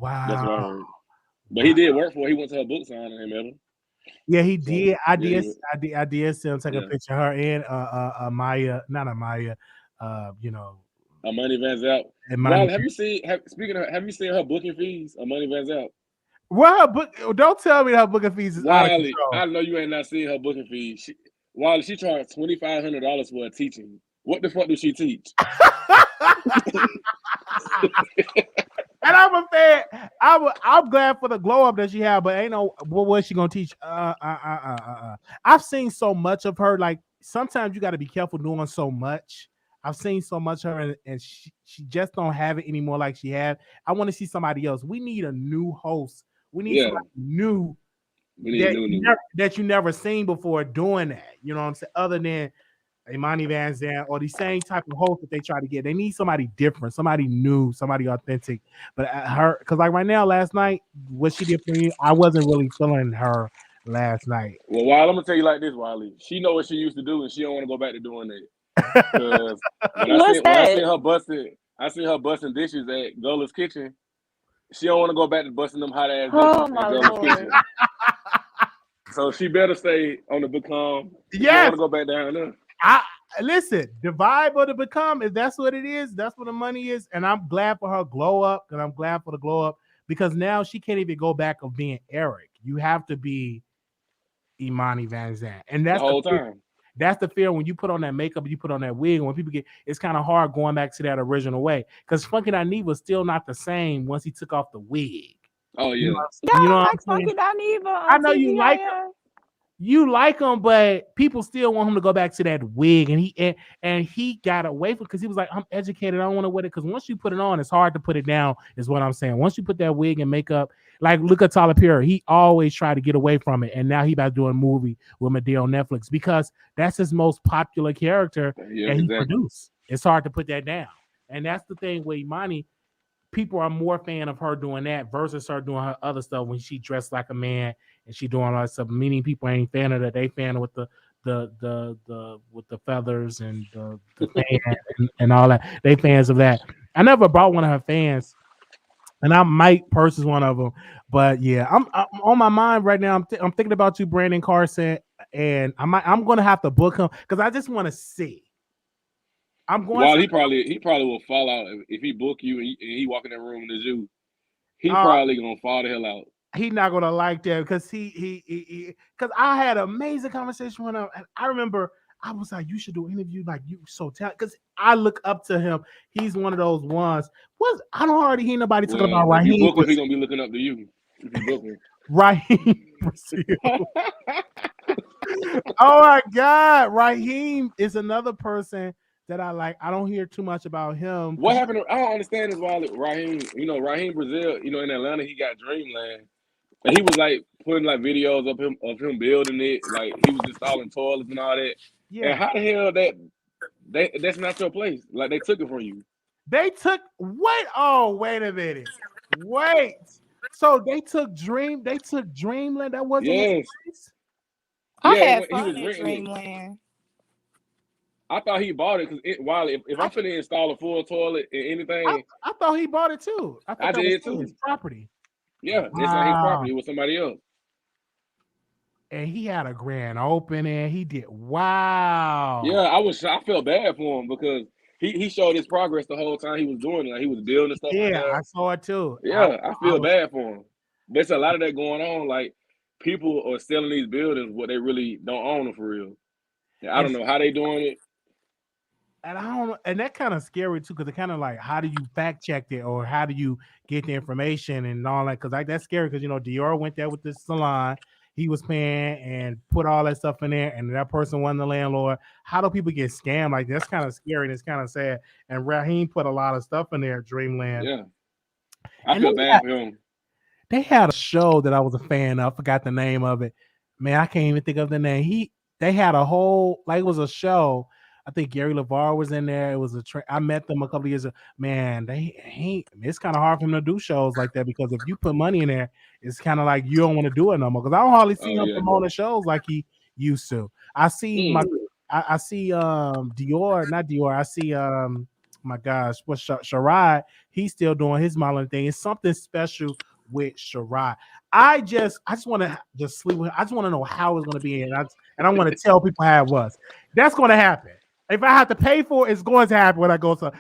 Wow. That's what I heard. But he did work for her. He went to her book signing and met her. Yeah, he did. I did see him take a picture of her and Amaya, not Amaya, Amani Van Zalt. Well, have you seen her booking fees? Amani Van Zalt. Well, don't tell me her booking fees is out of control. I know you ain't not seen her booking fees. She charged $2,500 for a teaching. What the fuck does she teach? And I'm a fan. I'm glad for the glow up that she had, but ain't no what was she gonna teach? I've seen so much of her. Like sometimes you got to be careful doing so much. I've seen so much of her, and she just don't have it anymore like she had. I want to see somebody else. We need a new host. We need somebody new. That you never seen before doing that. You know what I'm saying? Other than Imani Van Zant or the same type of host that they try to get. They need somebody different, somebody new, somebody authentic. But her, because like right now, last night, what she did for me, I wasn't really feeling her last night. Well, Wiley, I'm gonna tell you like this, Wiley. She know what she used to do, and she don't want to go back to doing that. Because I seen her busting dishes at Gula's Kitchen. She don't want to go back to busting them hot ass dishes at Gula's Kitchen. So she better stay on the Become. Yes. Want to go back down there. Listen, the vibe of the Become, if that's what it is, that's what the money is. And I'm glad for her glow up, and I'm glad for the glow up because now she can't even go back of being Eric. You have to be Imani Van Zant. And that's the whole time. That's the fear when you put on that makeup, you put on that wig, and when people get, it's kind of hard going back to that original way. Because Funky Dineva was still not the same once he took off the wig. Oh yeah. You know like Funky Dineva. I know you like him. You like him, but people still want him to go back to that wig, and he got away from because he was like, I'm educated, I don't want to wear it. Because once you put it on, it's hard to put it down, is what I'm saying. Once you put that wig and makeup, like look at Tyler Perry, he always tried to get away from it, and now he about to do a movie with Madea on Netflix because that's his most popular character that he produced. It's hard to put that down, and that's the thing with Imani. People are more fan of her doing that versus her doing her other stuff when she dressed like a man and she doing all that stuff. Meaning people ain't fan of that. They fan of with the feathers and the fan and all that. They fans of that. I never brought one of her fans, and I might purchase one of them. But yeah, I'm on my mind right now. I'm thinking about you, Brandon Carson, and I'm gonna have to book him because I just want to see. I'm going. Well, he probably will fall out if he book you and he walk in that room in the zoo. He probably gonna fall the hell out. He's not gonna like that because because I had an amazing conversation with him, and I remember I was like, "You should do an interview, like you so talented." Because I look up to him. He's one of those ones. I don't already hear nobody talking about Raheem. You book him, he gonna be looking up to you. If you book him. Raheem Brazil. Oh my God, Raheem is another person that I like. I don't hear too much about him. What happened? I don't understand is why Raheem, Raheem Brazil, in Atlanta, he got Dreamland. And he was like putting like videos of him building it. Like he was installing toilets and all that. Yeah. And how the hell that's not your place? Like they took it from you. They took what? Oh, wait a minute. Wait. So they took Dreamland. That wasn't his place? I had fun at Dreamland. I thought he bought it because Wiley, if I'm finna install a full toilet and anything, I thought he bought it too. I did too. His property. Yeah, it's not his property. It was somebody else. And he had a grand opening. He did. Wow. Yeah, I felt bad for him because he showed his progress the whole time he was doing it. Like he was building stuff. Yeah, I saw it too. Yeah, I feel bad for him. There's a lot of that going on. Like people are selling these buildings what they really don't own them for real. I don't know how they doing it. And I don't know, and that kind of scary too, because it kind of like, how do you fact check it, or how do you get the information and all that? Because that's scary. Because Dior went there with this salon, he was paying and put all that stuff in there, and that person wasn't the landlord. How do people get scammed? Like that's kind of scary and it's kind of sad. And Raheem put a lot of stuff in there, Dreamland. Yeah, I feel bad for him. They had a show that I was a fan of. Forgot the name of it. Man, I can't even think of the name. They had a whole it was a show. I think Gary LeVar was in there. It was I met them a couple of years ago. Man, it's kind of hard for them to do shows like that because if you put money in there, it's kind of like you don't want to do it no more. Because I don't hardly see him promoting shows like he used to. I see I see Dior, not Dior. I see my gosh, what's Sherrod? He's still doing his modeling thing. It's something special with Sherrod. I just want to just sleep with. I just want to know how it's going to be, and I want to tell people how it was. That's going to happen. If I have to pay for it, it's going to happen when I go to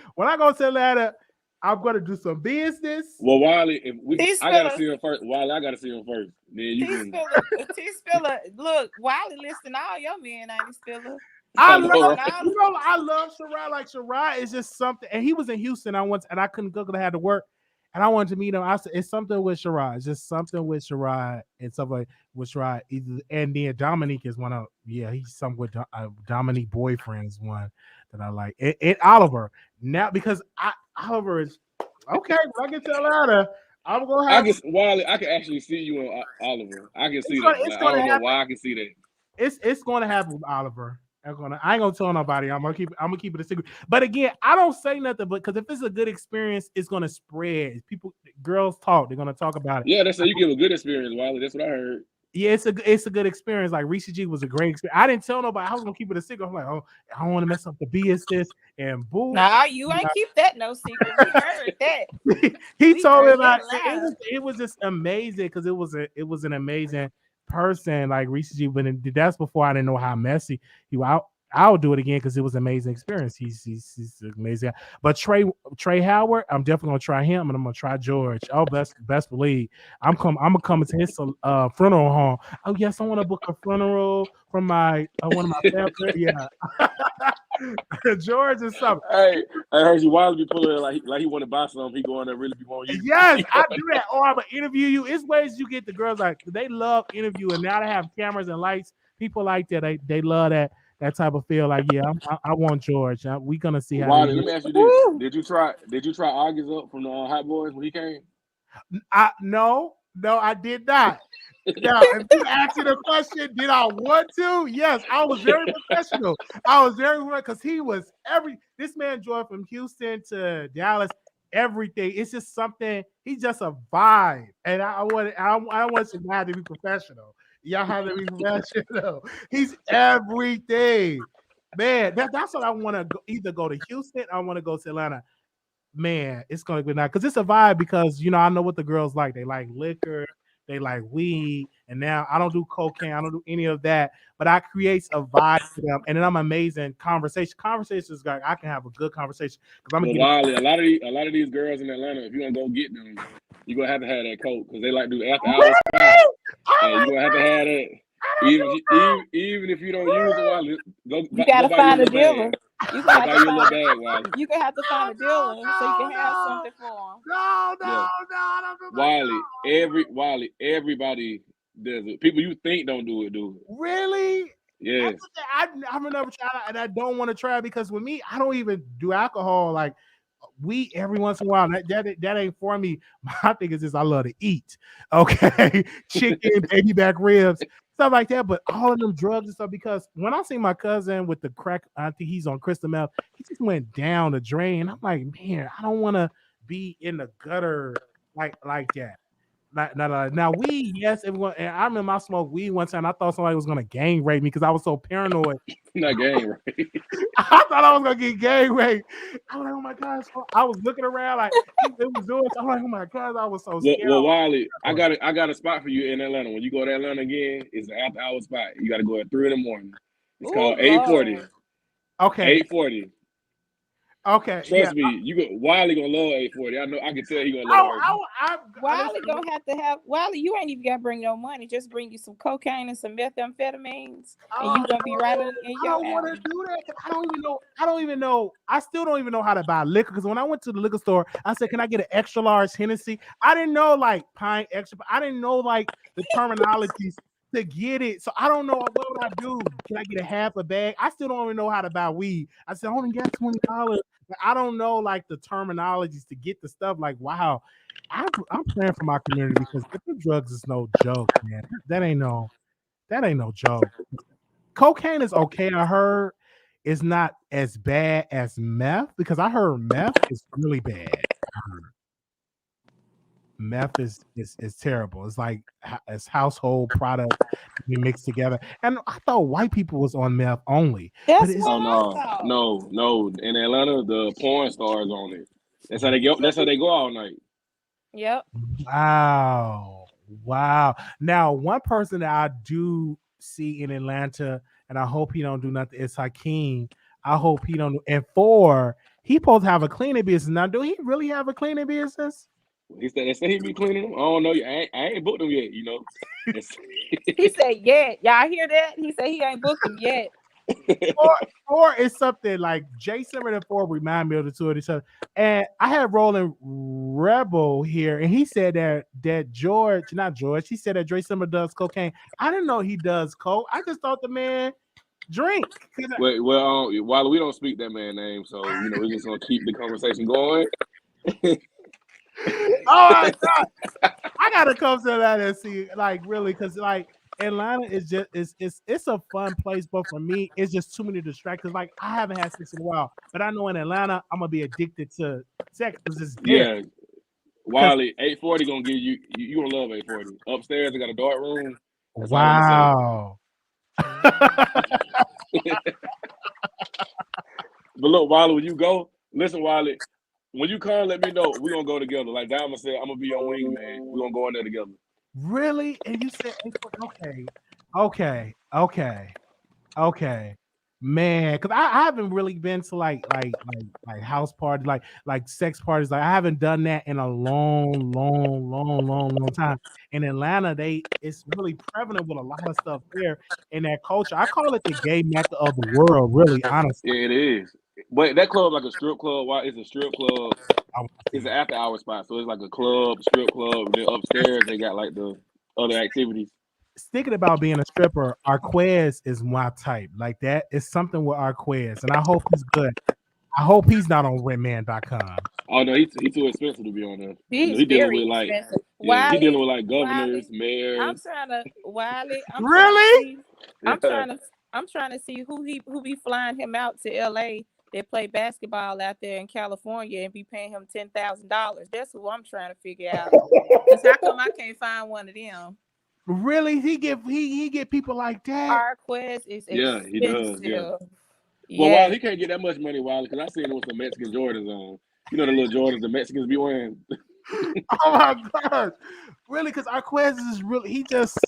Atlanta. I'm going to do some business. Well, Wiley, I got to see him first. Wiley, I got to see him first. Then you can. T-Spiller, look, Wiley listing all your men, ain't he, Spiller? I love Sherrod. Like Sherrod is just something. And he was in Houston. I couldn't go because I had to work. And I wanted to meet him. I said, it's something with Sherrod. It's just something with Sherrod and something with Sherrod. And then Dominique is one of, he's some with Dominique boyfriend's one that I like. And Oliver. Now, because Oliver is, okay, when I get to Atlanta, I'm going to have Wiley, I can actually see you on Oliver. I can see that. I don't know why I can see that. It's going to happen with Oliver. I ain't gonna tell nobody. I'm gonna keep it a secret. But again, I don't say nothing. But because if it's a good experience, it's gonna spread. Girls talk. They're gonna talk about it. Yeah, that's how you give a good experience, Wiley. That's what I heard. Yeah, it's a good experience. Like Reese G was a great experience. I didn't tell nobody. I was gonna keep it a secret. I'm like, I don't want to mess up the business and boo. Nah, you ain't keep that no secret. We heard that. He told me about it was just amazing because it was an amazing person like Reese G, but that's before I didn't know how messy he was. I'll do it again because it was an amazing experience. He's amazing. But Trey Howard, I'm definitely gonna try him, and I'm gonna try George. Oh, best believe. I'm gonna come to his funeral home. Oh yes, I want to book a funeral from my one of my family. Yeah. George is something. Hey, I heard you Wiley be pulling like he want to buy something. He going there really be wanting you. Yes, I do that. Or I'm gonna interview you. It's ways you get the girls like they love interviewing. Now they have cameras and lights. People like that. They love that type of feel. Like I want George. We gonna see how. Wiley, let me ask you this: Did you try August up from the Hot Boys when he came? No, I did not. Now, if you ask me the question, did I want to? Yes, I was very professional. I was very because he was this man joined from Houston to Dallas, everything. It's just something. He's just a vibe, and I want you to be professional. Y'all have to be professional. He's everything, man. That's what I want to either go to Houston. Or I want to go to Atlanta. Man, it's gonna be nice because it's a vibe. Because I know what the girls like. They like liquor. They like weed, and now I don't do cocaine. I don't do any of that, but I create a vibe for them, and then I'm amazing conversations. Guys, I can have a good conversation because I'm Wiley, a lot of these girls in Atlanta. If you're gonna go get them, you're gonna have to have that coke because they like to do after hours. And you're gonna have to have that. Even if you don't use it, Wiley, you gotta find a dealer. You can buy you a little bag, Wiley. You can have to find a dealer so you can have something for them. No. Wiley, everybody does it. People you think don't do it. Really? Yes. I've never tried it, and I don't want to try it because with me, I don't even do alcohol. Like weed every once in a while. That ain't for me. My thing is just I love to eat. Okay, chicken, baby back ribs, stuff like that. But all of them drugs and stuff. Because when I see my cousin with the crack, I think he's on crystal meth. He just went down the drain. I'm like, man, I don't want to be in the gutter like that. Now weed, yes, everyone. And I remember I smoked weed one time. I thought somebody was gonna gang rape me because I was so paranoid. Not gang rape. I thought I was gonna get gang rape. I was like, oh my god! So I was looking around like it was doing. I'm like, oh my god! I was so scared. Well, Wiley, I got a spot for you in Atlanta. When you go to Atlanta again, it's an after hour spot. You got to go at 3 a.m. It's called 840. Okay. 840. Okay. Trust me, Wiley gonna love 840. I know. I can tell he gonna love it. Wiley gonna have to have Wiley. You ain't even gotta bring no money. Just bring you some cocaine and some methamphetamines, and you gonna be right in your. I don't want to do that. I don't even know. I still don't even know how to buy liquor. Because when I went to the liquor store, I said, "Can I get an extra large Hennessy?" I didn't know like pint extra. I didn't know like the terminologies to get it. So I don't know what would I do. Can I get a half a bag? I still don't even know how to buy weed. I said, I only got $20. I don't know like the terminologies to get the stuff. Like, wow, I'm praying for my community because the drugs is no joke, man. That ain't no joke. Cocaine is okay. I heard it's not as bad as meth because I heard meth is really bad. Meth is terrible. It's like it's household product we mix together. And I thought white people was on meth only. No. In Atlanta, the porn stars on it. That's how they go. That's how they go all night. Yep. Wow. Now, one person that I do see in Atlanta, and I hope he don't do nothing, is Hakeem. I hope he don't. And 4, he supposed to have a cleaning business. Now, do he really have a cleaning business? They say he be cleaning them. I don't know. I ain't booked them yet. He said, "Yeah, y'all hear that?" He said he ain't booked them yet. or it's something like Jay Simmer and 4 remind me of the two of each other. And I had Roland Rebel here, and he said that not George. He said that Jay Simmer does cocaine. I didn't know he does coke. I just thought the man drink. Well, while we don't speak that man's name, so we're just gonna keep the conversation going. Oh my god! I gotta come to Atlanta and see, like, really, because like Atlanta is just it's a fun place, but for me, it's just too many distractions. Like I haven't had sex in a while, but I know in Atlanta I'm gonna be addicted to sex because it's there. Yeah. Wiley, 840 gonna give you gonna love 840. Upstairs, they got a dark room. That's wow. But look, Wiley, when you go, listen, Wiley. When you come, let me know. We're gonna go together. Like Diamond said, I'm gonna be your wingman. We're gonna go in there together. Really? And you said okay. Man, because I haven't really been to like house parties, like sex parties. Like I haven't done that in a long time. In Atlanta, it's really prevalent with a lot of stuff there in that culture. I call it the gay mecca of the world, really, honestly. Yeah, it is. But that club like a strip club. Why it's a strip club? It's an after hour spot, so it's like a club, strip club. And then upstairs they got like the other activities. Thinking about being a stripper, Arquez is my type. Like that is something with Arquez, and I hope he's good. I hope he's not on Redman.com. Oh no, he too expensive to be on there. He's He dealing very with like expensive. he dealing Wiley, with like governors, I'm mayors. trying to Wiley. Really? I'm trying to see who be flying him out to LA. They play basketball out there in California and be paying him $10,000. That's who I'm trying to figure out. Cause how come I can't find one of them? Really? He get people like that? Arquez is Yeah, expensive. he does. Yeah. Well, Yeah. while he can't get that much money, Wiley, because I seen him with some Mexican Jordans on. You know the little Jordans the Mexicans be wearing. Oh my god, really? Because Arquez is really he's just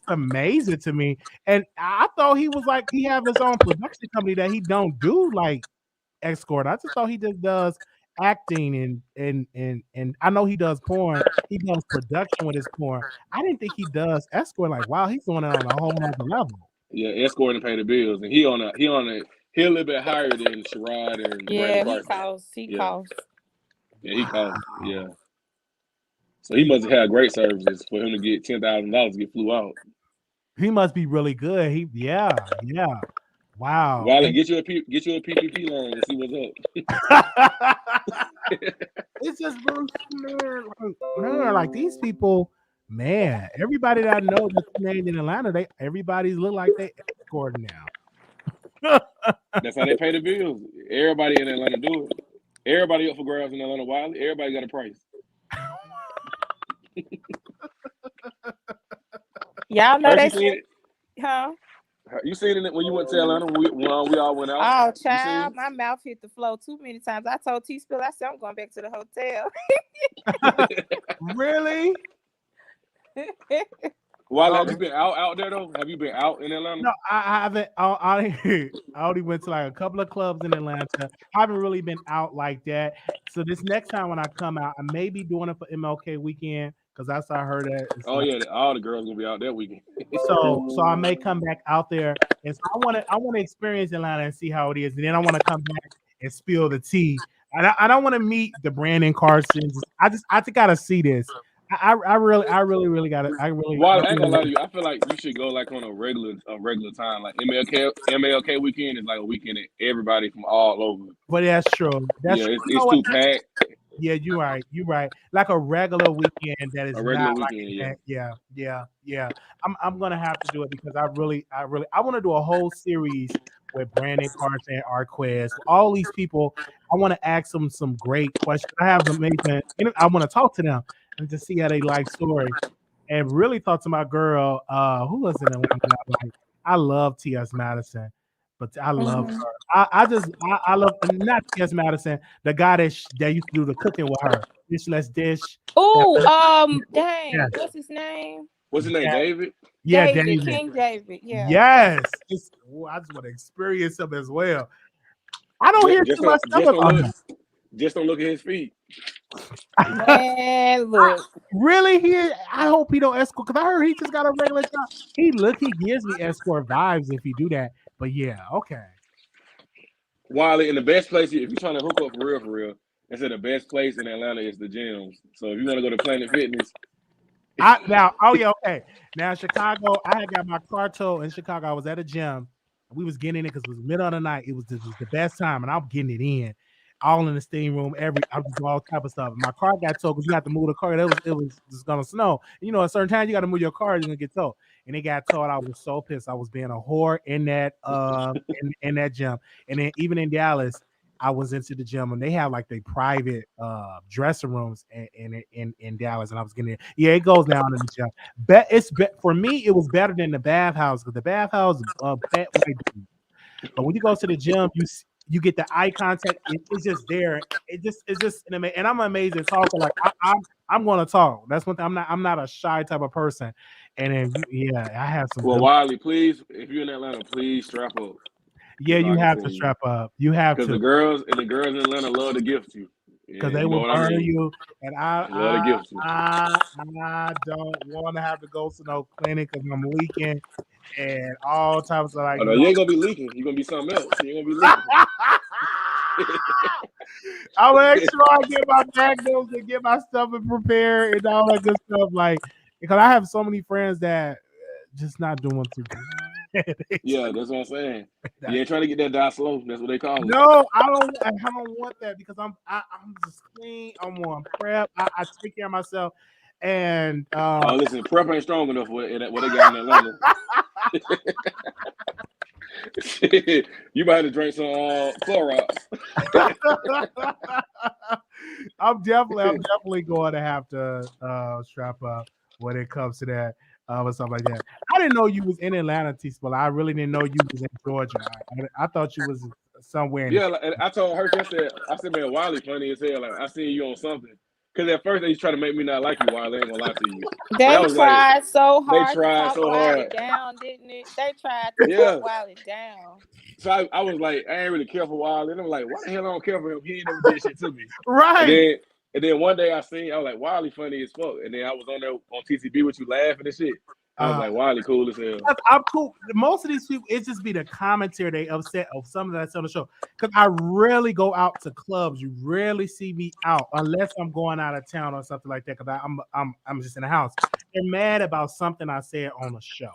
amazing to me. And I thought he was like he have his own production company that he don't do like escort. I just thought he just does acting and I know he does porn. He does production with his porn. I didn't think he does escort. Like wow, he's doing it on a whole other level. Yeah, escorting to pay the bills, and he a little bit higher than Sherrod and Yeah, Brandon he costs. He Yeah. costs. Yeah, he costs. Yeah. So he must have had great services for him to get $10,000 to get flew out. He must be really good. Yeah. Wow. Wiley, get you a PPP loan and see what's up. It's just man, like these people, man. Everybody that I know that's named in Atlanta, everybody look like they escorting now. That's how they pay the bills. Everybody in Atlanta do it. Everybody up for grabs in Atlanta, Wiley. Everybody got a price. Y'all know that You seen shit, it? huh? You seen it when you went to Atlanta when we all went out? Oh, You seen child, it? my mouth hit the floor too many times. I told T Spill, I said I'm going back to the hotel. Really? Wiley, have you been out there though? Have you been out in Atlanta? No, I haven't. I only went to like a couple of clubs in Atlanta. I haven't really been out like that. So this next time when I come out, I may be doing it for MLK weekend because that's how I heard that. Oh yeah, all the girls gonna be out that weekend. So I may come back out there, and so I want to experience Atlanta and see how it is, and then I want to come back and spill the tea. I don't want to meet the Brandon Carsons. I just gotta see this. I really gotta. Well, I ain't gonna lie to you. I feel like you should go like on a regular time. Like MLK weekend is like a weekend that everybody from all over. But that's true. That's yeah, true. it's too packed. Yeah, you're right. Like a regular weekend that is A regular not weekend, like yeah. I'm gonna have to do it because I want to do a whole series with Brandon Carson, Arquez, all these people. I want to ask them some great questions. I have them amazing. I want to talk to them and to see how they like stories. And really talk to my girl, who was in Atlanta. I love T.S. Madison, but I love her. I love not T.S. Madison, the guy that used to do the cooking with her. Dish Less Dish. Oh, dang. Yes. What's his name? What's his name? David? Yeah, David. King David. Yeah. Yes. I just want to experience him as well. I don't hear too much stuff about him. Just don't look at his feet. Man, look. Really? I hope he don't escort because I heard he just got a regular job. He gives me escort vibes if he do that. But yeah, okay. Wiley, in the best place, if you're trying to hook up for real, they said the best place in Atlanta is the gyms. So if you want to go to Planet Fitness. Okay. Now Chicago, I had got my car towed in Chicago. I was at a gym. We was getting in it because it was middle of the night. It was the best time, and I'm getting it in. All in the steam room, I was doing all type of stuff. My car got towed because you have to move the car. It was just gonna snow. You know, at certain times you got to move your car, you're gonna get towed. And it got towed. I was so pissed. I was being a whore in that in that gym. And then even in Dallas, I was into the gym and they have like their private dressing rooms in Dallas, and I was getting it. Yeah, it goes down in the gym. For me, it was better than the bathhouse because the bathhouse but when you go to the gym, You get the eye contact. It's just there. It's just and I'm an amazing talker. Like I'm going to talk. That's one thing. I'm not a shy type of person. And then I have some. Well, good Wiley, please, if you're in Atlanta, please strap up. Yeah, you have to strap up. You have to. The girls in Atlanta love to gift you. Because they will burn you, and I don't want to have to go to no clinic because I'm leaking and all types of like. Oh, no, you ain't gonna be leaking. You're gonna be something else. You ain't gonna be leaking. I'll make sure I get my diagnosis and get my stuff and prepare and all that good stuff. Like, because I have so many friends that just not doing too good. Yeah, that's what I'm saying. You ain't trying to get that die slow. That's what they call it. No, I don't want that because I'm just clean. I'm on prep. I take care of myself. And listen, prep ain't strong enough for what they got in Atlanta. You might have to drink some Clorox. I'm definitely going to have to strap up when it comes to that. Or something like that. I didn't know you was in Atlanta, T-Spell. I really didn't know you was in Georgia. I thought you was somewhere. I told her, I said, man, Wiley funny as hell. Like, I seen you on something. Because at first they was trying to make me not like you, Wiley. I ain't gonna lie to you. They tried so hard. They tried so hard. Down, didn't it? They tried to talk Wiley down. So I was like, I ain't really care for Wiley. And I'm like, why the hell I don't care for him? He ain't never did shit to me. Right. And then one day I was like, Wiley funny as fuck. And then I was on there on TCB with you laughing and shit. I was like, Wiley cool as hell. I'm cool. Most of these people, it just be the commentary they upset of some of that's on the show. Because I rarely go out to clubs. You rarely see me out unless I'm going out of town or something like that. Because I'm just in the house. They're mad about something I said on the show.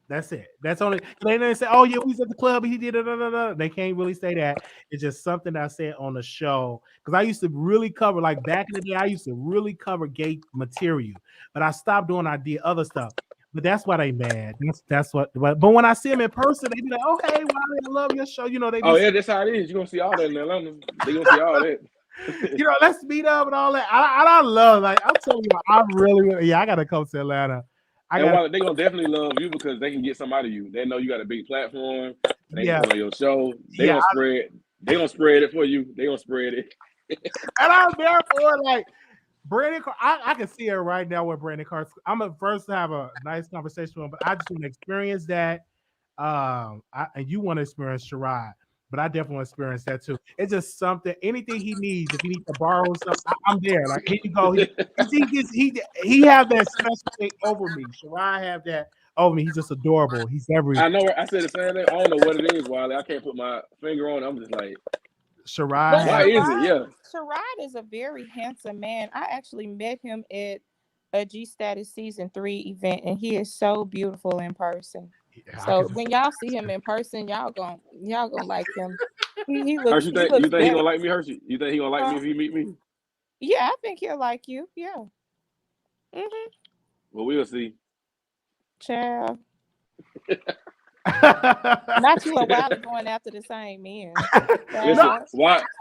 That's it. That's only they didn't say, oh yeah, we was at the club, he did it. They can't really say that. It's just something that I said on the show. Because I used to really cover, like back in the day, I used to really cover gay material, but I stopped doing other stuff. But that's why they mad. That's what. But when I see them in person, they be like, "Oh hey, Wiley, I love your show." You know they. That's how it is. You're gonna see all that in Atlanta. They gonna see all that. Let's meet up and all that. I love. Like I'm telling you, I really. Yeah, I gotta come to Atlanta. They're gonna definitely love you because they can get some out of you. They know you got a big platform. They can come on your show. They gonna spread it for you. They gonna spread it. And I'm there for like Brandon. I can see her right now with Brandon Carter. I'm at first to have a nice conversation with him, but I just want to experience that. And you want to experience Sherrod, but I definitely want to experience that too. It's just something. Anything he needs, if he needs to borrow something, I'm there. Like here you go. He have that special thing over me. Sherrod have that over me. He's just adorable. He's everything. I know. I said the same thing. I don't know what it is, Wiley. I can't put my finger on it. I'm just like, Sherrod. Why is it? Yeah. Sherrod is a very handsome man. I actually met him at a G Status Season 3 event, and he is so beautiful in person. Yeah, so when y'all see him in person, y'all gonna like him. He looks. Hershey, you think he gonna like me, Hershey? You think he gonna like me if he meet me? Yeah, I think he'll like you. Yeah. Well, we'll see. Child. Not you and Wiley going after the same men. Listen,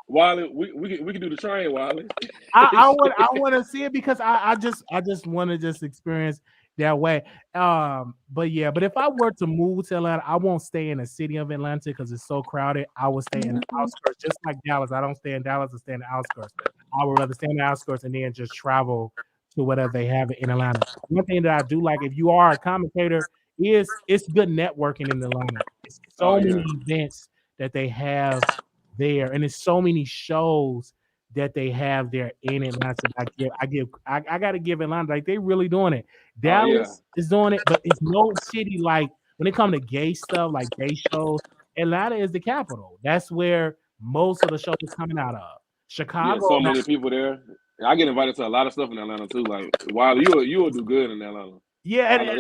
Wiley, we can do the train, Wiley. I want to see it because I just want to just experience that way. But if I were to move to Atlanta, I won't stay in the city of Atlanta because it's so crowded. I would stay in the outskirts, just like Dallas. I don't stay in Dallas, I stay in the outskirts. I would rather stay in the outskirts and then just travel to whatever they have in Atlanta. One thing that I do like, if you are a commentator, is it's good networking in Atlanta. It's so many events that they have there, and it's so many shows that they have there in Atlanta. I gotta give Atlanta, like they really doing it. Dallas is doing it, but it's no city like when it comes to gay stuff, like gay shows. Atlanta is the capital. That's where most of the shows are coming out of. Chicago. Yeah, so many people there. I get invited to a lot of stuff in Atlanta too. Like, wow, you will do good in Atlanta. Yeah, and I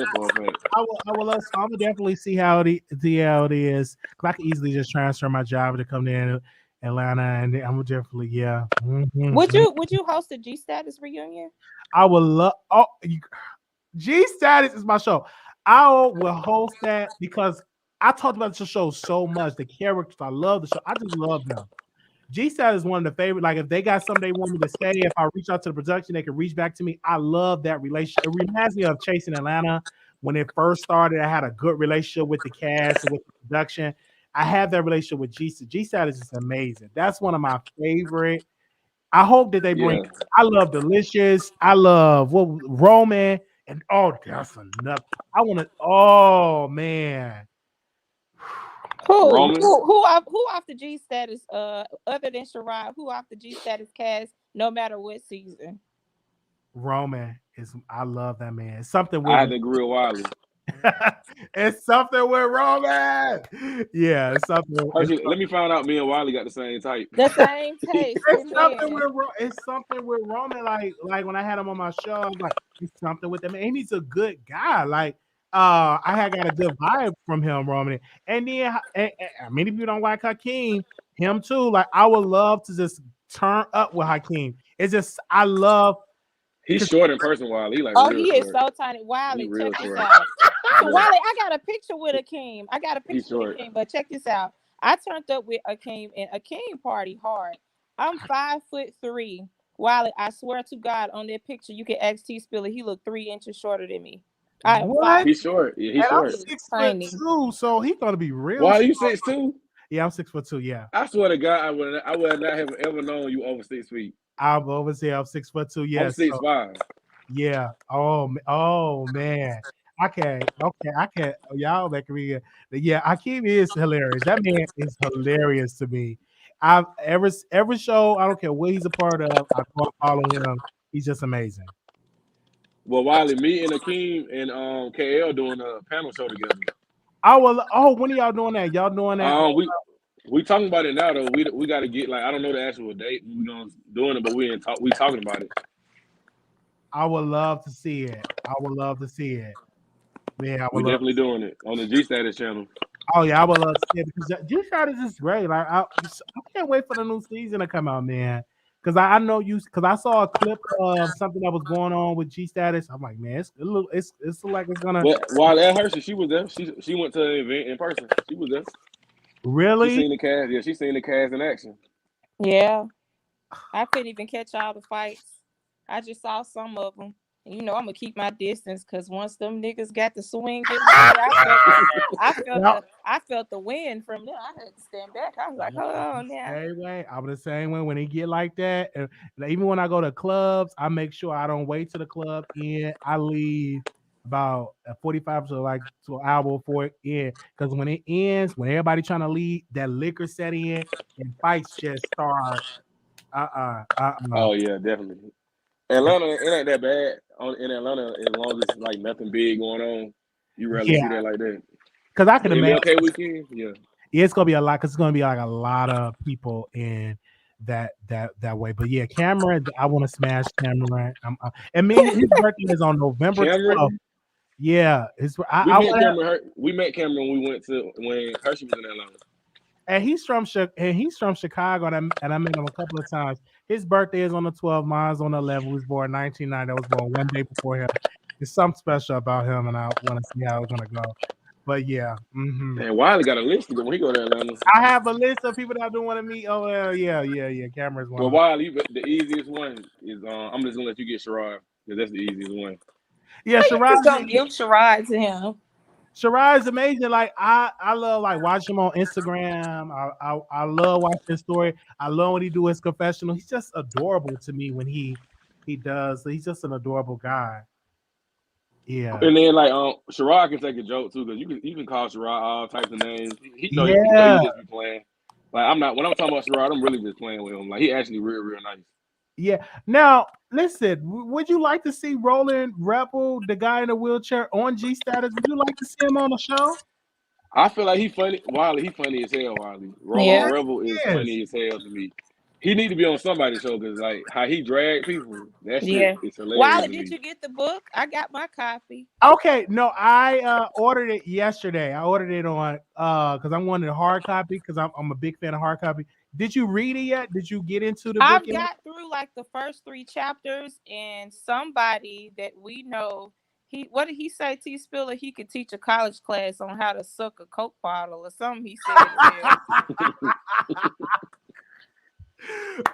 will definitely see how it is. Cause I can easily just transfer my job to come to Atlanta, and I'm definitely Would you host a G Status reunion? I would love. Oh, G Status is my show. I will host that because I talked about the show so much. The characters, I love the show. I just love them. G Status is one of the favorite. Like if they got something they want me to say, if I reach out to the production, they can reach back to me. I love that relationship. It reminds me of Chasing Atlanta when it first started. I had a good relationship with the cast and with the production. I have that relationship with G. G-Status is amazing. That's one of my favorite. I hope that they bring. Yeah. I love Delicious. I love Roman, and that's enough. I want to. Oh man, Who Roman. off the G Status? Other than Sherrod, who off the G Status cast? No matter what season. Roman is. I love that man. It's something I had with. to agree with Wiley. It's something with Roman. Yeah, it's something. Hershey, let me find out. Me and Wiley got the same type. The same taste. It's something with Roman. Like when I had him on my show, I was like, it's something with him. And he's a good guy. Like I had got a good vibe from him, Roman. And then many people don't like Hakeem, him too. Like I would love to just turn up with Hakeem. It's just I love. He's short in person, Wiley. He like real he is short. so tiny. Wiley, real check this short. out. Wiley, I got a picture with Akeem. He's short. With Akeem, but check this out. I turned up with Akeem, and Akeem party hard. I'm 5'3". Wiley, I swear to God, on that picture, you can ask T Spiller. He looked 3 inches shorter than me. I am What? He's short. Yeah, he's And short. I'm 6'2", so he's gonna be real. Why are you short. 6'2"? Yeah, I'm 6'2". Yeah. I swear to God, I would not have ever known you over 6 feet. I'm over here. I'm 6'2". Yeah. I'm 6'5". Yeah. Oh man. I can't. Y'all making me. Yeah, Akeem is hilarious. That man is hilarious to me. I've every show. I don't care what he's a part of. I follow him. He's just amazing. Well, Wiley, me and Akeem and KL doing a panel show together. When are y'all doing that? Y'all doing that? We talking about it now though. We got to get I don't know the actual date we gonna doing it, but we talking about it. I would love to see it. Yeah, we definitely doing it on the G Status channel. Oh yeah, I would love to see it because G Status is great. Like I can't wait for the new season to come out, man. Because I know because I saw a clip of something that was going on with G Status. I'm like, man, it's like it's gonna. But while at Hershey, she was there. She went to the event in person. She was there. Really? She seen the cast. Yeah, she seen the cast in action. Yeah, I couldn't even catch all the fights. I just saw some of them. You know, I'm gonna keep my distance because once them niggas got the swing, I felt the wind from them. I had to stand back. I was like, hold on now. Anyway, I'm the same way when they get like that. And even when I go to clubs, I make sure I don't wait till the club end. I leave about 45 to an hour before it ends. Because when it ends, when everybody trying to leave, that liquor set in and fights just start. Oh yeah, definitely. Atlanta, it ain't that bad. In Atlanta, as long as it's nothing big going on, you rarely see that like that. Because I can imagine. MLK weekend, yeah, it's gonna be a lot. Because it's gonna be a lot of people in that way. But yeah, Cameron, I want to smash Cameron. And his birthday is on November 12th. Yeah, we met Cameron when Hershey was in Atlanta. And he's from Chicago, and I met him a couple of times. His birthday is on the 12th. Mine's on the 11th. He was born 1990. I was born one day before him. There's something special about him, and I want to see how it's gonna go. But yeah, Man, Wiley got a list when he go to Atlanta. I have a list of people that I do want to meet. Oh yeah. Cameron's one. Well, Wiley, the easiest one is I'm just gonna let you get Sherrod because that's the easiest one. Yeah, Sherrod's gonna give Sherrod to him. Sherrod is amazing. Like I love watching him on Instagram. I love watching his story. I love when he do his confessional. He's just adorable to me when he does. He's just an adorable guy. Yeah. And then Sherrod can take a joke too because you can call Sherrod all types of names. He know you just be playing. When I'm talking about Sherrod, I'm really just playing with him. He actually real nice. Yeah. Now, listen, would you like to see Roland Rebel, the guy in the wheelchair, on G Status? Would you like to see him on the show? I feel like he funny. Wiley, he funny as hell, Wiley. Roland Rebel is funny as hell to me. He need to be on somebody's show because how he drag people, that shit is hilarious. Wiley, did you get the book? I got my copy. Okay, no, I ordered it yesterday. I ordered it on because I wanted a hard copy because I'm a big fan of hard copy. Did you read it yet? Did you get into the book? I've got through the first 3 chapters, and somebody that we know, what did he say, T Spiller? He could teach a college class on how to suck a Coke bottle or something. He said.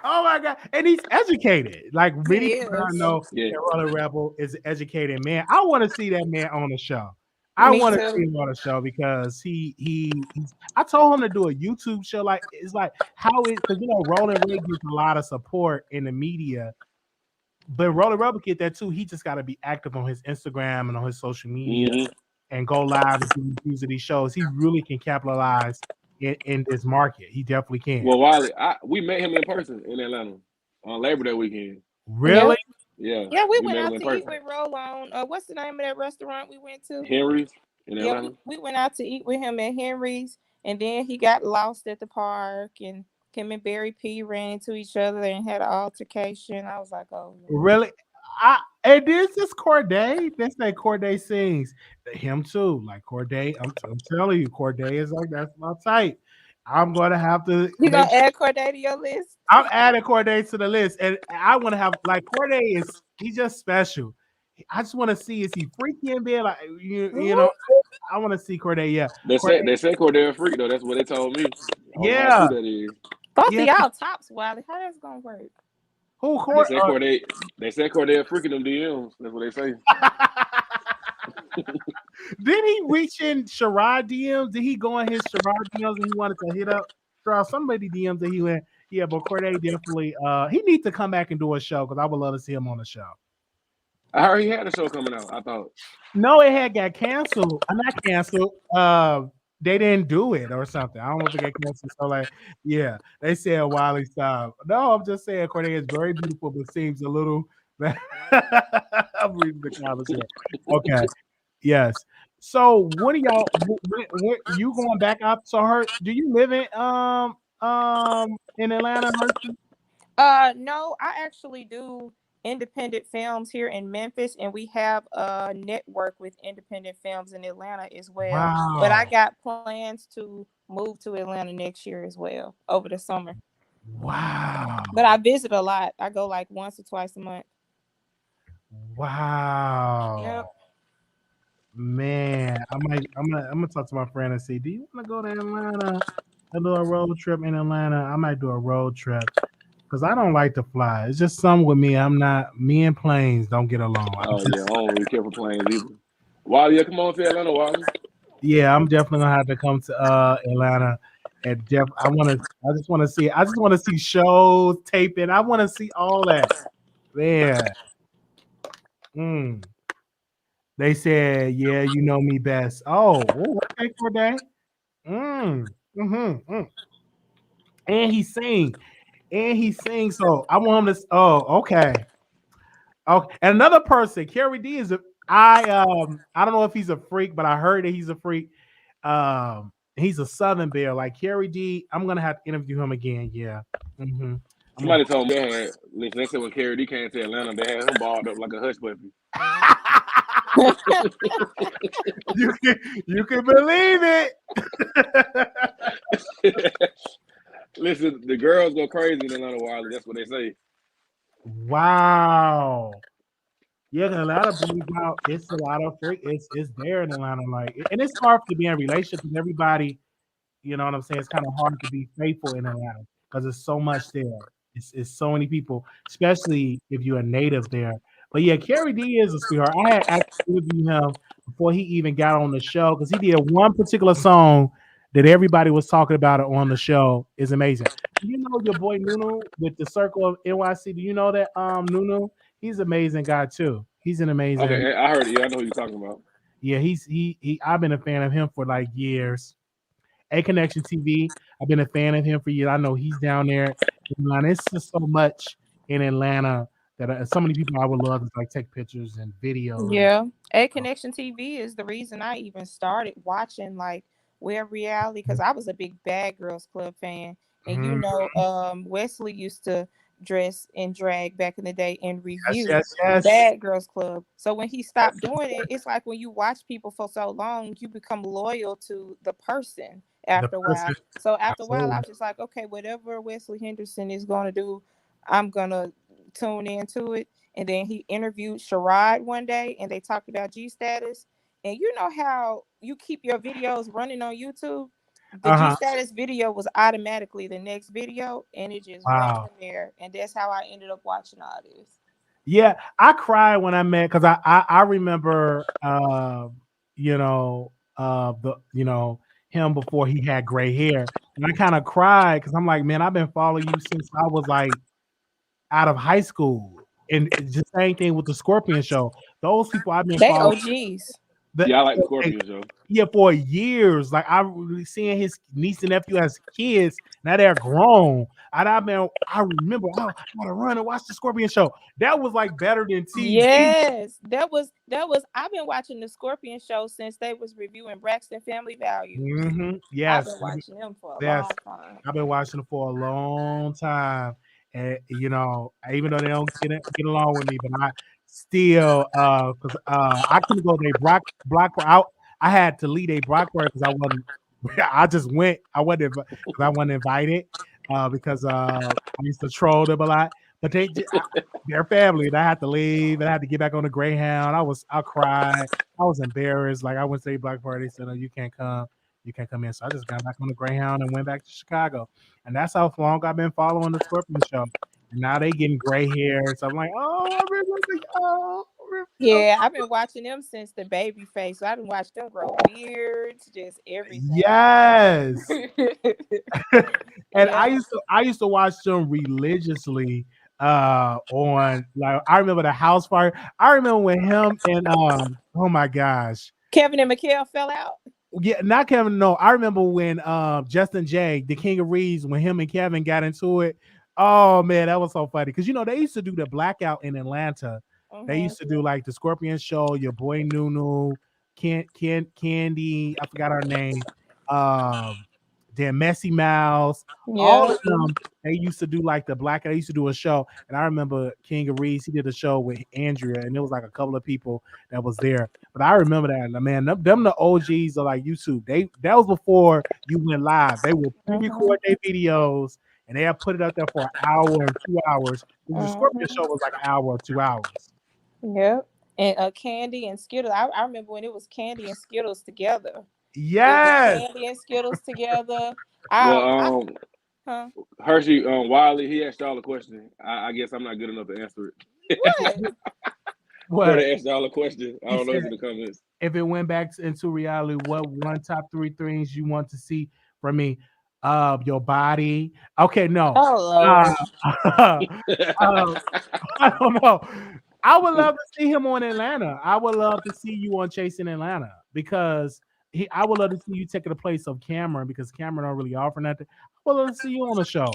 Oh my God. And he's educated. Like many people I know Yeah. Roland Rebel is an educated man. I want to see that man on the show. I Me want to too. see him on the show because I told him to do a YouTube show. Like it's like how it because Roland Ray gets a lot of support in the media, but Roland Ray get that too. He just got to be active on his Instagram and on his social media and go live and do reviews of these shows. He really can capitalize in this market. He definitely can. Well, Wiley, we met him in person in Atlanta on Labor Day weekend. Really? Yeah. Yeah, we met went him out in to person. eat with Roll on. What's the name of that restaurant we went to? Henry's in Yeah, Atlanta. we went out to eat with him at Henry's, and then he got lost at the park, and him and Barry P ran into each other and had an altercation. I was like, oh, Really? And this is Corday. They say Corday sings. Him too. Like Corday, I'm telling you, Corday is like that's my type. I'm gonna have to you make gonna add Corday to your list? I'm adding Corday to the list, and I want to have like Corday he's just special. I just want to see is he freaky in bed? Like you know, I want to see Corday. Yeah, They said Cordell freak though. That's what they told me. I don't know how true that is. Both of y'all tops, Wiley. How that's gonna work? Who Corday? They said Cordell freaking them DMs. That's what they say. Did he reach in Sherrod DMs? Did he go in his Sherrod DMs and he wanted to hit up somebody DMs that he went? Yeah, but Corday definitely he needs to come back and do a show because I would love to see him on the show. I heard he had a show coming out. I thought. No, it had got canceled. Not canceled. They didn't do it or something. I don't know if it got canceled. So like, yeah, they said Wiley stop. No, I'm just saying Corday is very beautiful, but seems a little. I'm reading the comments here. Okay. Yes. So what are y'all? What you going back out to her? Do you live in Atlanta? No, I actually do independent films here in Memphis, and we have a network with independent films in Atlanta as well. Wow. But I got plans to move to Atlanta next year as well over the summer. Wow. But I visit a lot. I go like once or twice a month. Wow. Yep. Man, I'm gonna talk to my friend and see. Do you want to go to Atlanta and do a road trip in Atlanta? I might do a road trip because I don't like to fly. It's just something with me. Me and planes don't get along. Oh yeah, I don't really care for planes either. Wiley, come on to Atlanta, Wiley. Yeah, I'm definitely gonna have to come to Atlanta. And I just want to see shows, taping. I want to see all that. Man. They said, yeah, you know me best. Oh, okay, Corday. And he sings. So I want him to. Oh, okay. Okay. And another person, Carrie D is I don't know if he's a freak, but I heard that he's a freak. He's a Southern Bear, like Carrie D. I'm gonna have to interview him again. Yeah. Somebody told me they said when Carrie D came to Atlanta, they had him balled up like a hush puppy. You can believe it. Listen, the girls go crazy in Atlanta, Wiley. That's what they say. Wow. Yeah, Atlanta brings out. It's a lot of freak. It's there in Atlanta, like, and it's hard to be in relationship with everybody. You know what I'm saying? It's kind of hard to be faithful in Atlanta because there's so much there. It's so many people, especially if you're a native there. But yeah, Carrie D is a sweetheart. I had actually interviewed him before he even got on the show because he did one particular song that everybody was talking about it on the show. Is amazing. Do you know your boy Nunu with the Circle of NYC? Do you know that Nunu? He's an amazing guy too. He's an amazing. Okay, I heard it. Yeah, I know who you're talking about. Yeah, he. I've been a fan of him for like years. A Connection TV. I've been a fan of him for years. I know he's down there in Atlanta. It's just so much in Atlanta that so many people I would love to like take pictures and videos. Yeah, A Connection TV is the reason I even started watching like web reality because I was a big Bad Girls Club fan, and you know, Wesley used to dress and drag back in the day and review Bad Girls Club. So when he stopped doing it, it's like when you watch people for so long, you become loyal to the person after a while. So after a while, I was just like, okay, whatever Wesley Henderson is going to do, I'm going to tune into it. And then he interviewed Sherrod one day and they talked about G Status. And you know how you keep your videos running on YouTube? The G Status video was automatically the next video, and it just went from there. And that's how I ended up watching all this. Yeah, I cried when I met because I remember him before he had gray hair, and I kind of cried because I'm like, man, I've been following you since I was like out of high school, and it's the same thing with the Scorpion Show. Those people I've been They following. OGs. Yeah, I like the Scorpion Show. Yeah, for years. Like I really seeing his niece and nephew as kids. Now they're grown. And I remember, I gotta run and watch the Scorpion Show. That was like better than TV. Yes, that was. I've been watching the Scorpion Show since they was reviewing Braxton Family Values. Mm-hmm. Yes, I've been watching them for a yes. long time. I've been watching it for a long time, and even though they don't get along with me, but I still because I couldn't go to a block out. I had to lead a block party because I wasn't. I just went. I wasn't because I wasn't invited because I used to troll them a lot. But they're family, and I had to leave, and I had to get back on the Greyhound. I cried. I was embarrassed. Like I went to a block party. They said, "No, you can't come. You can't come in." So I just got back on the Greyhound and went back to Chicago. And that's how long I've been following the Scorpion Show. And now they getting gray hair. So I'm like, oh, I remember. Yeah, I've been watching them since the baby face. So I've been watching them grow beards, just everything. Yes. And Yeah. I used to watch them religiously on, like, I remember the house fire. I remember when him and oh my gosh, Kevin and Mikhail fell out. Yeah, not Kevin. No, I remember when Justin J, the King of Reeds, when him and Kevin got into it. Oh man, that was so funny because they used to do the blackout in Atlanta. They used to do like the Scorpion Show, your boy Nunu, Candy, I forgot her name. Then Messy Mouse, all of them. They used to do like the blackout. They used to do a show, and I remember King of Reeds. He did a show with Andrea, and there was like a couple of people that was there. But I remember that, and man, them the OGs of like YouTube. That was before you went live. They would pre-record their videos, and they had put it up there for an hour and 2 hours. The Scorpion Show was like an hour or 2 hours. Yep. And Candy and Skittles. I remember when it was Candy and Skittles together. Yes. Candy and Skittles together. Hershey, Wiley, he asked y'all a question. I guess I'm not good enough to answer it. What? They asked y'all a question. I don't know if in the comments. If it went back into reality, what one top 3 things you want to see from me? Your body. Okay, no. I don't know. I would love to see him on Atlanta. I would love to see you on Chasing Atlanta because I would love to see you taking the place of Cameron because Cameron don't really offer nothing. I would love to see you on the show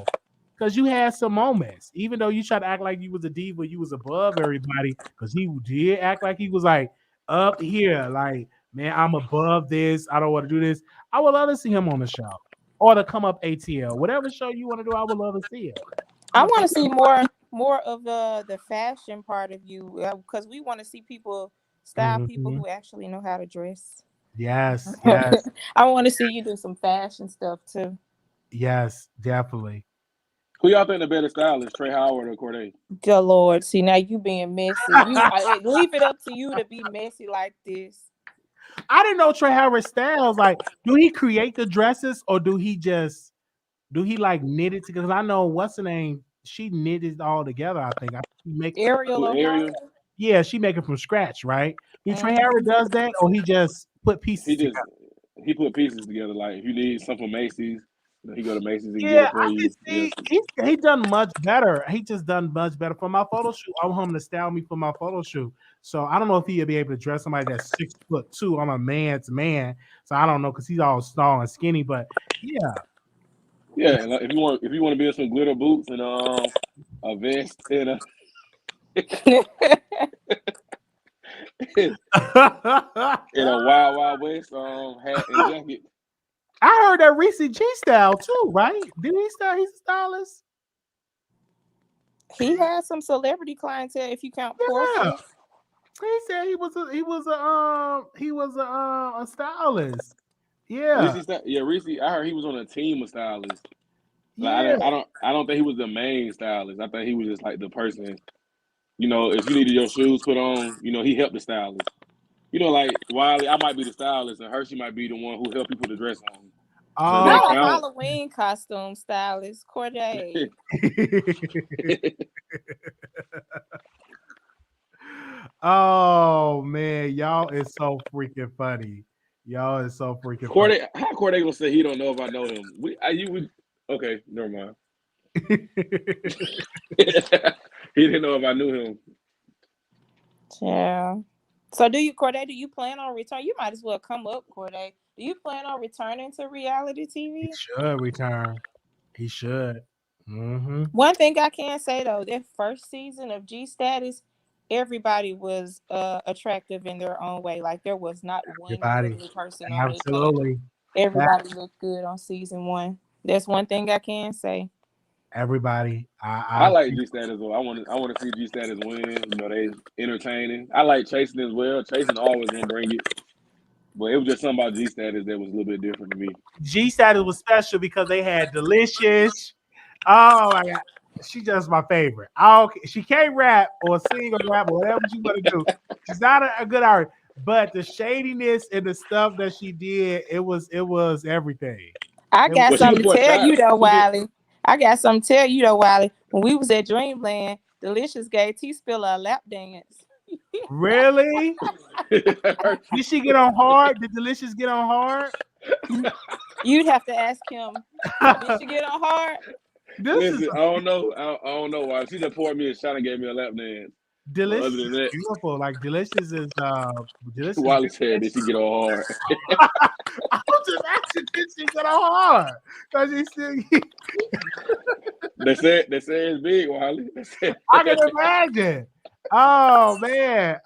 because you had some moments. Even though you tried to act like you was a diva, you was above everybody because he did act like he was like up here, like, man, I'm above this. I don't want to do this. I would love to see him on the show or to come up ATL. Whatever show you want to do, I would love to see it. I want to see more of the fashion part of you because we want to see people people who actually know how to dress. Yes, yes. I want to see you do some fashion stuff too. Yes, definitely. Who y'all think the better stylist, Trey Howard or Corday? Good Lord, see now you being messy. Leave it up to you to be messy like this. I didn't know Trey Howard styles. Like, do he create the dresses or do he like knit it together? Because I know what's her name. She knitted it all together. I think she make Ariel. Yeah, she make it from scratch, right? Do Trey Howard does that, or he just put pieces together? He put pieces together. Like if you need something from Macy's, he go to Macy's and get it for you. He done much better. He just done much better for my photo shoot. I want him to style me for my photo shoot. So I don't know if he'll be able to dress somebody that's 6'2". I'm a man's man, so I don't know because he's all tall and skinny. But yeah. Yeah, like if you want to build some glitter boots and a vest and a in a Wild West hat and jacket. I heard that Reese G style too, right? Did he style? He's a stylist. He has some celebrity clientele if you count Portia. He said he was a stylist. Yeah. Reese. I heard he was on a team of stylists. Like, I don't think he was the main stylist. I think he was just like the person. You know, if you needed your shoes put on, he helped the stylist. Like Wiley, I might be the stylist, and Hershey might be the one who helped people to dress on. Not a Halloween costume stylist, Corday. Oh man, y'all is so freaking funny. Y'all is so freaking Corday, how Corday gonna say he don't know if I know him? Okay, never mind. funny. He didn't know if I knew him. Yeah. So Corday, do you plan on return? You might as well come up, Corday. Do you plan on returning to reality TV? He should return. He should. Mm-hmm. One thing I can say though, that first season of G Status, everybody was attractive in their own way. Like there was not one ugly person on it. Absolutely. Everybody looked good on season 1. That's one thing I can say. Everybody. I like G Status though. I want to see G Status win. You know, they entertaining. I like Chasing as well. Chasing always gonna bring it. But it was just something about G Status that was a little bit different to me. G Status was special because they had Delicious. Oh my God. She just my favorite. She can't rap or sing or rap or whatever she want to do. She's not a good artist. But the shadiness and the stuff that she did, it was everything. I got something to tell you though, Wiley. When we was at Dreamland, Delicious gave T-Spiller a lap dance. Really? Did she get on hard? Did Delicious get on hard? You'd have to ask him. Did she get on hard? Listen, I don't know. I don't know why. She just poured me a shot and gave me a lap dance. Delicious is beautiful. Like Delicious is Delicious. Wiley said, did she get on hard? I'm just asking, did she get on hard? Because she still. They said it's big, Wiley. I can imagine. Oh man,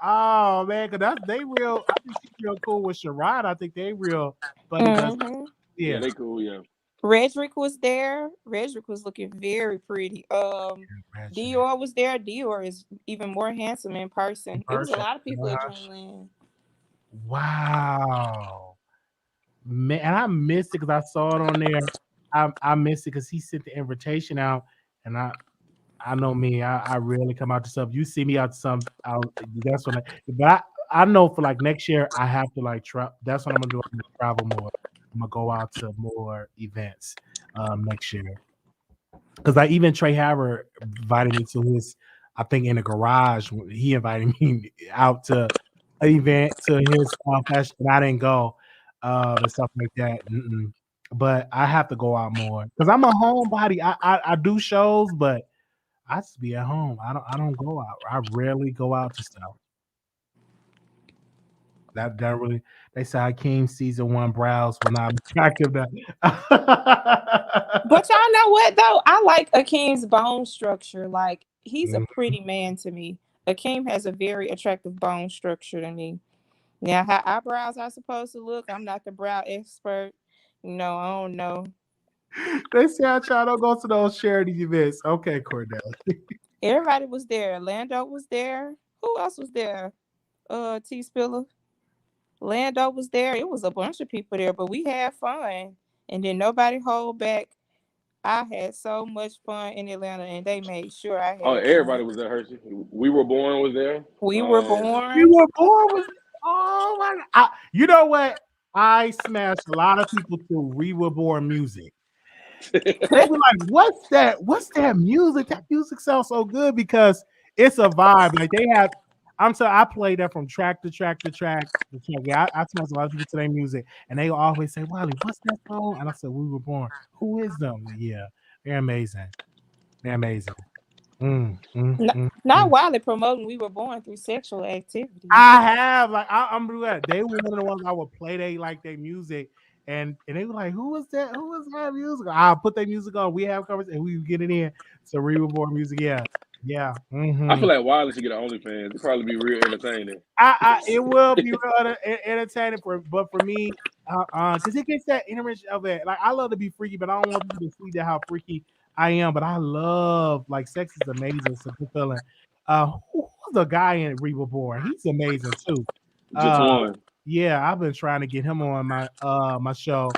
because they real. I think she's real cool with Sherrod. I think they real funny. Mm-hmm. Yeah, they cool. Yeah. Redrick was there. Redrick was looking very pretty. Dior was there. Dior is even more handsome in person. It was a lot of people at Dreamland. Wow, man, and I missed it because I saw it on there. I missed it because he sent the invitation out, and I know me. I rarely come out to stuff. You see me out to some. That's when. But I know for like next year I have to like travel. That's what I'm gonna do. I'm gonna travel more. I'm gonna go out to more events next year. Because even Trey Haver invited me to his, I think in the garage, he invited me out to an event to his fashion, and I didn't go and stuff like that. But I have to go out more because I'm a homebody. I do shows, but I just be at home. I don't go out. I rarely go out to stuff. That really, they say Hakeem season 1 brows will not attractive. That. But y'all know what though? I like Akeem's bone structure. Like he's a pretty man to me. Akeem has a very attractive bone structure to me. Now, how eyebrows are supposed to look, I'm not the brow expert. No, I don't know. They say I try to go to those charity events. Okay, Cordell. Everybody was there. Lando was there. Who else was there? T-Spiller. Lando was there. It was a bunch of people there, but we had fun. And then nobody hold back. I had so much fun in Atlanta, and they made sure I had everybody fun. was there, Hershey. We Were Born was there. We Were Born. We Were Born was. Oh my God! You know what? I smashed a lot of people to We Were Born music. They were like, "What's that? What's that music? That music sounds so good because it's a vibe." Like they have. I play that from track to track to track to track. Yeah, I smash a lot of people to their music, and they always say, "Wiley, what's that song?" And I said, "We Were Born." Who is them? Yeah, they're amazing. They're amazing. Not Wiley promoting We Were Born through sexual activity. I have I'm glad they were one of the ones I would play their music, and they were like, "Who is that? Who is that music?" I'll put their music on. We have covers, and we get it in. So We Were Born music, yeah. I feel like Wiley should get an OnlyFans. It'd probably be real entertaining. It will be real entertaining but for me, because it gets that interest of it. Like I love to be freaky, but I don't want people to see that how freaky I am, but I love sex is amazing. It's a good feeling. Who's the guy in We Were Born? He's amazing too. Yeah, I've been trying to get him on my my show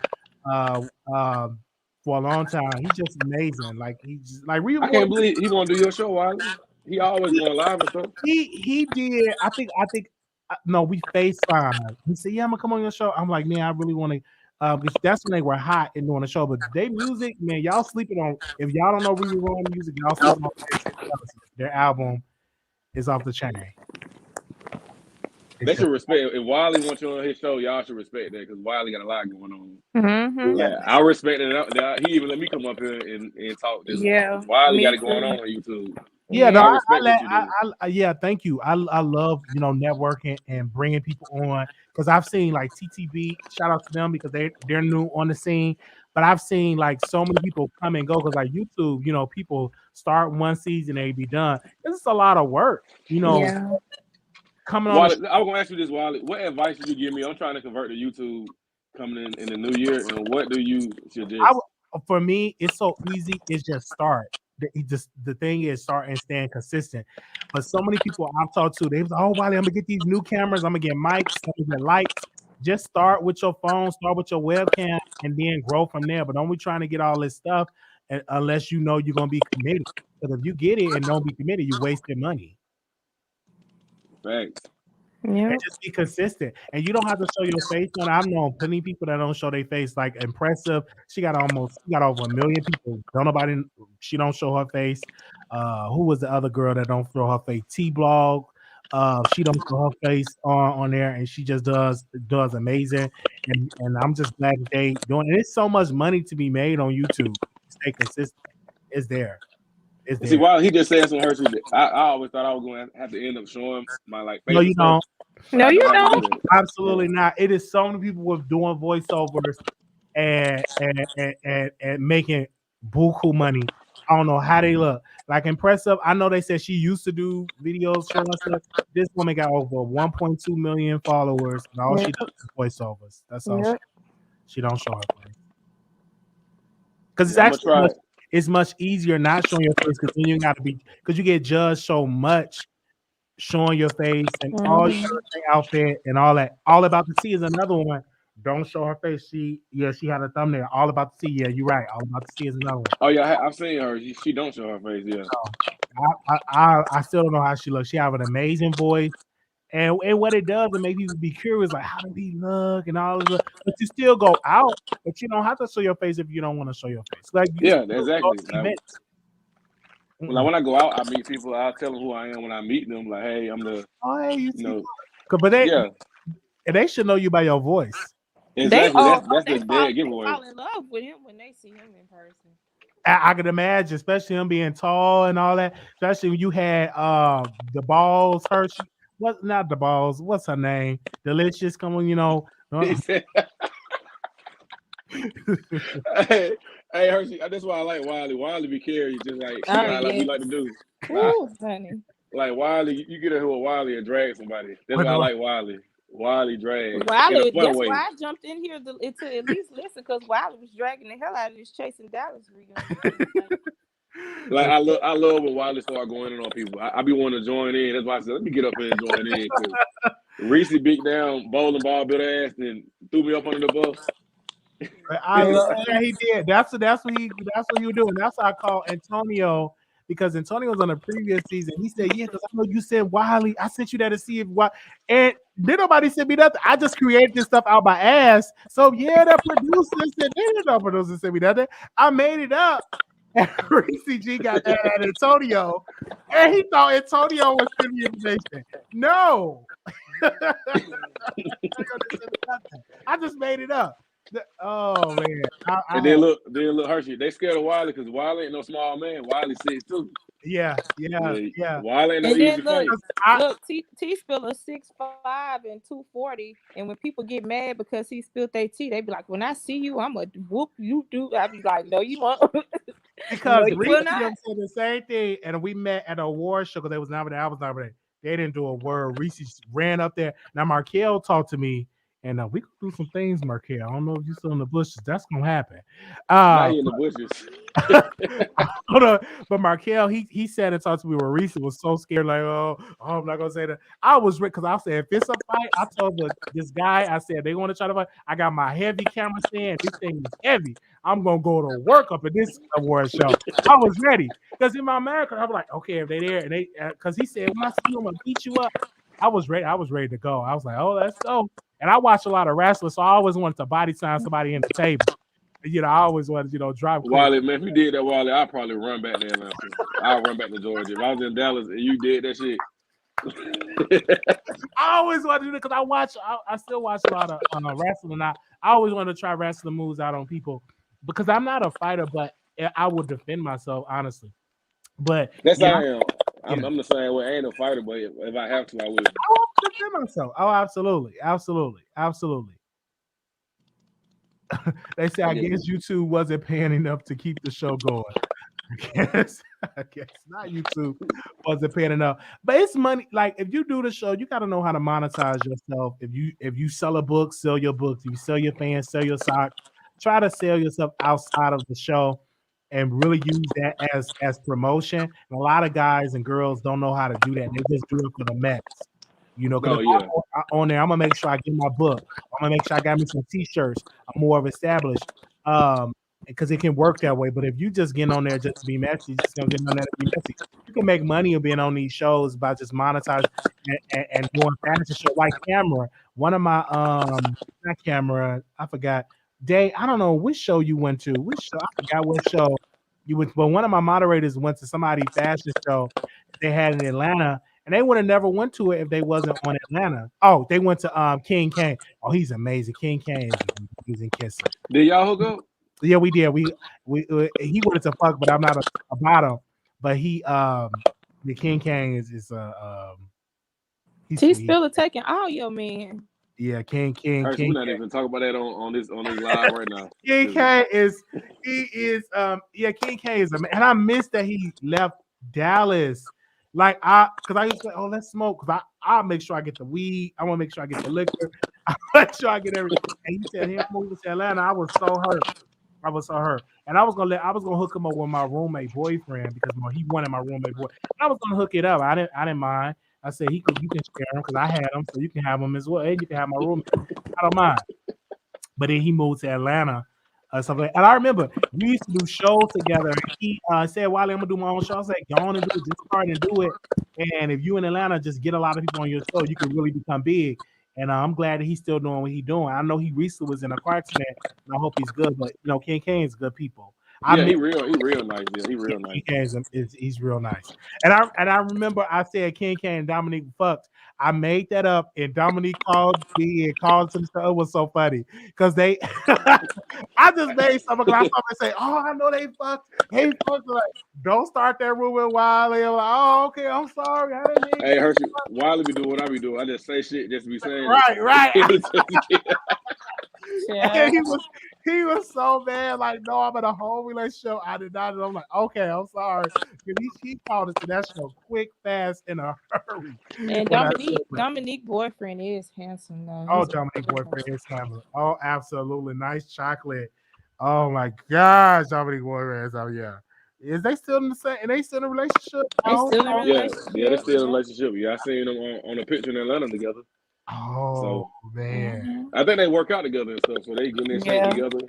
for a long time. He's just amazing. Like he's just like We Were Born. I can't believe he gonna do your show, Wiley. He always going live and stuff. He did. I think no, we FaceTime. He said, "Yeah, I'm gonna come on your show." I'm like, "Man, I really want to." Because that's when they were hot and doing the show. But they music, man, y'all sleeping on. If y'all don't know We Were Born music, y'all sleeping on their album is off the chain. They should respect. If Wiley wants you on his show, y'all should respect that because Wiley got a lot going on. Mm-hmm. Like, I respect it. He even let me come up here and talk this. Yeah, Wiley me got it going too. on YouTube. Yeah, no, I I respect what you do. yeah, thank you. I love networking and bringing people on because I've seen like TTB. Shout out to them because they're new on the scene. But I've seen like so many people come and go because like YouTube, people start one season, they be done. This is a lot of work, Yeah. coming on. Wally, I was gonna ask you this, Wally. What advice did you give me? I'm trying to convert to YouTube coming in the new year, and what do you suggest? For me, it's so easy. It's just start. The thing is start and staying consistent. But so many people I've talked to, they was like, "Oh, Wiley, I'm gonna get these new cameras. I'm gonna get mics. I'm gonna get lights." Just start with your phone, start with your webcam, and then grow from there. But don't be trying to get all this stuff unless you know you're gonna be committed. Because if you get it and don't be committed, you waste your money. Thanks. Yeah. And just be consistent. And you don't have to show your face. And I've known plenty of people that don't show their face. Like Impressive, she got over 1 million people. She don't show her face. Who was the other girl that don't show her face? T-Blog. She don't show her face on there, and she just does amazing. And I'm just glad that they doing it. There's so much money to be made on YouTube. Stay consistent. It's there. See, while he just said some Hershey, I always thought I was going to have to end up showing my face. No, you don't. No, you don't. Absolutely not. It is so many people with doing voiceovers and making buku money. I don't know how they look. Like Impressive, I know they said she used to do videos showing stuff. This woman got over 1.2 million followers, and all she does is voiceovers. That's all. She don't show her face. Because it's actually it's much easier not showing your face because then you got to be because you get judged so much showing your face and all your outfit and all that. All About to See is another one. Don't show her face. She had a thumbnail. All About to See. Yeah, you're right. All About to See is another one. Oh yeah, I've seen her. She don't show her face. Yeah. I still don't know how she looks. She have an amazing voice. And what it does, it makes people be curious, like how do he look and all of that. But you still go out, but you don't have to show your face if you don't want to show your face. Like exactly. Like when I go out, I meet people. I'll tell them who I am when I meet them. Like, hey, I'm the. Oh, hey, you know. But they should know you by your voice. Exactly. That's the dead giveaway. Fall in love with him when they see him in person. I could imagine, especially him being tall and all that. Especially when you had the balls, Hershey. What? Not the balls. What's her name? Delicious. Come on, Hey, Hershey. That's why I like Wiley. Wiley be carried, just like like we like to do. Ooh, funny. Like Wiley, you get her with Wiley and drag somebody. That's why I like Wiley. Wiley drag. Wiley, that's why I jumped in here to at least listen because Wiley was dragging the hell out of this Chasing Dallas reunion. Like I love when Wiley start going in on people. I be wanting to join in. That's why I said let me get up here and join in. Reese beat down bowling ball bit ass and threw me up under the bus. He did. That's what he was doing. That's how I call Antonio because Antonio was on the previous season. He said, "Yeah, because I know you said Wiley. I sent you there to see if what." And then nobody sent me nothing. I just created this stuff out my ass. So yeah, the producer said they didn't know producer sent me nothing. I made it up. And Reese G got mad at Antonio, and he thought Antonio was sending me information. No, I just made it up. Oh man! And then look, Hershey. They scared of Wiley because Wiley ain't no small man. Wiley 6'2". Yeah. Wiley ain't no easy fight. Look, T spilled a 6'5" and 240, and when people get mad because he spilled their tea, they be like, "When I see you, I'm gonna whoop you." I be like, "No, you won't." Because Reese said the same thing, and we met at an award show because they was nominated. I was nominated. They didn't do a word. Reese ran up there. Now Markel talked to me. And we could do some things, Markel. I don't know if you're still in the bushes. That's gonna happen. Not in the bushes. Hold on. But Markel, he said and talked to me where Reese was so scared, like, oh, I'm not gonna say that. I was because I said if it's a fight, I told this guy, I said they want to try to fight. I got my heavy camera stand. This thing is heavy. I'm gonna go to work up at this award show. I was ready because in my America, I was like, okay, if they there and they because he said when I see you, I'm gonna beat you up. I was ready. I was ready to go. I was like, oh, let's go. And I watch a lot of wrestlers, so I always wanted to body sign somebody in the table. I always wanted, drive. Wiley, man, if you did that, Wiley, I'd probably run back to Atlanta. I'll run back to Georgia. If I was in Dallas and you did that shit. I always want to do that because I still watch a lot of wrestling. I always want to try wrestling moves out on people because I'm not a fighter, but I would defend myself honestly. But That's yeah, how I am. I'm the same way. I ain't a fighter, but if I have to, I will. I will defend myself. Oh, absolutely. They say I guess YouTube wasn't paying enough to keep the show going. I guess not YouTube wasn't paying enough. But it's money. Like if you do the show, you gotta know how to monetize yourself. If you sell a book, sell your books. If you sell your fans, sell your socks. Try to sell yourself outside of the show and really use that as promotion. And a lot of guys and girls don't know how to do that. They just do it for the mess. You know, because on there, I'm gonna make sure I get my book. I'm gonna make sure I got me some t-shirts. I'm more of established. Because it can work that way. But if you just get on there just to be messy, just gonna get on there to be messy. You can make money of being on these shows by just monetizing and doing fashion show like Camera. One of my not Camera, I forgot. Day, I don't know which show you went to. Which show? I forgot what show you went to, but one of my moderators went to somebody's fashion show they had in Atlanta. And they would have never went to it if they wasn't on Atlanta. Oh, they went to King Kane. Oh, he's amazing. King Kane is an amazing kisser. Did y'all hook up? Yeah, we did. We he wanted to fuck, but I'm not about him. But he the King Kane is T Spiller taking all your men. Yeah, King. We're not even talking about that on this live right now. King K is King K is a man, and I miss that he left Dallas. Like because I used to say, oh, let's smoke because I'll make sure I get the weed. I want to make sure I get the liquor. I make sure I get everything. And he said him moving to Atlanta. I was so hurt. And I was gonna hook him up with my roommate boyfriend because he wanted my roommate boy. And I was gonna hook it up. I didn't mind. I said you can share him because I had him, so you can have him as well. And you can have my roommate. I don't mind. But then he moved to Atlanta. Something. And I remember we used to do shows together. And he said, Wiley, I'm gonna do my own show. I said, go on and do it, just start and do it. And if you in Atlanta, just get a lot of people on your show, you can really become big. And I'm glad that he's still doing what he's doing. I know he recently was in a car accident, and I hope he's good. But King Kane's good people. He real nice. Yeah, he real nice. He's real nice. And I remember I said King Kane and Dominique fucked. I made that up, and Dominique called me and called him. It was so funny because they. I just made something. I saw them say, "Oh, I know they fucked. Hey, fucked." Like, don't start that rumor with Wiley. I'm like, "Oh, okay. I'm sorry. I didn't mean." Hey, Hershey, Wiley be doing what I be doing. I just say shit just to be saying. Right. Yeah. He was so bad. Like, no, I'm in a whole relationship. I did not. I'm like, okay, I'm sorry. He called us to that show quick, fast, in a hurry. And Dominique boyfriend is handsome though. Oh, Dominique boyfriend is handsome. Oh, absolutely. Nice chocolate. Oh my gosh, Dominique boyfriend. Oh yeah. Is they still in the same? And they still in a relationship? Yeah, they're still in a relationship. Yeah, I seen them on a picture in Atlanta together. Oh man, I think they work out together and stuff, so they get in shape together.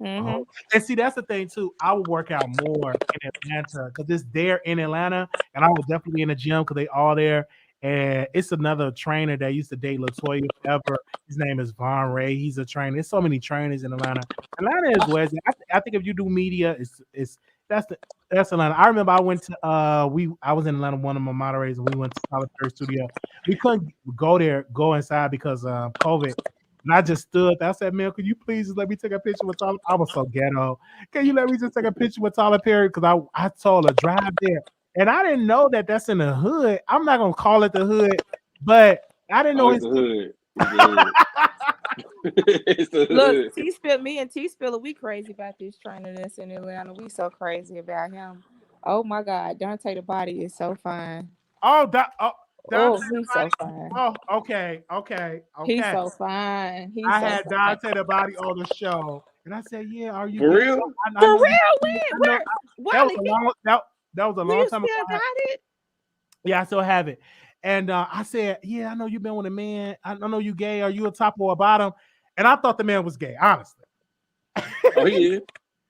Mm-hmm. And see, that's the thing too. I would work out more in Atlanta because it's there in Atlanta, and I was definitely in the gym because they all there. And it's another trainer that used to date LaToya forever. His name is Von Ray. He's a trainer. There's so many trainers in Atlanta. Atlanta is where I think if you do media, that's Atlanta. I remember I went to I was in Atlanta, one of my moderators, and we went to Solitary Studio. We couldn't go inside because COVID. And I just stood there. I said, man, could you please just let me take a picture with Tyler? I was so ghetto. Can you let me just take a picture with Tyler Perry? Because I told her drive there. And I didn't know that that's in the hood. I'm not going to call it the hood, but I didn't know it's the hood. It's the Look, me and T Spiller, we crazy about this trainer that's in Atlanta. We so crazy about him. Oh my God, Dante the Body is so fine. He's so fine. Oh, okay. He's so fine. I had Dante the Body on the show, and I said, "Yeah, are you for real? For real? That was a long time ago. Got it? Yeah, I still have it. And I said, "Yeah, I know you've been with a man. I know you gay. Are you a top or a bottom?" And I thought the man was gay, honestly. Oh, he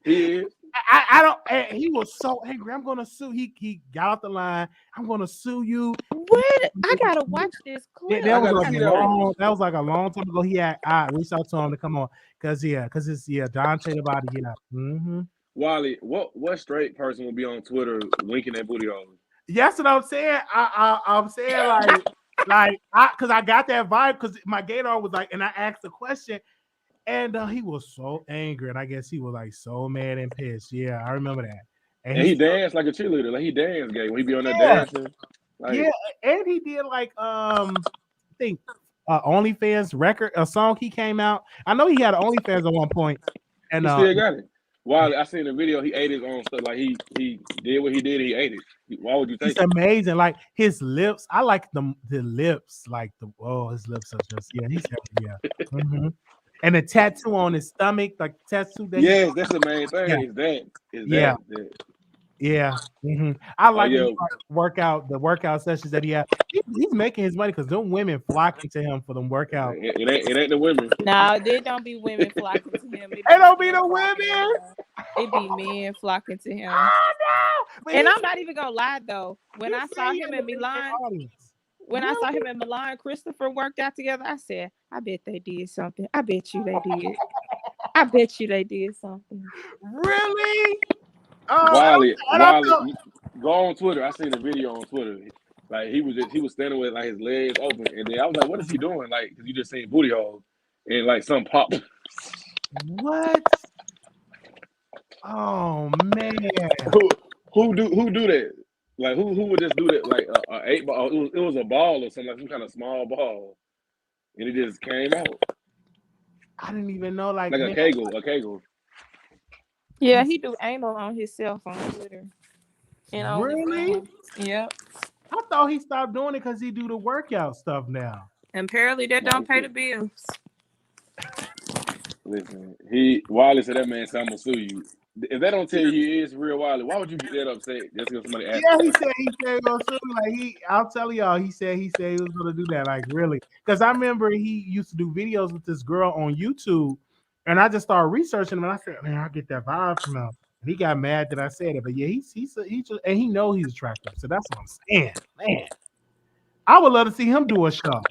is. I don't. He was so angry. I'm gonna sue. He got off the line. I'm gonna sue you. What? I gotta watch this clip. That was like a long time ago. I reached out to him to come on because it's Dante the Body. Yeah. Mm-hmm. Wiley, what straight person will be on Twitter winking at booty holes? That's what I'm saying. I'm saying like Like, because I got that vibe because my Gator was like, and I asked the question, and he was so angry, and I guess he was like so mad and pissed. Yeah, I remember that. And he danced like a cheerleader, like he danced gay when he be on there dancing. Like, yeah, and he did like I think OnlyFans record, a song he came out. I know he had OnlyFans at one point, and he still got it. Wiley, I seen the video. He ate his own stuff. Like he did what he did. He ate it. Why would you take it? He's amazing. Like his lips, I like the lips. Like his lips are just he's Mm-hmm. And the tattoo on his stomach, like tattoo. Yes, that's the main thing. Yeah. Yeah. Mm-hmm. I like the workout sessions that he had. He's making his money because them women flocking to him for them workout. It ain't the women. No, there don't be women flocking to him. It don't be the women. It be men flocking to him. Oh, no. And I'm not even gonna lie though. When I saw him in Milan, Christopher worked out together. I said, I bet they did something. I bet you they did. I bet you they did something. Really? Wiley, go on Twitter. I seen the video on Twitter. Like he was standing with like his legs open, and then I was like, "What is he doing?" Like, because you just seen booty holes, and like some pop. What? Oh man! Who do that? Like who would just do that? Like a 8 ball? It was a ball or something, like some kind of small ball, and it just came out. I didn't even know. Like a kegel. Yeah, he do anal on himself on Twitter. And really? Yep. I thought he stopped doing it because he do the workout stuff now. And apparently that don't pay the bills. Listen, Wiley said that man said, I'm gonna sue you. If that don't tell you he is real Wiley, why would you get that upset just because somebody asked? Yeah, he said he gonna sue me. Like I'll tell y'all, he said he was gonna do that. Like really, because I remember he used to do videos with this girl on YouTube. And I just started researching him, and I said, "Man, I get that vibe from him." And he got mad that I said it, but yeah, he's just, and he knows he's attractive, so that's what I'm saying. Man, I would love to see him do a show.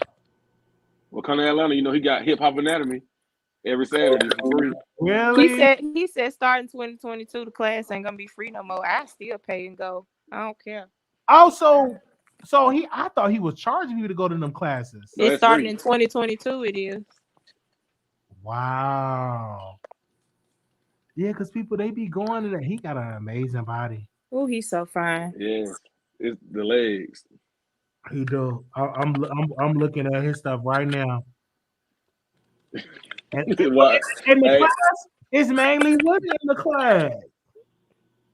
Well, come to Atlanta, he got Hip Hop Anatomy every Saturday for free. Really? He said starting 2022, the class ain't gonna be free no more. I still pay and go. I don't care. Also, I thought he was charging you to go to them classes. It's starting in 2022. It is. Wow. Yeah, because people they be going to that. He got an amazing body. Oh, he's so fine. Yeah, it's the legs. He do. I'm looking at his stuff right now. And in the class, it's mainly women in the class.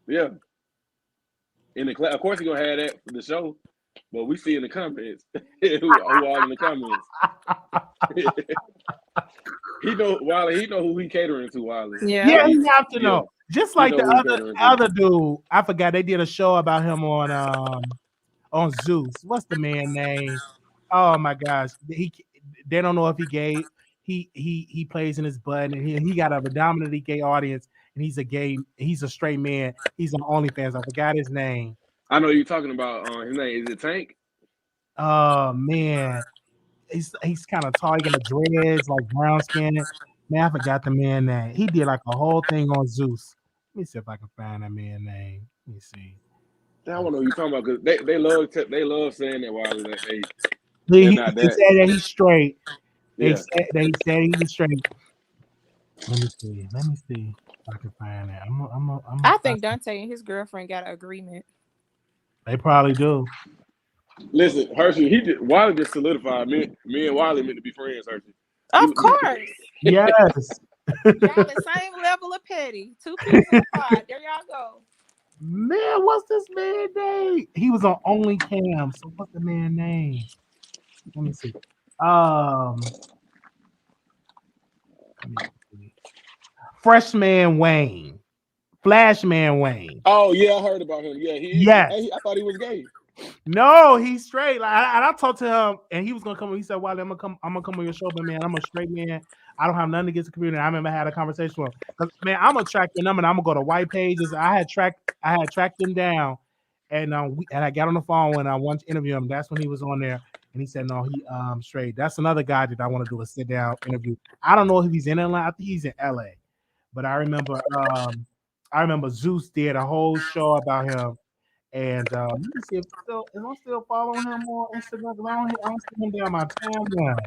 Yeah. In the class, of course, you're gonna have that for the show, but we see in the comments who all in the comments. He know Wiley. He know who he catering to. Wiley. Yeah, he have to know. Just like the other dude, I forgot they did a show about him on Zeus. What's the man name? Oh my gosh, they don't know if he gay. He plays in his butt, and he got a predominantly gay audience, and he's a straight man. He's on OnlyFans. I forgot his name. I know you're talking about. His name is it Tank? Oh man. He's kind of tall, he got dreads, like brown skin. Man, I forgot the man name. He did like a whole thing on Zeus. Let me see if I can find that man name. Let me see. I don't know what you're talking about because they love saying that Wiley that he said that he's straight. Yeah. They said he was straight. Let me see if I can find that. I think Dante and his girlfriend got an agreement. They probably do. Listen, Hershey, Wiley just solidified me and Wiley meant to be friends, Hershey. Of course. Yes. Y'all the same level of petty. 2 pieces apart. There y'all go. Man, what's this man name? He was on OnlyCam. So what's the man name? Let me see. Freshman Wayne. Flashman Wayne. Oh yeah, I heard about him. Yeah, I thought he was gay. No, he's straight. Like I talked to him, and he was gonna come. He said, "Wiley, I'm gonna come on your show, but man, I'm a straight man. I don't have nothing against the community." I remember I had a conversation with him. 'Cause, man, I'm gonna track the number, and I'm gonna go to white pages. I had tracked them down, and I got on the phone when I wanted to interview him. That's when he was on there, and he said, "No, he straight." That's another guy that I want to do a sit down interview. I don't know if he's in Atlanta. I think he's in LA, but I remember Zeus did a whole show about him. And let me see if I'm still following him on Instagram. 'Cause I don't see him down my timeline.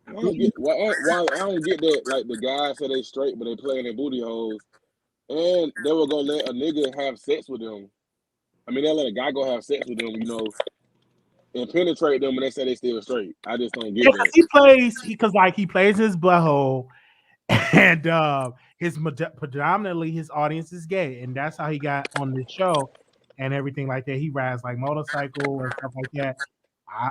I don't get why I don't get that. Like the guys say they straight, but they playing their booty holes, and they were gonna let a nigga have sex with them. I mean, they let a guy go have sex with them, you know, and penetrate them, and they say they still straight. I just don't get that. He plays his butthole, and predominantly his audience is gay, and that's how he got on the show and everything like that. He rides like motorcycle and stuff like that. I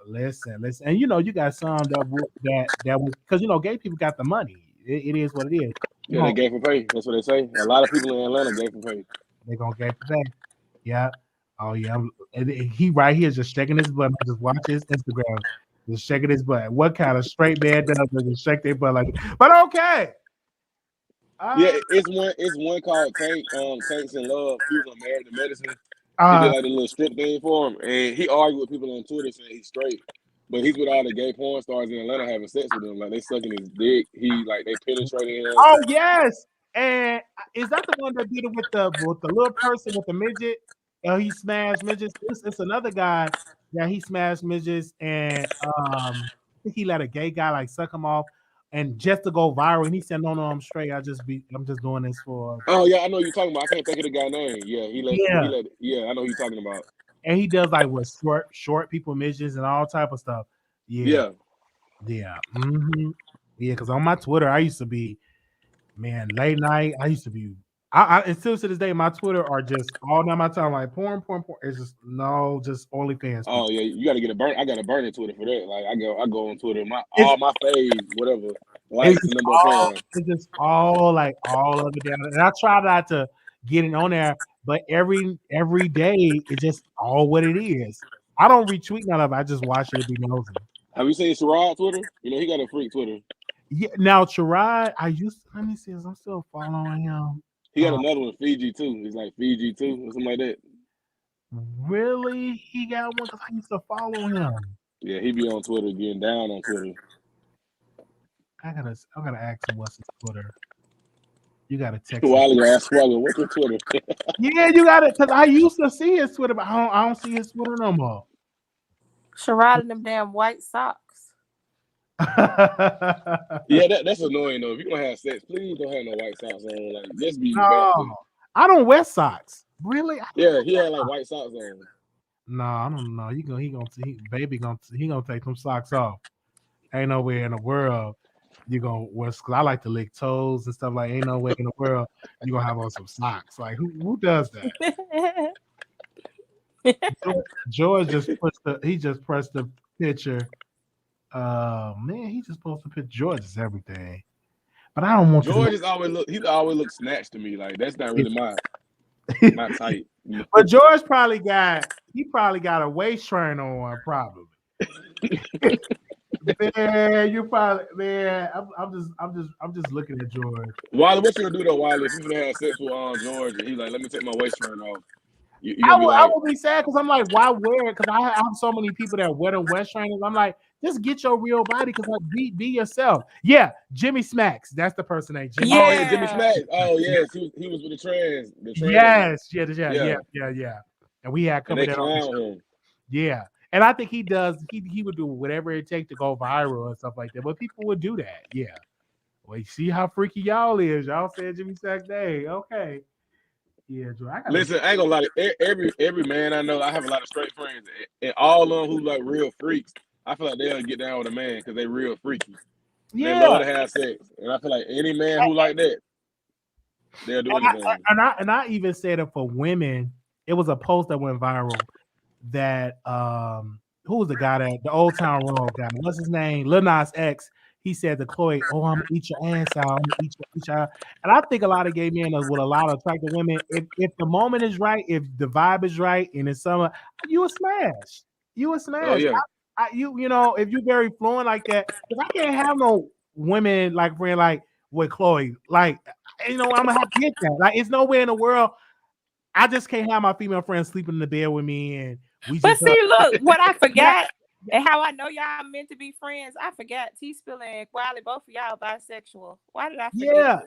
listen, and you know, you got some that would because you know, gay people got the money. It is what it is. Yeah, they gay for pay. That's what they say. A lot of people in Atlanta gay for pay. They're gonna gay for pay. Yeah. Oh yeah. He right here just shaking his butt. Just watch his Instagram. Just shaking his butt. What kind of straight man does just shake their butt like that? But okay. Yeah, it's one called Tanks in Love. He was on Married to Medicine. He did like a little strip thing for him, and he argued with people on Twitter saying he's straight, but he's with all the gay porn stars in Atlanta having sex with him. Like they sucking his dick. They penetrating him. Oh yes, and is that the one that did it with the little person with the midget? He smashed midgets. It's another guy that he smashed midgets, and I think he let a gay guy like suck him off, and just to go viral. And he said, "No, I'm straight. I'm just doing this for." Oh yeah, I know you're talking about. I can't think of the guy's name. Yeah, he let. Yeah, I know who you're talking about. And he does like with short people midgets and all type of stuff. Yeah. Mm-hmm. Yeah, because on my Twitter, I used to be, man, late night. I used to be. And still to this day, my Twitter are just all down my time like porn. It's just just OnlyFans. Oh yeah, you got to get a burn. I got to burn in Twitter for that. Like I go on Twitter, all my faves, whatever. Likes and it's just all of it down. And I try not to get it on there, but every day it's just all what it is. I don't retweet none of it. I just watch it and be nosy. Have you seen Sherrod Twitter? You know he got a freak Twitter. Yeah. Now Sherrod, let me see if I'm still following him. He got another one, Fiji 2. It's like Fiji 2 or something like that. Really? He got one because I used to follow him. Yeah, he be on Twitter, getting down on Twitter. I gotta ask him what's his Twitter. You gotta text Wiley ask Wiley, what's your Twitter? Yeah, you got it, because I used to see his Twitter, but I don't see his Twitter no more. Sherrod and them damn white socks. Yeah, that's annoying though. If you're gonna have sex, please don't have no white socks on. Like, just be. No, I don't wear socks. Really? Yeah, he had like white socks on. No, I don't know. He gonna take them socks off. Ain't nowhere in the world you gonna wear. Cause I like to lick toes and stuff. Like, ain't no way in the world you gonna have on some socks. Like, who does that? George just pressed the picture. Man, he just posted a picture. George is everything. But I don't want George is always look snatched to me. Like that's not really my type. But George probably got a waist trainer on, probably. Man, you probably I'm just looking at George. Wiley, what you gonna do though, Wiley? If you gonna have sex with George and he's like, let me take my waist trainer off. I would be sad because I'm like, why wear it? Because I have so many people that wear the waist trainers. I'm like, just get your real body because be yourself. Yeah, Jimmy Smacks. That's the person name. Oh yeah, Jimmy Smacks. Oh yes, he was with the trans. Yes, yeah. And we had covered that on the show. Yeah. And I think he does. He would do whatever it takes to go viral and stuff like that. But people would do that. Yeah. Well, you see how freaky y'all is. Y'all said Jimmy Smacks Day. Okay. Yeah, Joe. Listen, I ain't gonna lie to every man I know. I have a lot of straight friends, and all of them who like real freaks. I feel like they'll get down with a man because they real freaky. Yeah. They love to have sex, and I feel like any man who like that, they'll do anything. And I even said it for women. It was a post that went viral. That who was the guy the Old Town Road guy? What's his name? Lil Nas X. He said to Chloe, "Oh, I'm gonna eat your ass out. I'm gonna eat your ass." And I think a lot of gay men with a lot of attractive women, if the moment is right, if the vibe is right, and it's summer, you a smash. You a smash. Oh, yeah. You know, if you're very fluent like that, because I can't have no women like friend like with Chloe. Like, you know, I'm gonna have to get that. Like, it's nowhere in the world. I just can't have my female friends sleeping in the bed with me, and we. But see, look, what I forgot. And how I know y'all meant to be friends, I forgot. T-Spill and Wiley, both of y'all bisexual. Why did I forget? Yeah.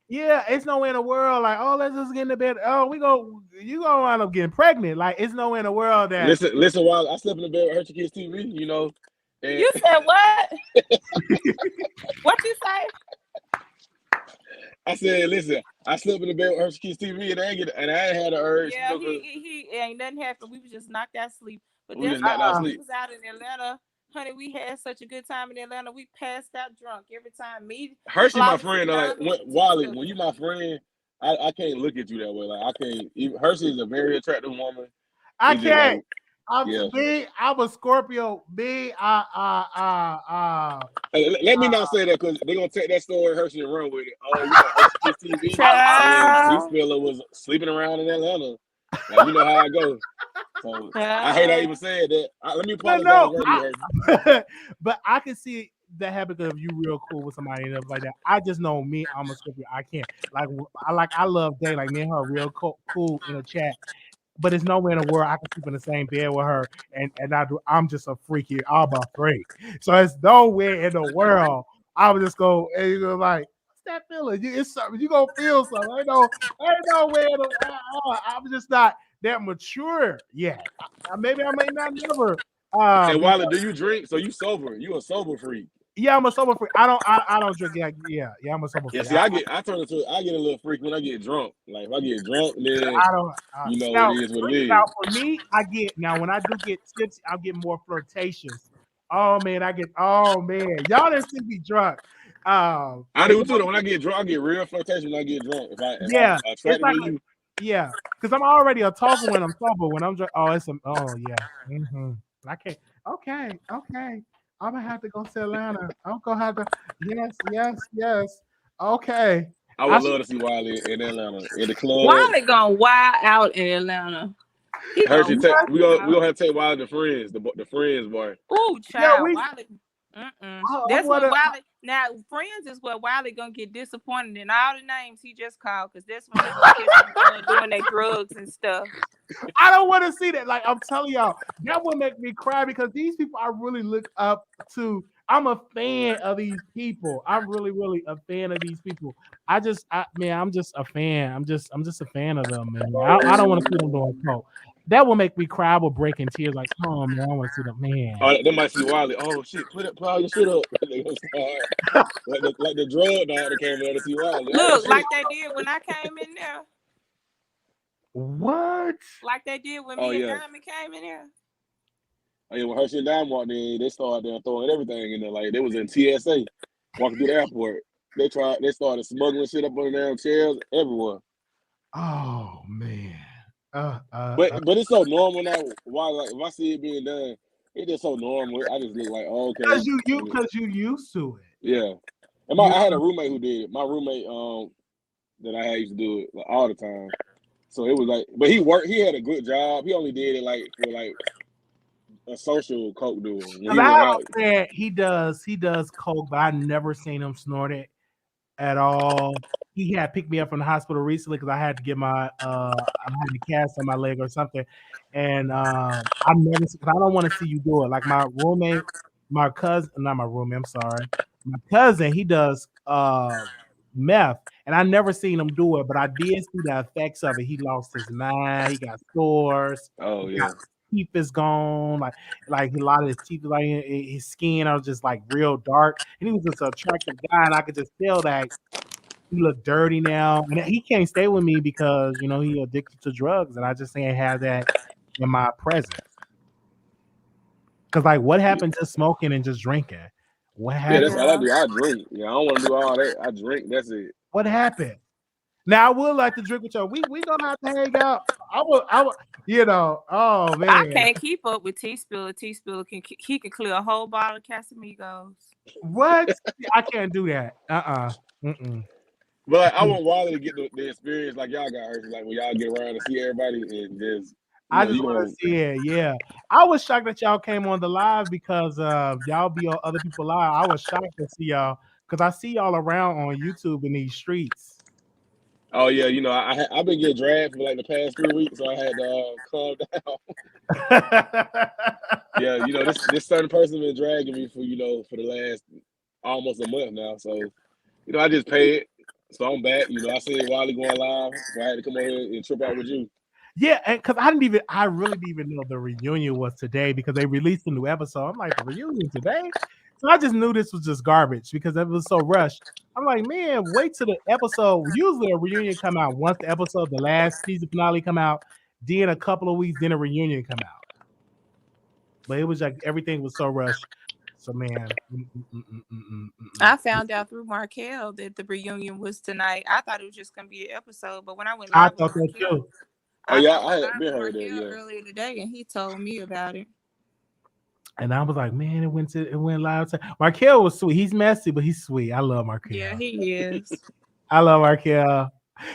Yeah, it's nowhere in the world like, oh, let's just get in the bed. Oh, you gonna wind up getting pregnant. Like, it's nowhere in the world that. Listen. While I slept in the bed with Hershey Kids TV, you know. And You said what? What you say? I said, listen, I slept in the bed with Hershey Kids TV, and I ain't had the urge. Yeah, You know, he ain't nothing happened. We was just knocked out sleep. But we that's just knocked out we sleep. was out in Atlanta. Honey, we had such a good time in Atlanta. We passed out drunk every time. Me, Hershey, my Flawless, friend. and Like Diamond, Wiley, when you my friend, I can't look at you that way. Like I can't. Hershey is a very attractive woman. I It's just can't. like, I'm a Scorpio. Hey, let me not say that because they're gonna take that story Hershey and run with it. Oh, you know, Hershey Kids TV. And T-Spiller was sleeping around in Atlanta. Like, you know how I go. So I hate I even said that. Let me apologize. But I can see that happen because if you real cool with somebody and stuff like that. I just know me, I'm a Scorpio. I can't. I love Day. Like me and her real cool in a chat. But there's nowhere in the world I can sleep in the same bed with her, and I'm just a freaky. I'm a freak. So it's nowhere in the world I would just go and you go like, what's that feeling? It's something you gonna feel something. Ain't no way in the I'm just not that mature yet. Maybe I may not never. And Wiley, do you drink? So you sober? You a sober freak? Yeah, I'm a sober freak. I don't drink. Yeah, I'm a sober freak. Yeah, see, I get a little freak when I get drunk. Like if I get drunk, then I don't. you know now, it is what it is. Now for me, when I do get tipsy, I'll get more flirtatious. Oh man, y'all didn't see me drunk. I do too. When I get drunk, I get real flirtatious when I get drunk. If I'm attracted to you. Yeah, because I'm already a talker when I'm sober. When I'm drunk, I can't. Okay. I'm gonna have to go to Atlanta. I'm gonna have to. Yes. Okay. I would love to see Wiley in Atlanta in the club. Wiley gonna wild out in Atlanta. Hershey, we gonna have to take Wiley the friends bar. Ooh, child, Wiley. That's what Wiley. Now, friends is what Wiley gonna get disappointed in all the names he just called, because that's when they gonna get doing their drugs and stuff. I don't want to see that. Like I'm telling y'all, that would make me cry because these people I really look up to. I'm a fan of these people. I'm really, really a fan of these people. I'm just a fan. I'm just a fan of them, man. I don't want to see them doing coke. That will make me cry. I will break in tears. Like, oh man, I want to see them, man. Oh, they might see Wiley. Oh shit, put all your shit up. They gonna start like the drug dog that came there to see Wiley. Look, like they did when I came in there. What? Like they did when me and Diamond came in there. Oh yeah, when Hershey and Diamond walked in, they started there throwing everything in there. Like they was in TSA walking through the airport. They started smuggling shit up on the damn chairs everywhere. Oh man. But it's so normal now. Why? Like if I see it being done, it's just so normal. I just look like, oh, okay. Because you used to it. Yeah. And I had a roommate who did it. My roommate that I had used to do it like, all the time. So it was like, but he had a good job. He only did it like for like a social coke dude. He does coke, but I never seen him snort it at all. He had picked me up from the hospital recently because I had to get my I had a cast on my leg or something, and I don't want to see you do it. Like my roommate, my cousin, not my roommate. I'm sorry, my cousin. He does meth, and I never seen him do it, but I did see the effects of it. He lost his mind. He got sores. Oh yeah. Teeth is gone, like a lot of his teeth, like his skin are just like real dark, and he was just an attractive guy, and I could just tell that he looked dirty now, and he can't stay with me because he addicted to drugs, and I just can't have that in my presence. Because like, what happened to smoking and just drinking? What happened? Yeah, that's all I do. I drink. Yeah, I don't want to do all that. I drink. That's it. What happened? Now I would like to drink with y'all. We gonna have to hang out. I would. Oh man, I can't keep up with T-Spiller. T-Spiller can clear a whole bottle of Casamigos. What? I can't do that. But I want Wiley to get the experience like y'all got hurt. Like when y'all get around to see everybody and just. I just want to see it. Yeah, I was shocked that y'all came on the live because y'all be on other people live. I was shocked to see y'all because I see y'all around on YouTube in these streets. Oh yeah, I've been getting dragged for like the past 3 weeks, so I had to calm down. Yeah, this certain person been dragging me for the last almost a month now. So I just pay it. So I'm back. You know, I seen Wiley going live, so I had to come on here and trip out with you. Yeah, and because I really didn't even know the reunion was today because they released a new episode. I'm like, the reunion today? So I just knew this was just garbage because it was so rushed. I'm like, man, wait till the episode. Usually a reunion come out once the last season finale come out, then a couple of weeks, then a reunion come out. But it was like everything was so rushed. So man, I found out through Markel that the reunion was tonight. I thought it was just gonna be an episode, but when I went I live thought with that Markel, too. Oh yeah, I had been heard that. Yeah, earlier today, and he told me about it. And I was like, man, it went live. Markel was sweet. He's messy, but he's sweet. I love Markel. Yeah, he is. I love Markel.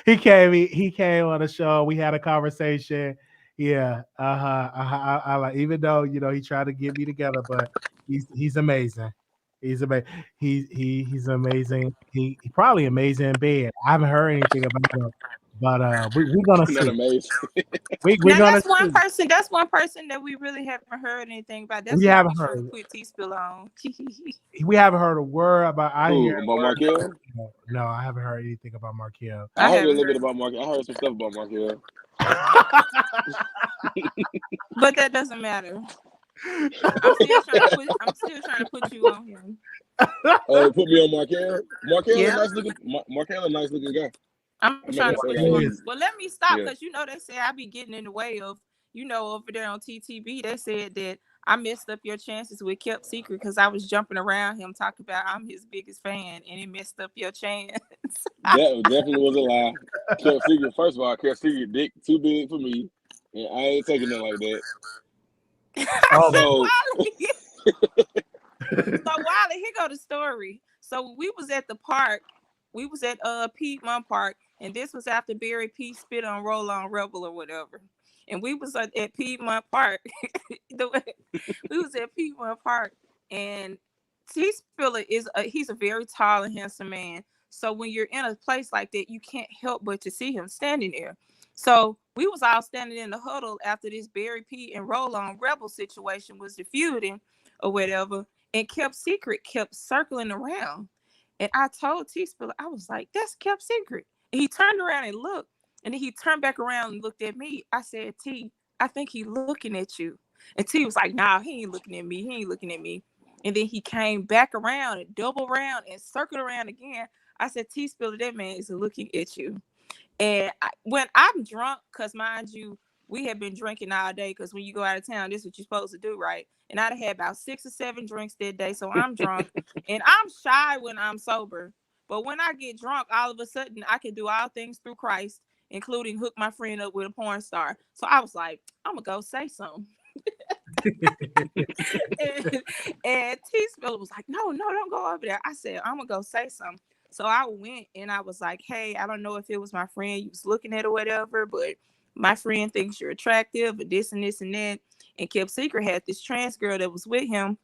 He came on the show. We had a conversation. Yeah. I like, even though he tried to get me together, but he's amazing. He's amazing. He's amazing. He probably amazing in bed. I haven't heard anything about him, but we're gonna see. Amazing. We're now gonna that's one see. person. That's one person that we really haven't heard anything about. That's We why haven't we heard. should put T-Spill on. We haven't heard a word about. About Markel? No, I haven't heard anything about Markel. I heard a little bit about Markel. I heard some stuff about Markel. But that doesn't matter. I'm still trying to put you on him. Put me on Markel. Markel Yeah. Markel a nice looking guy. I'm trying to put you on. Well, let me stop Yeah. because they say I be getting in the way of over there on TTV. They said that I messed up your chances with Kept Secret because I was jumping around him talking about I'm his biggest fan and it messed up your chance. That definitely was a lie. Kept Secret. First of all, Kept Secret dick too big for me, and I ain't taking it like that. So Wiley, here go the story. So we was at the park. We was at Piedmont Park, and this was after Barry P spit on Roll On Rebel or whatever. And we was at Piedmont Park. We was at Piedmont Park, and T-Spiller he's a very tall and handsome man. So when you're in a place like that, you can't help but to see him standing there. So we was all standing in the huddle after this Barry P and Roll On Rebel situation was defeuding or whatever, and Kept Secret kept circling around. And I told T-Spiller, I was like, that's Kept Secret. And he turned around and looked. And then he turned back around and looked at me. I said, T, I think he's looking at you. And T was like, nah, he ain't looking at me. He ain't looking at me. And then he came back around and double around and circled around again. I said, T-Spiller, that man is looking at you. And when I'm drunk, because mind you, we have been drinking all day because when you go out of town, this is what you're supposed to do, right? And I'd had about 6 or 7 drinks that day, so I'm drunk. And I'm shy when I'm sober. But when I get drunk, all of a sudden, I can do all things through Christ, including hook my friend up with a porn star. So I was like, I'm going to go say something. and T-Spiller was like, no, don't go over there. I said, I'm going to go say something. So I went and I was like, hey, I don't know if it was my friend you was looking at or whatever, but my friend thinks you're attractive and this and this and that. And Kept Secret had this trans girl that was with him.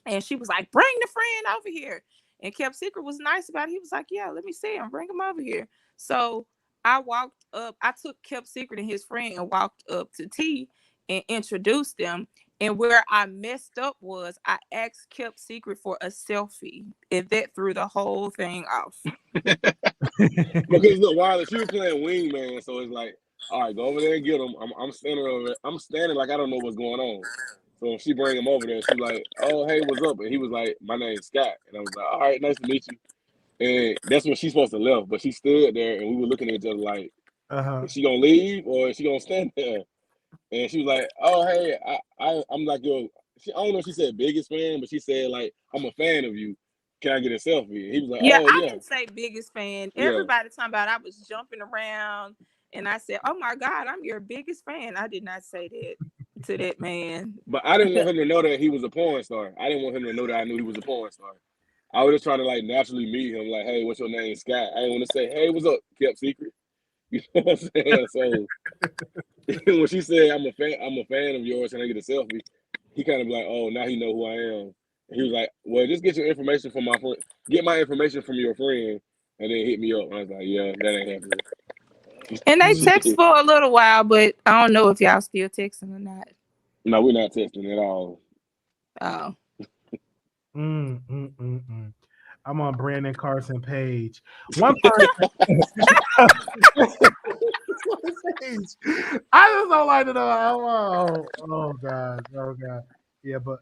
And she was like, bring the friend over here. And Kept Secret was nice about it. He was like, yeah, let me see him. Bring him over here. So I walked up. I took Kept Secret and his friend and walked up to T and introduced them. And where I messed up was I asked Kept Secret for a selfie. And that threw the whole thing off. Because look, Wiley, she was playing wingman. So it's like, all right, go over there and get him. I'm standing over there. I'm standing like I don't know what's going on. So if she bring him over there, she's like, oh, hey, what's up? And he was like, my name's Scott. And I was like, all right, nice to meet you. And that's when she's supposed to left. But she stood there and we were looking at each other like, is she going to leave or is she going to stand there? And she was like, oh, hey, I'm like your, I don't know if she said biggest fan, but she said, like, I'm a fan of you. Can I get a selfie? And he was like, yeah, oh, I yeah. didn't say biggest fan. Yeah. Everybody talking about I was jumping around. And I said, oh, my God, I'm your biggest fan. I did not say that to that man. But I didn't want him to know that he was a porn star. I didn't want him to know that I knew he was a porn star. I was just trying to, like, naturally meet him. Like, hey, what's your name, Scott? I didn't want to say, hey, what's up, Kept Secret? You know what I'm saying? So when she said, I'm a fan of yours, can I get a selfie? He kind of like, oh, now he know who I am. And he was like, well, just get your information from my friend. Get my information from your friend, and then hit me up. And I was like, yeah, that ain't happening. And they text for a little while, but I don't know if y'all still texting or not. No, we're not texting at all. Oh. I'm on Brandon Carson page. One person. I just don't like to know. Oh God. Yeah, but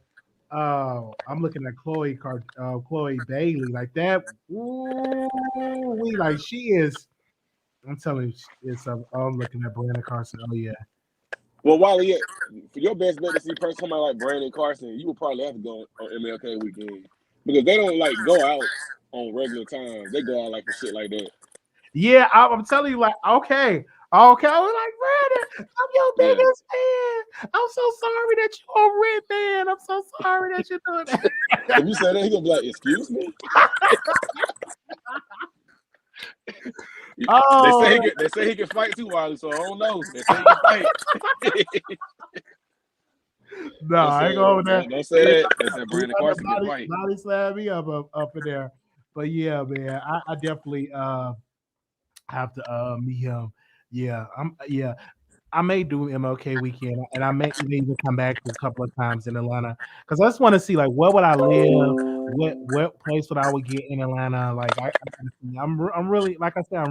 I'm looking at Chloe Bailey like that. Ooh, we like she is. I'm telling you, it's. I'm looking at Brandon Carson. Oh yeah. Well, Wiley, for your best bet to see somebody like Brandon Carson, you would probably have to go on MLK weekend because they don't like go out on regular times. They go out like for shit like that. Yeah, I'm telling you, like, okay. I was like, Brandon, I'm your biggest fan. I'm so sorry that you on Red Man. I'm so sorry that you're doing that. If you say that, he gonna be like, "Excuse me." Oh, they say he can fight too, Wiley. So I don't know. They say he can fight. No, I ain't going with that. Don't say that. They said Brandon Carson can fight. Body slam me up in there. But yeah, man, I definitely have to meet him. Yeah, I may do MLK weekend, and I may even come back a couple of times in Atlanta because I just want to see like where would I live, what place would I would get in Atlanta. Like I'm really, like I said,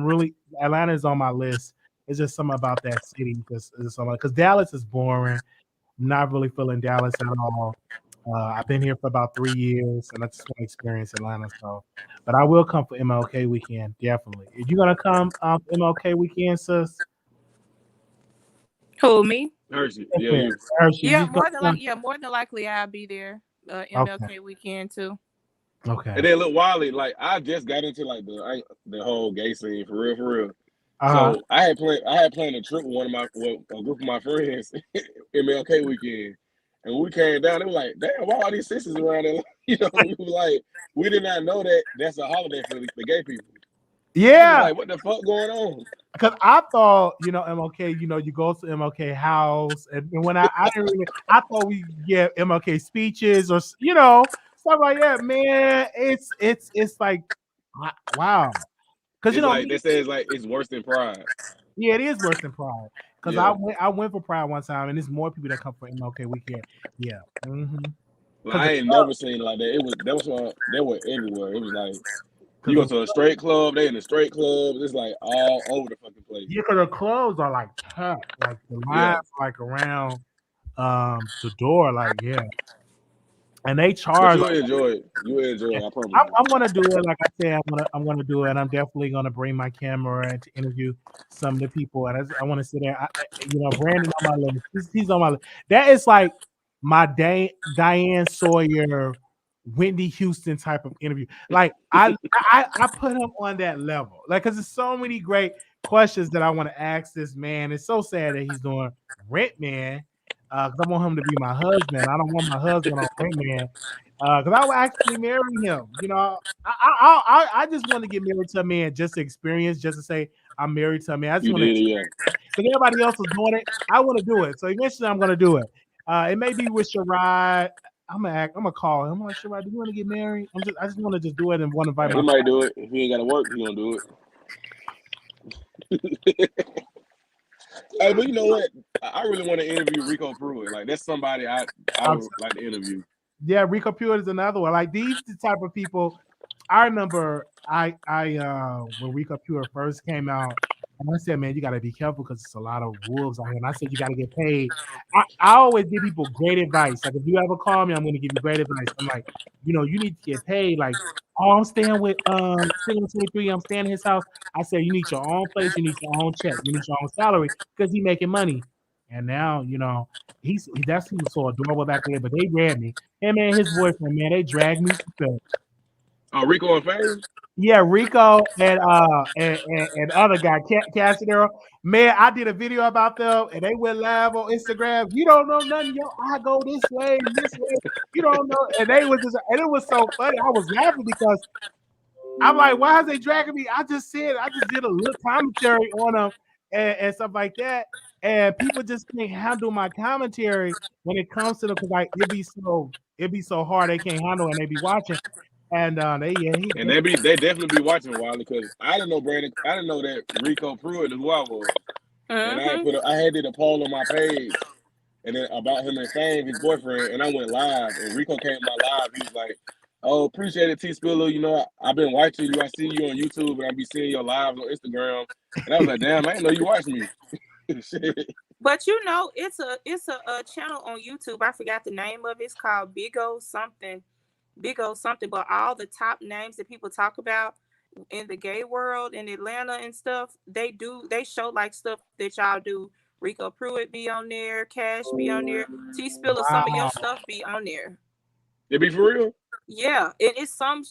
Atlanta is on my list. It's just something about that city because Dallas is boring. I'm not really feeling Dallas at all. I've been here for about 3 years, and I just want to experience Atlanta. So, but I will come for MLK weekend, definitely. Are you gonna come MLK weekend, sis? Who, me? Hershey. Hershey. Yeah, more than likely I'll be there. MLK weekend too. Okay. And then look, Wiley, like I just got into like the whole gay scene for real. Uh-huh. So I had planned a trip with a group of my friends, MLK weekend, and when we came down, they were like, "Damn, why all these sisters around there?" You know, we were like, we did not know that that's a holiday for the gay people. Yeah, like what the fuck going on? Because I thought, MLK, you go to MLK house, and when I didn't really, I thought we get MLK speeches or stuff like that. Man, it's like, wow, because like they say it's worse than Pride. Yeah, it is worse than Pride. Because I went for Pride one time, and there's more people that come for MLK weekend. Yeah. Mm-hmm. Like, I ain't never seen it like that. They were everywhere. It was like you go to a straight club, they in the straight club. It's like all over the fucking place. Yeah, because the clubs are like packed, like the lines like around the door, like and they charge. But you enjoy it. You enjoy it. I promise. I'm gonna do it. Like I said, I'm gonna do it. I'm definitely gonna bring my camera to interview some of the people, and I want to sit there. Brandon on my list. He's on my list. That is like my Diane Sawyer, Whitney Houston type of interview. Like I put him on that level. Like, because there's so many great questions that I want to ask this man. It's so sad that he's doing Rent Man. Because I want him to be my husband. I don't want my husband on Rent Man. Because I would actually marry him. I just want to get married to a man just to experience, just to say I'm married to a man. I just want to. Because everybody else is doing it, I want to do it. So eventually, I'm going to do it. It may be with Sherrod. I'm gonna call him. I'm like, Sherrod, do you want to get married? I just want to just do it and want to invite my. He might do it. If he ain't got to work, he gonna do it. Hey, but you know what? I really want to interview Rico Pruitt. Like, that's somebody I would like to interview. Yeah, Rico Pruitt is another one. Like, these the type of people. I remember I when Rico Pruitt first came out, and I said, man, you got to be careful because it's a lot of wolves out here. And I said, you got to get paid. I always give people great advice. Like, if you ever call me, I'm going to give you great advice. I'm like, you need to get paid. Like, I'm staying with Single 23. I'm staying in his house. I said, you need your own place. You need your own check. You need your own salary because he's making money. And now, he was so adorable back then, but they grabbed me. Him and his boyfriend, man, they dragged me to film. Oh, Rico and Fame? Yeah, Rico and other guy, Casadero. Man, I did a video about them, and they went live on Instagram. You don't know nothing, yo. I go this way. You don't know, and it was so funny. I was laughing because I'm like, why is they dragging me? I just did a little commentary on them and stuff like that, and people just can't handle my commentary when it comes to them because like it'd be so hard they can't handle it and they be watching. And they definitely be watching Wiley because I didn't know that Rico Pruitt is who I was. And I had did a poll on my page and then about him and Fame, his boyfriend, and I went live and Rico came to my live. He was like, Oh, appreciate it, T Spiller. You know, I've been watching you. I see you on YouTube, and I be seeing your lives on Instagram. And I was like, damn, I didn't know you watched me. But you know, it's a channel on YouTube. I forgot the name of it. It's called Big O something. But all the top names that people talk about in the gay world in Atlanta and stuff, they show like stuff that y'all do. Rico Pruitt be on there, Cash be on there, T Spiller, some of your stuff be on there. It be for real? Yeah, and it's some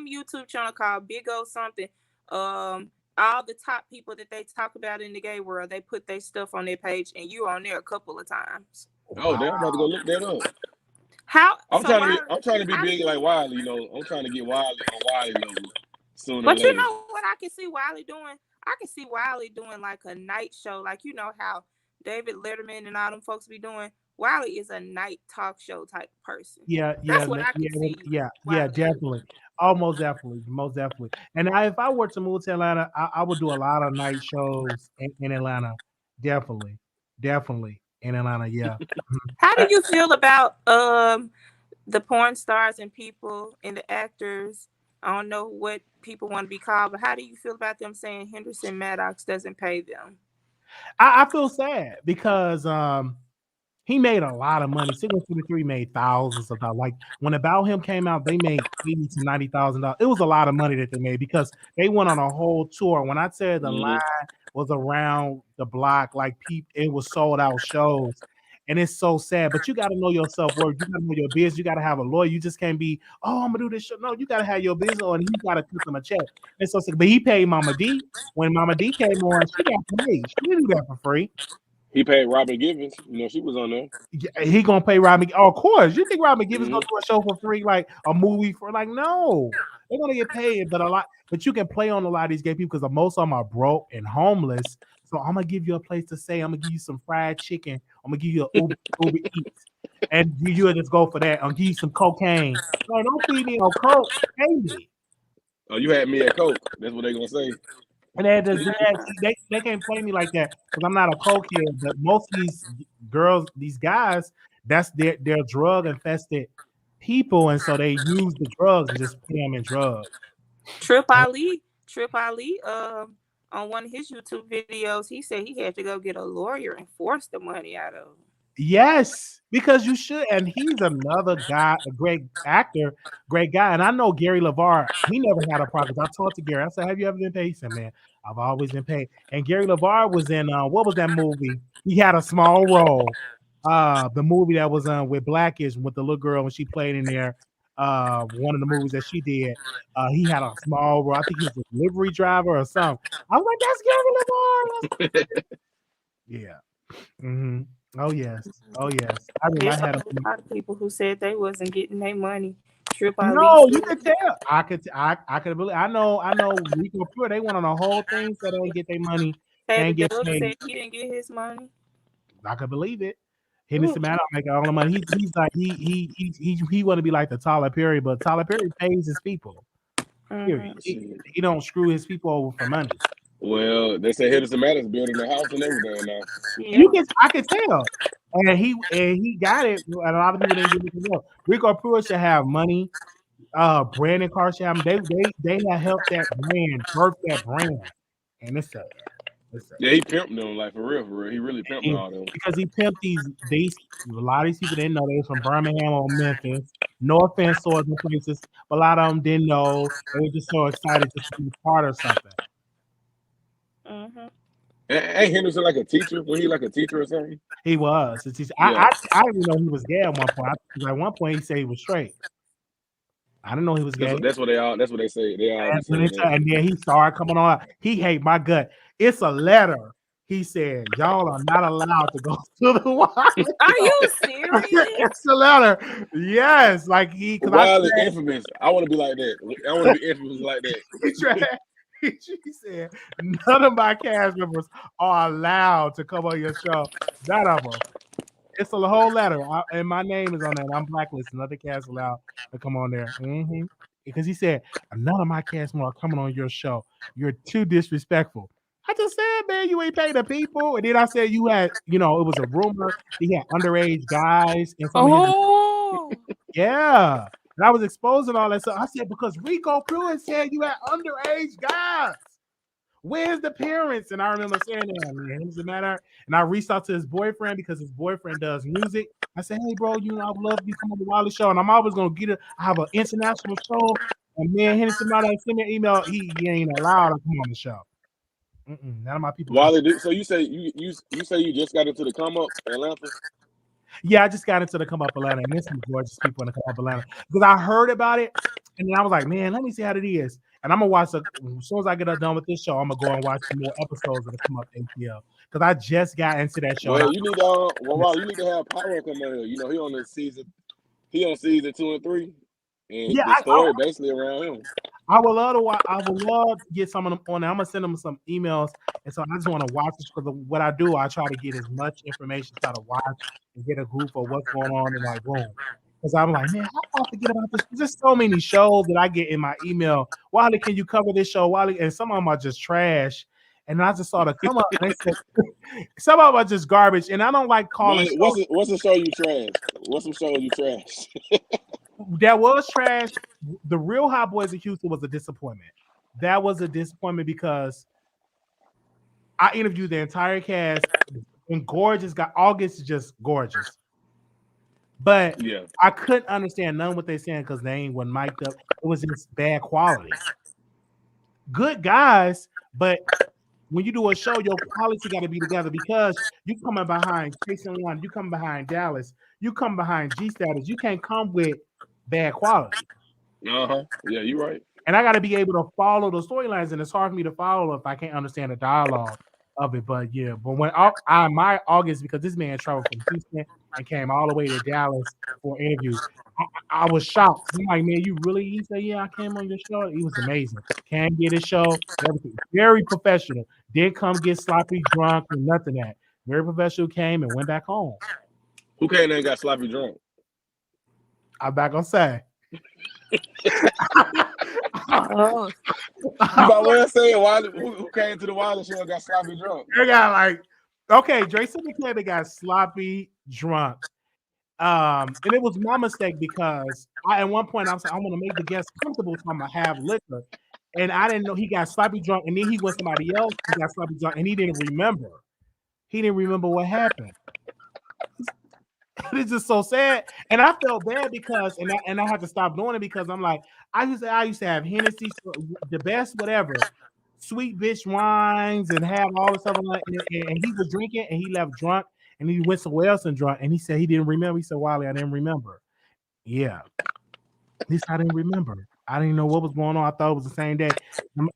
YouTube channel called Big O something. All the top people that they talk about in the gay world, they put their stuff on their page, and you're on there a couple of times. Oh, damn, I'm about to go look that up. I'm trying to be big like Wiley, you know. I'm trying to get Wiley on Wiley level sooner But or later. you know what I can see Wiley doing? I can see Wiley doing like a night show, like you know how David Letterman and all them folks be doing. Wiley is a night talk show type person. That's what I can see. Yeah, definitely. Oh, most definitely. And if I were to move to Atlanta, I would do a lot of night shows in Atlanta. Definitely in Atlanta. Yeah. How do you feel about the porn stars and people and the actors? I don't know what people want to be called, but how do you feel about them saying Henderson Maddox doesn't pay them? I feel sad because he made a lot of money. Single 23 made thousands of dollars. Like when About Him came out, they made $80,000 to $90,000. It was a lot of money that they made because they went on a whole tour. When I said the line was around the block, like it was sold out shows. And it's so sad, but you got to know your self-worth. You got to know your business. You got to have a lawyer. You just can't be, oh, I'm gonna do this show. No, you got to have your business on. And you got to cut them a check. And so, but he paid Mama D. When Mama D came on, she got paid. She didn't do that for free. He paid Robin Givens. You know, she was on there. Yeah, he gonna pay Robin. Oh, of course. You think Robin Givens gonna do a show for free, like a movie for like? No, they're gonna get paid, but a lot. But you can play on a lot of these gay people because most of them are broke and homeless. So I'm gonna give you a place to stay. I'm gonna give you some fried chicken. I'm gonna give you an Uber Eats, and you just go for that. I'll give you some cocaine. No, don't feed me on coke. Pay me. Oh, you had me at Coke. That's what they're gonna say. And they can't play me like that because I'm not a cokehead. But most of these girls, these guys, that's their drug infested people, and so they use the drugs and just pay them in drugs. Trip Ali, on one of his YouTube videos, he said he had to go get a lawyer and force the money out of him. Yes, because you should. And he's another guy, a great actor, great guy. And I know Gary LeVar, he never had a problem. I talked to Gary. I said, have you ever been paid? He said, man, I've always been paid. And Gary LeVar was in, what was that movie? He had a small role. The movie that was with Blackish with the little girl when she played in there. One of the movies that she did. He had a small role. I think he was a delivery driver or something. I was like, that's Gary LeVar. Yeah. Mm-hmm. Oh yes. I mean, I had a lot of people who said they wasn't getting their money. No, you could tell. I could believe. I know. Rico Pruitt, they went on a whole thing so they didn't get their money. Said he didn't get his money. I could believe it. Henderson Maddox make all the money. He's like he want to be like the Tyler Perry, but Tyler Perry pays his people. Period. He don't screw his people over for money. Well, they say Henderson Maddox building the house and everything now. Yeah. I could tell, and he got it. And a lot of people didn't get it. Rico Pruitt should have money. Brandon Carr should have. They have helped that brand, birth that brand, and it's sad. Yeah, he pimped them like for real. He really pimped all them because he pimped these. A lot of these people didn't know they was from Birmingham or Memphis. No offense towards the places, but a lot of them didn't know. They were just so excited just to be part of something. Mm-hmm. Ain't Henderson like a teacher? Was he like a teacher or something? He was. I didn't know he was gay at one point. Because at one point he said he was straight. I didn't know he was gay. That's what they say. And then he started coming on. He hate my gut. It's a letter. He said, y'all are not allowed to go to the Wiley. Are you serious? It's a letter. Yes. Like Wiley infamous. I want to be like that. I want to be infamous like that. He said, none of my cast members are allowed to come on your show. None of them. It's a whole letter. And my name is on that. I'm blacklisted. Other cast allowed to come on there. Mm-hmm. Because he said, none of my cast members are coming on your show. You're too disrespectful. I just said, man, you ain't paying the people. And then I said you had, it was a rumor. He had underage guys. And yeah. And I was exposing all that stuff. I said, because Rico Pruitt said you had underage guys. Where's the parents? And I remember saying that, man, it doesn't matter. And I reached out to his boyfriend because his boyfriend does music. I said, hey, bro, you know, I would love you to come on the Wiley Show. And I'm always going to get it. I have an international show. And man, Henderson Mata sent me an email. He ain't allowed to come on the show. None of my people. Wiley, so you say you say you just got into the come up Atlanta? Yeah, I just got into the come up Atlanta, and there's some gorgeous people in the come up Atlanta because I heard about it, and then I was like, man, let me see how it is. And I'm gonna watch as soon as I get done with this show, I'm gonna go and watch some more episodes of the come up ATL because I just got into that show. Well, you need you need to have Power come on here. You know, he on season 2 and 3, and the story basically around him. I would love to watch. I would love to get some of them on there. I'm gonna send them some emails, and so I just want to watch this because what I do, I try to get as much information, try to watch and get a group of what's going on in my room. Because I'm like, man, how do I forget about this? There's so many shows that I get in my email. Wiley, can you cover this show? Wiley, and some of them are just trash. And I just saw the come up. And they said, some of them are just garbage, and I don't like calling. What's the show you trash? What's some shows you trash? That was trash. The Real Hot Boys of Houston was a disappointment. That was a disappointment because I interviewed the entire cast, and gorgeous got August is just gorgeous. But yeah, I couldn't understand none of what they're saying because they ain't wasn't mic'd up. It was just bad quality. Good guys, but when you do a show, your quality got to be together because you coming behind Jason One, you come behind Dallas, you come behind G Status. You can't come with bad quality. Yeah, you're right. And I got to be able to follow the storylines, and it's hard for me to follow if I can't understand the dialogue of it. But yeah, but when my August, because this man traveled from Houston and came all the way to Dallas for an interview, I was shocked. I'm like, man, you really? He said, yeah, I came on your show. It was amazing. Can't get his show. Everything very professional. Didn't come get sloppy drunk or nothing that. Very professional. Came and went back home. Who came there and got sloppy drunk? I'm not gonna say. You about what I'm saying? Who came to the Wiley Show and got sloppy drunk? They got like, okay, Dre Simmons got sloppy drunk. And it was my mistake because at one point I was like, I want to make the guests comfortable so I'm gonna have liquor. And I didn't know he got sloppy drunk, and then he went somebody else who got sloppy drunk, and he didn't remember. He didn't remember what happened. It's just so sad, and I felt bad because, and I had to stop doing it because I'm like, I used to have Hennessy, the best whatever, sweet bitch wines, and have all this stuff. And he was drinking, and he left drunk, and he went somewhere else and drunk, and he said he didn't remember. He said, Wiley, I didn't remember. Yeah, at least I didn't remember. I didn't know what was going on. I thought it was the same day,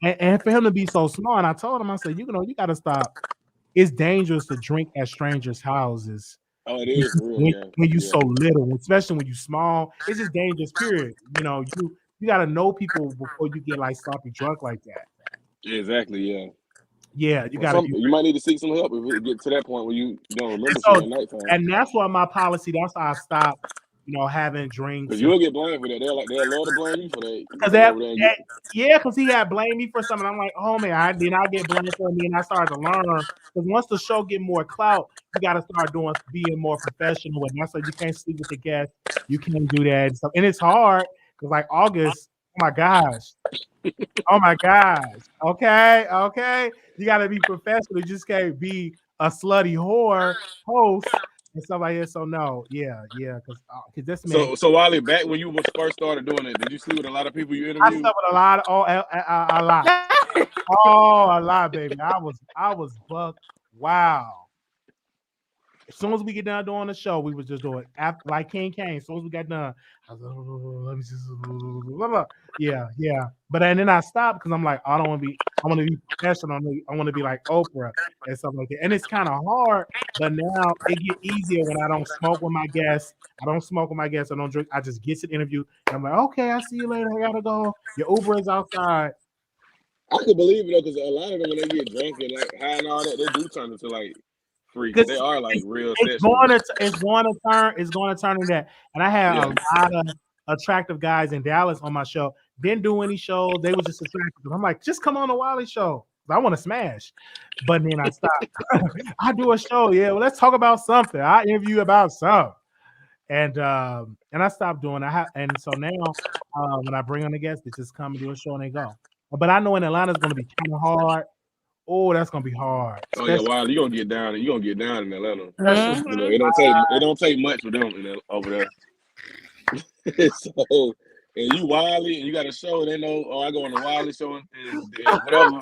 and for him to be so smart, I told him, I said, you got to stop. It's dangerous to drink at strangers' houses. Oh, it is when you so little, especially when you small. It's just dangerous. Period. You know, you got to know people before you get like sloppy drunk like that. Exactly. Yeah. Yeah, you got to. You might need to seek some help if you get to that point where you don't remember shit at nighttime. And that's why my policy. That's why I stopped. Having drinks. Because you'll get blamed for that. They'll love to blame you for that. Because he had blamed me for something. I'm like, oh man, I get blamed for me, and I started to learn. Because once the show get more clout, you got to start being more professional. And that's why you can't sleep with the guests. You can't do that and stuff. And it's hard because like August, oh my gosh. Okay. You got to be professional. You just can't be a slutty whore host. And stuff like that. So no, because this man. So Wiley, back when you first started doing it, did you sleep with a lot of people you interviewed? I slept with a lot. A lot. A lot, baby. I was buck. Wow. As soon as we get done doing the show, we was just doing like King Kane. As soon as we got done, I was like, let me just yeah. But then I stopped because I'm like, I want to be professional. I want to be like Oprah and stuff like that. And it's kind of hard, but now it get easier when I don't smoke with my guests. I don't drink. I just get to the interview. And I'm like, okay, I'll see you later. I gotta go. Your Uber is outside. I could believe it though, because a lot of them when they get drunk and like high and all that, they do turn into like freaks. They are like real. It's going to turn into that. And I had a lot of attractive guys in Dallas on my show. Didn't do any shows. They were just attractive. I'm like, just come on the Wiley Show. I want to smash. But then I stopped. I do a show. Yeah, well, let's talk about something. I interview about something. And I stopped doing. And so now when I bring on the guests, they just come and do a show and they go. But I know in Atlanta it's gonna be kind of hard. Oh, that's gonna be hard. Oh yeah, Wiley, you gonna get down. You gonna get down in Atlanta. Especially You know, it don't take much for them over there. So, and you Wiley, and you got a show. They know. Oh, I go on the Wiley show and whatever.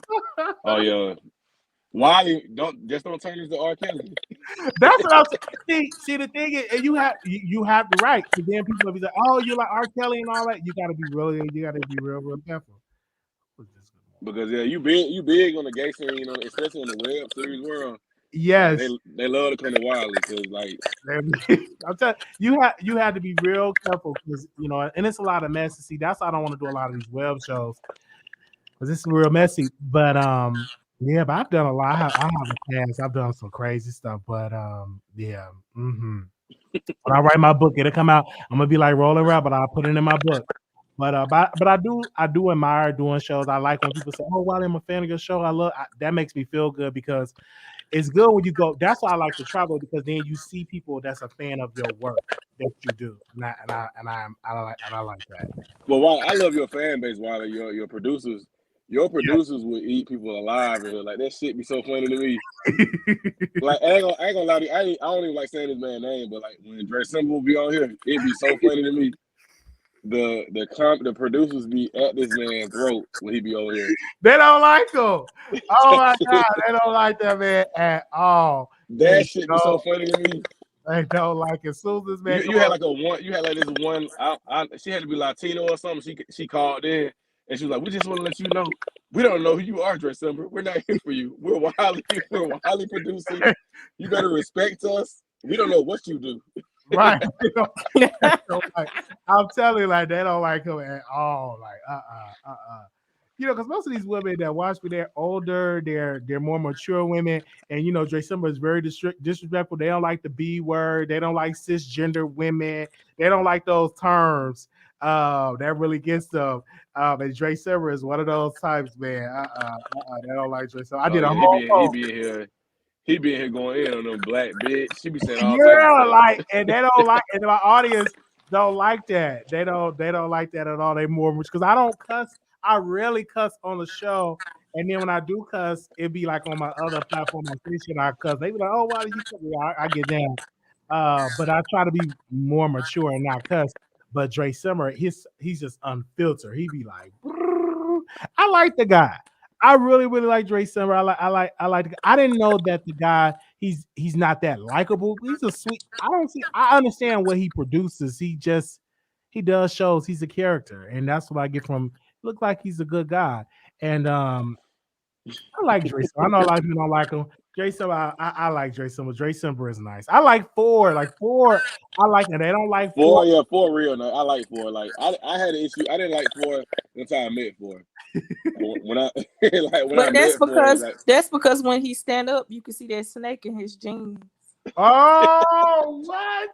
Oh yeah, Wiley, don't turn into R. Kelly. That's what I'm saying. See, the thing is, and you have the right. Because then people will be like, "Oh, you like R. Kelly and all that." You gotta be real careful. Because yeah, you big on the gay scene, you know, especially in the web series world. Yes, they love to come to Wiley because like I'm telling you have to be real careful because you know, and it's a lot of mess. See, that's why I don't want to do a lot of these web shows because it's real messy. But yeah, but I've done a lot. I have a past. I've done some crazy stuff, but yeah. When I write my book, it'll come out. I'm gonna be like Rolling Around, but I'll put it in my book. But I do admire doing shows. I like when people say, "Oh, Wiley, I'm a fan of your show." That makes me feel good because it's good when you go. That's why I like to travel because then you see people that's a fan of your work that you do, and I like that. Well, Wiley, I love your fan base, Wiley. Your producers. Your producers would eat people alive, and like that shit be so funny to me. Like I ain't gonna lie to you, I don't even like saying this man's name, but like when Dre Simple be on here, it'd be so funny to me. The producers be at this man's throat when he be over here. They don't like him. Oh my God, they don't like that man at all. That shit be so funny to me. They don't like it. As soon as this man, you had like this one. She had to be Latino or something. She called in. And she was like, "We just want to let you know, we don't know who you are, Dre Simper. We're not here for you. We're Wiley producers. You better respect us. We don't know what you do." Right. I'm telling you, like, they don't like him at all. Like, You know, because most of these women that watch me, they're older, they're more mature women. And, you know, Dre Simper is very disrespectful. They don't like the B word. They don't like cisgender women. They don't like those terms. That really gets them. And Dre Simper is one of those types, man. They don't like Dre Simper. I did a whole he be in here going in on them black bitch. She be saying all yeah, like, and they don't like, and my audience don't like that. They don't like that at all. They more because I don't cuss. I rarely cuss on the show, and then when I do cuss, it be like on my other platform. I cuss. They be like, "Oh, why did you cuss?" I get down. But I try to be more mature and not cuss. But Dre Simper, he's just unfiltered. He be like, brrr. I like the guy. I really, really like Dre Simper. I like. I didn't know that the guy. He's not that likable. He's a sweet. I understand what he produces. He does shows. He's a character, and that's what I get from. Look like he's a good guy, and I like Dre Simper. I know a lot of people don't like him. Dre Simper, I like Dre Simper. Dre Simper is nice. I like Four. Like Four, I like it. They don't like Four. Yeah, Four real nice. I like Four. Like I had an issue. I didn't like Four until I met Four. That's because when he stand up, you can see that snake in his jeans. Oh, what?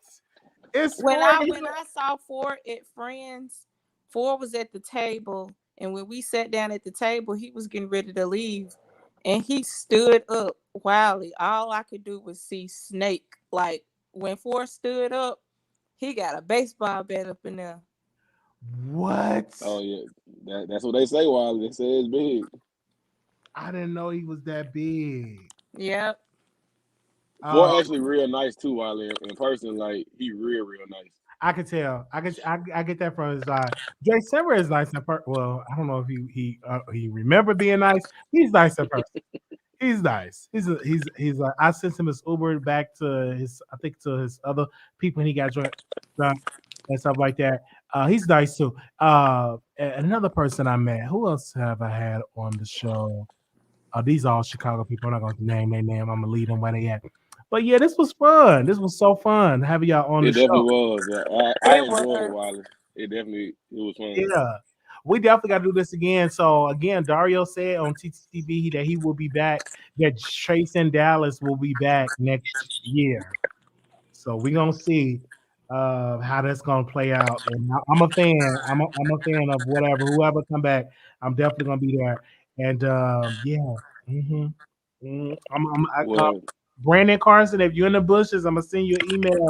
It's when I saw Four at Friends. Four was at the table, and when we sat down at the table, he was getting ready to leave, and he stood up. Wiley, all I could do was see snake. Like when Four stood up, he got a baseball bat up in there. What? Oh yeah, that's what they say. Wiley, they say it's big. I didn't know he was that big. Yep. Four actually real nice too, Wiley. In person, like he real nice. I can tell. I get that from his eye. Dre Simper is nice in person. Well, I don't know if he remember being nice. He's nice in person. He's nice. He's I sent him his Uber back to his other people, and he got drunk and stuff like that. He's nice too. Another person I met. Who else have I had on the show? These are all Chicago people. I'm not going to name their name. I'm gonna leave them where they at. But yeah, this was fun. This was so fun having y'all on the show. It definitely was. I enjoyed it, Wiley. It was fun. Yeah, we definitely got to do this again. So again, Dario said on TTTV that he will be back. That Trace and Dallas will be back next year. So we're gonna see how that's gonna play out. And I'm a fan. I'm a fan of whoever come back. I'm definitely gonna be there. And yeah. Brandon Carson, if you're in the bushes, I'm gonna send you an email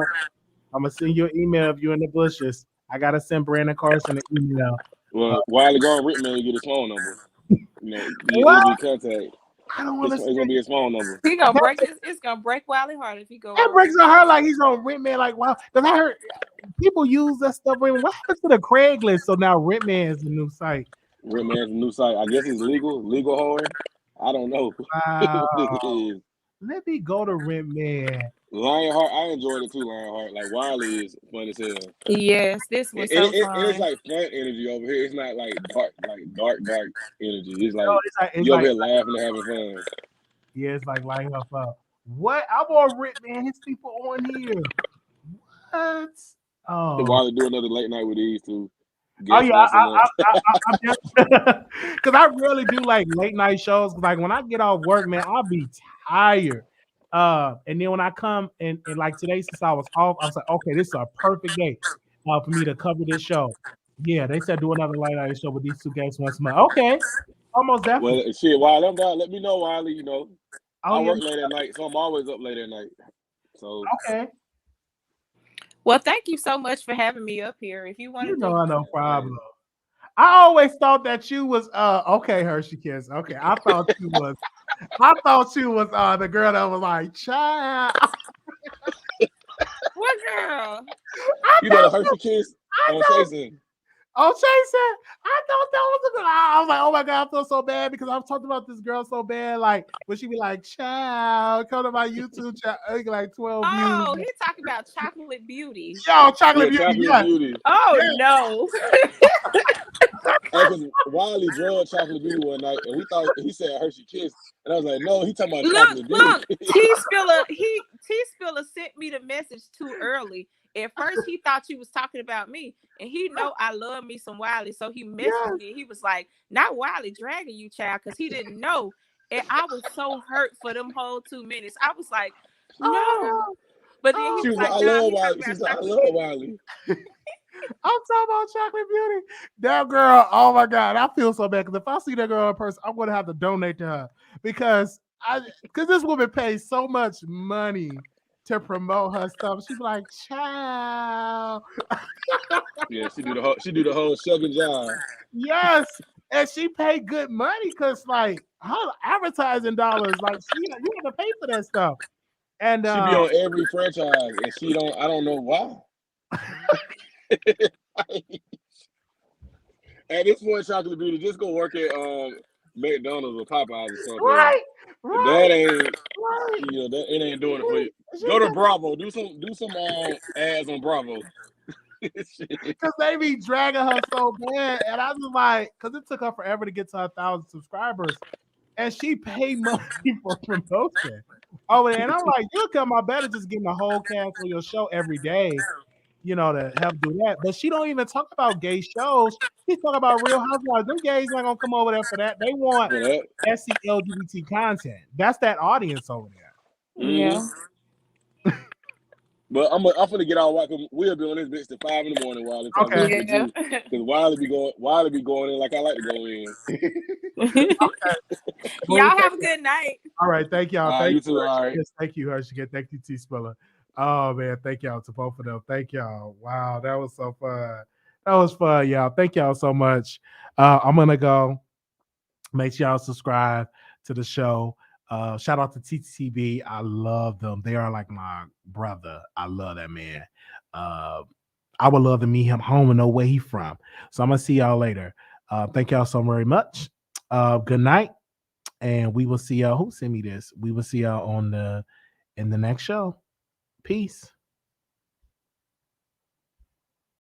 I'm gonna send you an email if you're in the bushes. I gotta send Brandon Carson an email. Well, Wiley go on Rick Man and get his phone number. What? It'll be contact. I don't want to. It's gonna be his phone number. He gonna break his. It's gonna break Wiley heart if he go. That breaks on her like he's on Rent Man. Like, wow, because I heard people use that stuff. What happened to the Craigslist? So now Rent Man is the new site. Rent Man's a new site. I guess it's legal whoring. I don't know. Wow. Let me go to Rent Man. Lionheart, I enjoyed it too. Lionheart, like Wiley is fun as hell. Yes, this was so fun. And it's like fun energy over here. It's not like dark energy. It's like it's you over like, here laughing and having fun. Yeah, it's like lighting up. What? I'm on Rent Man. His people on here. What? Oh, Wiley do another late night with these two. Oh yeah, I'm just because I really do like late night shows. Like when I get off work, man, I'll be tired. And then when I come and like today, since I was off, I was like, okay, this is a perfect day for me to cover this show. Yeah, they said do another late night show with these two guys once a month. Okay, almost definitely. Well, shit, Wiley, I'm down. Let me know, Wiley. You know, I work yeah. late at night, so I'm always up late at night. So okay. Well, thank you so much for having me up here. If you want to, no problem. I always thought that you was okay, Hershey Kiss. Okay, I thought you was the girl that was like, child. What girl? You know the Hershey Kiss on Jason. Oh, Jason, I thought that was a good. I was like, oh my God, I feel so bad because I've talked about this girl so bad. Like, when she be like, child, come to my YouTube channel, like 12 views. Oh, he's talking about Chocolate Beauty. Yo, Chocolate Beauty. Beauty. Oh, no. Because Wiley drugged Chocolate Beauty one night, and we thought he said Hershey Kiss, and I was like, no, he talking about Chocolate Beauty. Look, T-Spiller sent me the message too early. At first, he thought you was talking about me, and he know I love me some Wiley, so he messaged me. He was like, "Not Wiley dragging you, child," because he didn't know, and I was so hurt for them whole 2 minutes. I was like, "No," but then he was like, "I love Wiley." She's like, "I love Wiley." I'm talking about Chocolate Beauty. That girl, oh my God, I feel so bad because if I see that girl in person, I'm gonna have to donate to her because this woman pays so much money to promote her stuff. She's like, child. Yeah, she do the whole shucking job. Yes, and she paid good money because like her advertising dollars, like you have to pay for that stuff. And she be on every franchise, and I don't know why. At this point, Chocolate Beauty, just go work at McDonald's or Popeyes or something. Right. That ain't it ain't doing it for you. Go to Bravo. Do some ads on Bravo. Because they be dragging her so bad, and I was like, because it took her forever to get to 1,000 subscribers, and she paid money for promotion. Oh, and I'm like, you come out better just getting the whole cast for your show every day, to help do that. But she don't even talk about gay shows. She talk about Real Housewives. Them gays not gonna come over there for that. They want SC LGBT content. That's that audience over there. Yeah. But I'm gonna get all right because we'll be on this bitch till 5 a.m. while it's okay. Because Wiley be going in like I like to go in. Okay. Y'all have a good night. All right, thank y'all. Thank you too. All right. Yes, thank you, Hershey. Thank you, T-Spiller. Oh man, thank y'all to both of them. Thank y'all. Wow, that was so fun. That was fun, y'all. Thank y'all so much. I'm gonna go. Make sure y'all subscribe to the show. Shout out to TTB. I love them. They are like my brother. I love that man. I would love to meet him home and know where he's from. So I'm gonna see y'all later. Thank y'all so very much. Good night, and we will see y'all. Who sent me this? We will see y'all in the next show. Peace.